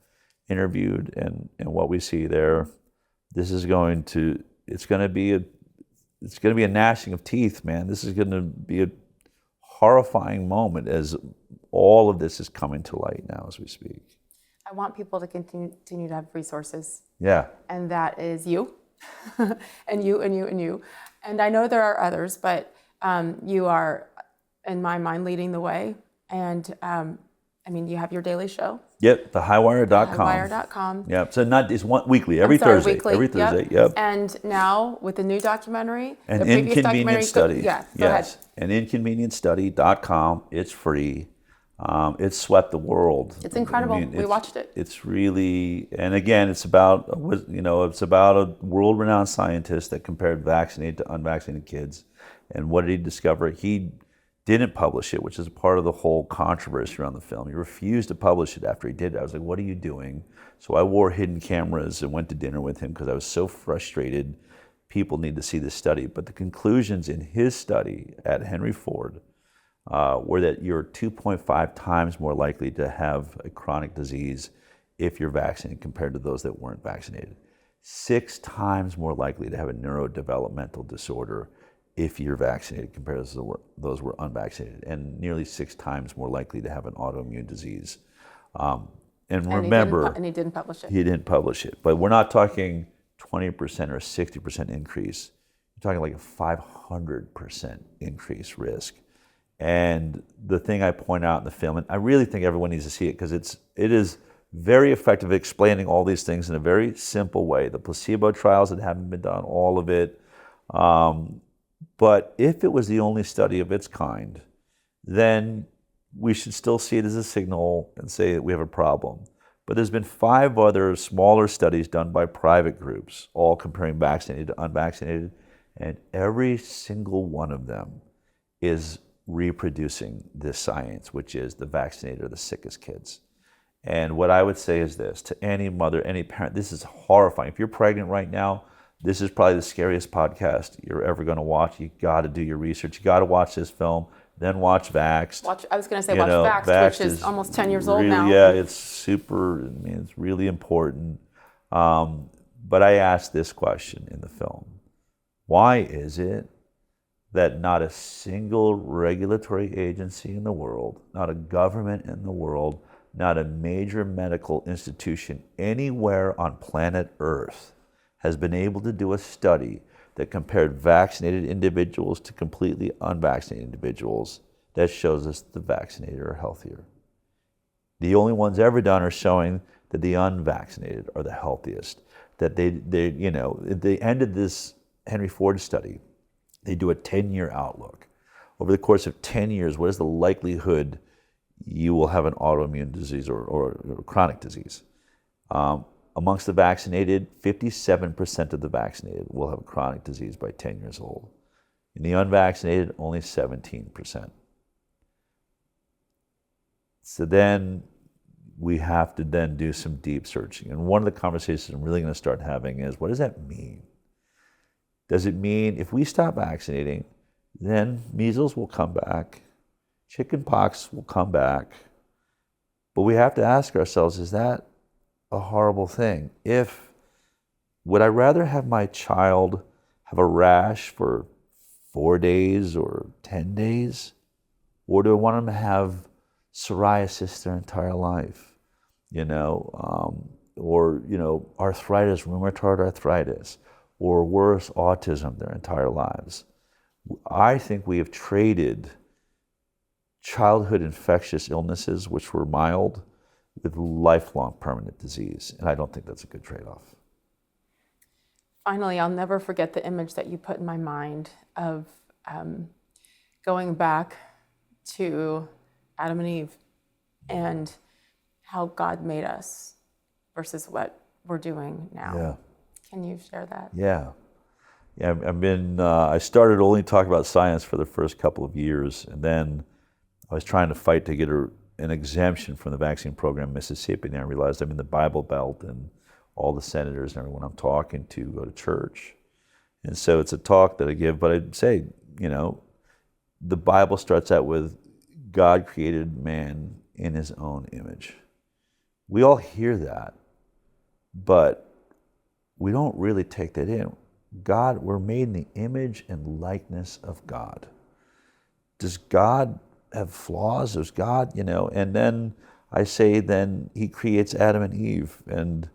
interviewed and what we see there, it's going to be it's going to be a gnashing of teeth, man. This is going to be a horrifying moment as all of this is coming to light now as we speak. I want people to continue to have resources. Yeah. And that is you, and you, and you, and you. And I know there are others, but you are, in my mind, leading the way. And I mean, you have your daily show. Yep, thehighwire.com. Highwire.com. Yep, so it's weekly, every Thursday. Weekly. Every Thursday, yep. And now with the new documentary, An the previous inconvenient study. Go yes, ahead. An inconvenientstudy.com. It's free. It swept the world. It's incredible. I mean, we watched it. It's really, and again, it's about a world-renowned scientist that compared vaccinated to unvaccinated kids. And what did he discover? He didn't publish it, which is part of the whole controversy around the film. He refused to publish it after he did it. I was like, what are you doing? So I wore hidden cameras and went to dinner with him because I was so frustrated. People need to see this study. But the conclusions in his study at Henry Ford were that you're 2.5 times more likely to have a chronic disease if you're vaccinated compared to those that weren't vaccinated. 6 times more likely to have a neurodevelopmental disorder if you're vaccinated compared to those who were unvaccinated, and nearly 6 times more likely to have an autoimmune disease. And remember, and he didn't publish it. He didn't publish it. But we're not talking 20% or 60% increase. You're talking like a 500% increase risk. And the thing I point out in the film, and I really think everyone needs to see it because it is very effective at explaining all these things in a very simple way. The placebo trials that haven't been done, all of it. But if it was the only study of its kind, then we should still see it as a signal and say that we have a problem. But there's been 5 other smaller studies done by private groups, all comparing vaccinated to unvaccinated, and every single one of them is reproducing this science, which is the vaccinated are the sickest kids. And what I would say is this, to any mother, any parent, this is horrifying. If you're pregnant right now, this is probably the scariest podcast you're ever going to watch. You got to do your research. You got to watch this film, then watch Vaxxed. I was going to say watch Vaxxed, which is almost 10 years old now. Yeah, it's super. I mean, it's really important. But I asked this question in the film: why is it that not a single regulatory agency in the world, not a government in the world, not a major medical institution anywhere on planet Earth has been able to do a study that compared vaccinated individuals to completely unvaccinated individuals that shows us the vaccinated are healthier? The only ones ever done are showing that the unvaccinated are the healthiest. That they at the end of this Henry Ford study, they do a 10-year outlook. Over the course of 10 years, what is the likelihood you will have an autoimmune disease or chronic disease? Amongst the vaccinated, 57% of the vaccinated will have a chronic disease by 10 years old. In the unvaccinated, only 17%. So then we have to then do some deep searching. And one of the conversations I'm really going to start having is, what does that mean? Does it mean if we stop vaccinating, then measles will come back, chickenpox will come back? But we have to ask ourselves, is that a horrible thing? Would I rather have my child have a rash for 4 days or 10 days? Or do I want them to have psoriasis their entire life? Or arthritis, rheumatoid arthritis, or worse, autism their entire lives? I think we have traded childhood infectious illnesses, which were mild, with lifelong permanent disease. And I don't think that's a good trade-off. Finally, I'll never forget the image that you put in my mind of going back to Adam and Eve and how God made us versus what we're doing now. Yeah. Can you share that? Yeah. I started only talking about science for the first couple of years, and then I was trying to fight to get an exemption from the vaccine program in Mississippi, and I realized I'm in the Bible Belt, and all the senators and everyone I'm talking to go to church. And so it's a talk that I give, but I'd say, the Bible starts out with God created man in his own image. We all hear that, but we don't really take that in. God, we're made in the image and likeness of God. Does God have flaws? Does God, and then I say, then he creates Adam and Eve, and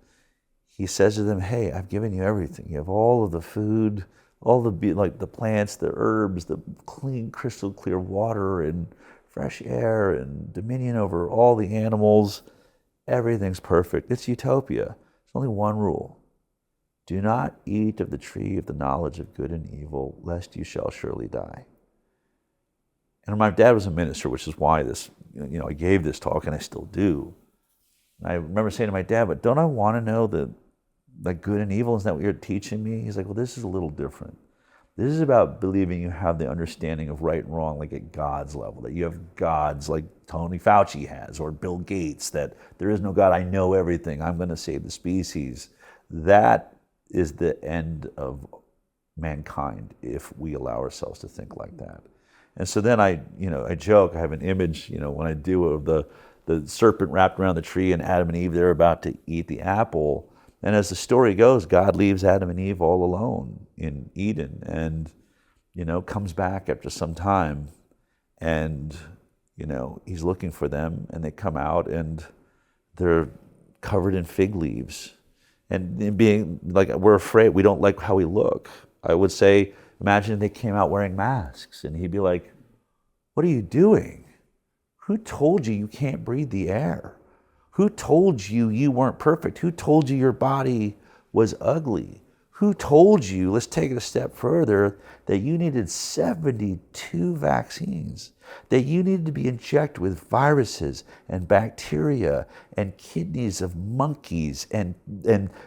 he says to them, hey, I've given you everything. You have all of the food, all the plants, the herbs, the clean, crystal clear water and fresh air and dominion over all the animals. Everything's perfect. It's utopia. There's only one rule. Do not eat of the tree of the knowledge of good and evil, lest you shall surely die. And my dad was a minister, which is why I gave this talk, and I still do. And I remember saying to my dad, but don't I want to know that good and evil? Isn't that what you're teaching me? He's like, well, this is a little different. This is about believing you have the understanding of right and wrong, like at God's level, that you have gods like Tony Fauci has, or Bill Gates, that there is no God, I know everything, I'm going to save the species. That is the end of mankind if we allow ourselves to think like that. And so then I joke, I have an image, when I do of the serpent wrapped around the tree and Adam and Eve, they're about to eat the apple. And as the story goes, God leaves Adam and Eve all alone in Eden and, comes back after some time and, he's looking for them and they come out and they're covered in fig leaves. And being like, we're afraid, we don't like how we look. I would say, imagine if they came out wearing masks and he'd be like, what are you doing? Who told you can't breathe the air? Who told you you weren't perfect? Who told you your body was ugly? Who told you, let's take it a step further, that you needed 72 vaccines, that you needed to be injected with viruses and bacteria and kidneys of monkeys and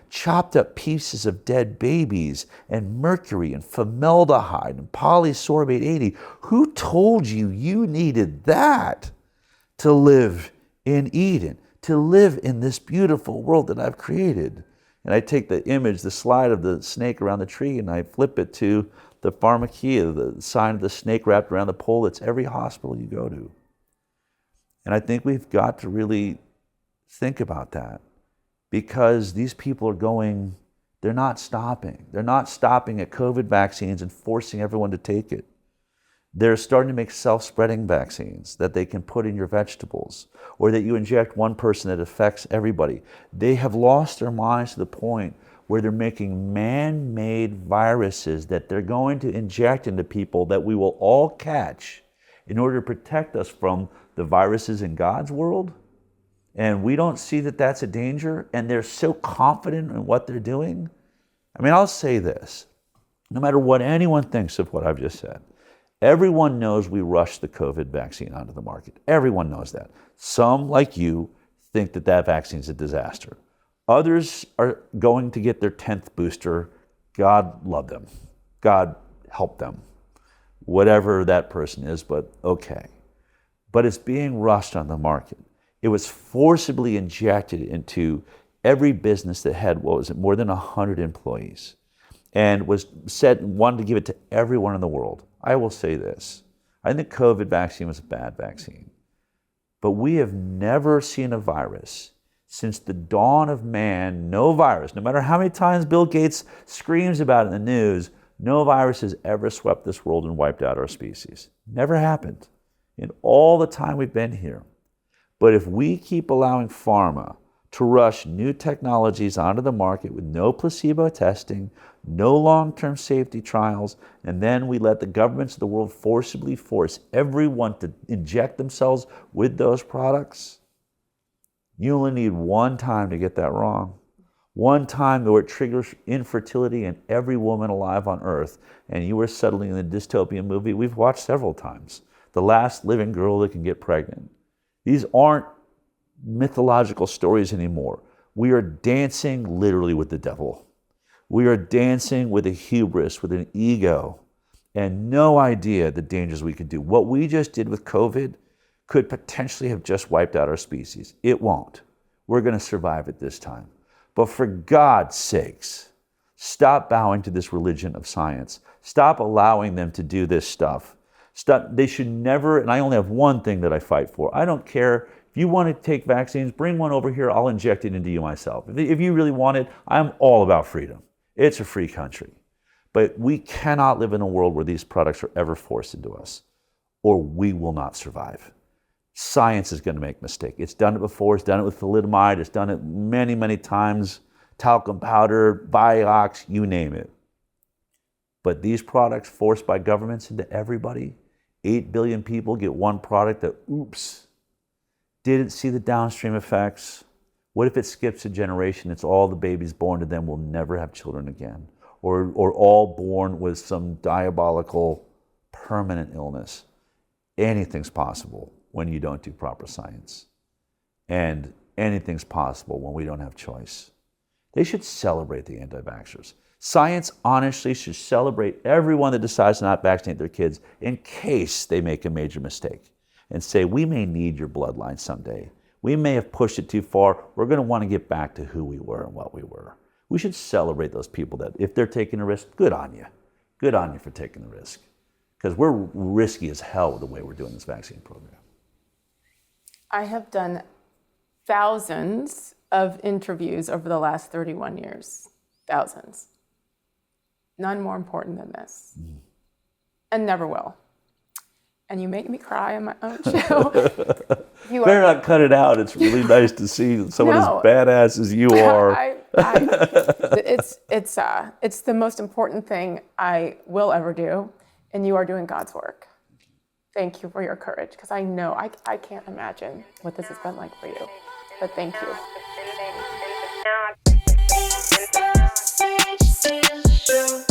chopped up pieces of dead babies and mercury and formaldehyde and polysorbate 80? Who told you you needed that to live in Eden, to live in this beautiful world that I've created? And I take the image, the slide of the snake around the tree, and I flip it to the pharmakia, the sign of the snake wrapped around the pole. It's every hospital you go to. And I think we've got to really think about that, because these people are going, they're not stopping. They're not stopping at COVID vaccines and forcing everyone to take it. They're starting to make self-spreading vaccines that they can put in your vegetables, or that you inject one person that affects everybody. They have lost their minds to the point where they're making man-made viruses that they're going to inject into people that we will all catch in order to protect us from the viruses in God's world. And we don't see that that's a danger, and they're so confident in what they're doing. I mean, I'll say this, no matter what anyone thinks of what I've just said, everyone knows we rushed the COVID vaccine onto the market. Everyone knows that. Some, like you, think that that vaccine is a disaster. Others are going to get their 10th booster. God love them. God help them. Whatever that person is, but okay. But it's being rushed on the market. It was forcibly injected into every business that had, more than 100 employees, and wanted to give it to everyone in the world. I will say this, I think the COVID vaccine was a bad vaccine, but we have never seen a virus since the dawn of man, no virus, no matter how many times Bill Gates screams about it in the news, no virus has ever swept this world and wiped out our species. Never happened in all the time we've been here. But if we keep allowing pharma to rush new technologies onto the market with no placebo testing, no long-term safety trials, and then we let the governments of the world forcibly force everyone to inject themselves with those products, you only need one time to get that wrong. One time where it triggers infertility in every woman alive on earth, and you are settling in the dystopian movie we've watched several times, The Last Living Girl That Can Get Pregnant. These aren't mythological stories anymore. We are dancing literally with the devil. We are dancing with a hubris, with an ego, and no idea the dangers we could do. What we just did with COVID could potentially have just wiped out our species. It won't. We're going to survive it this time. But for God's sakes, stop bowing to this religion of science. Stop allowing them to do this stuff. Stop. They should never, and I only have one thing that I fight for. I don't care. If you want to take vaccines, bring one over here. I'll inject it into you myself. If you really want it, I'm all about freedom. It's a free country. But we cannot live in a world where these products are ever forced into us, or we will not survive. Science is going to make mistakes. It's done it before. It's done it with thalidomide. It's done it many, many times. Talcum powder, Vioxx, you name it. But these products forced by governments into everybody, 8 billion people get one product that, oops, didn't see the downstream effects. What if it skips a generation? It's all the babies born to them will never have children again. Or all born with some diabolical permanent illness. Anything's possible when you don't do proper science. And anything's possible when we don't have choice. They should celebrate the anti-vaxxers. Science honestly should celebrate everyone that decides to not vaccinate their kids in case they make a major mistake and say, we may need your bloodline someday. We may have pushed it too far. We're going to want to get back to who we were and what we were. We should celebrate those people that if they're taking a risk, good on you. Good on you for taking the risk. Because we're risky as hell with the way we're doing this vaccine program. I have done thousands of interviews over the last 31 years. Thousands. None more important than this. And never will. And you make me cry on my own show. Better not cut it out. It's really nice to see someone as badass as you are. It's the most important thing I will ever do. And you are doing God's work. Thank you for your courage, because I know I can't imagine what this has been like for you. But thank you.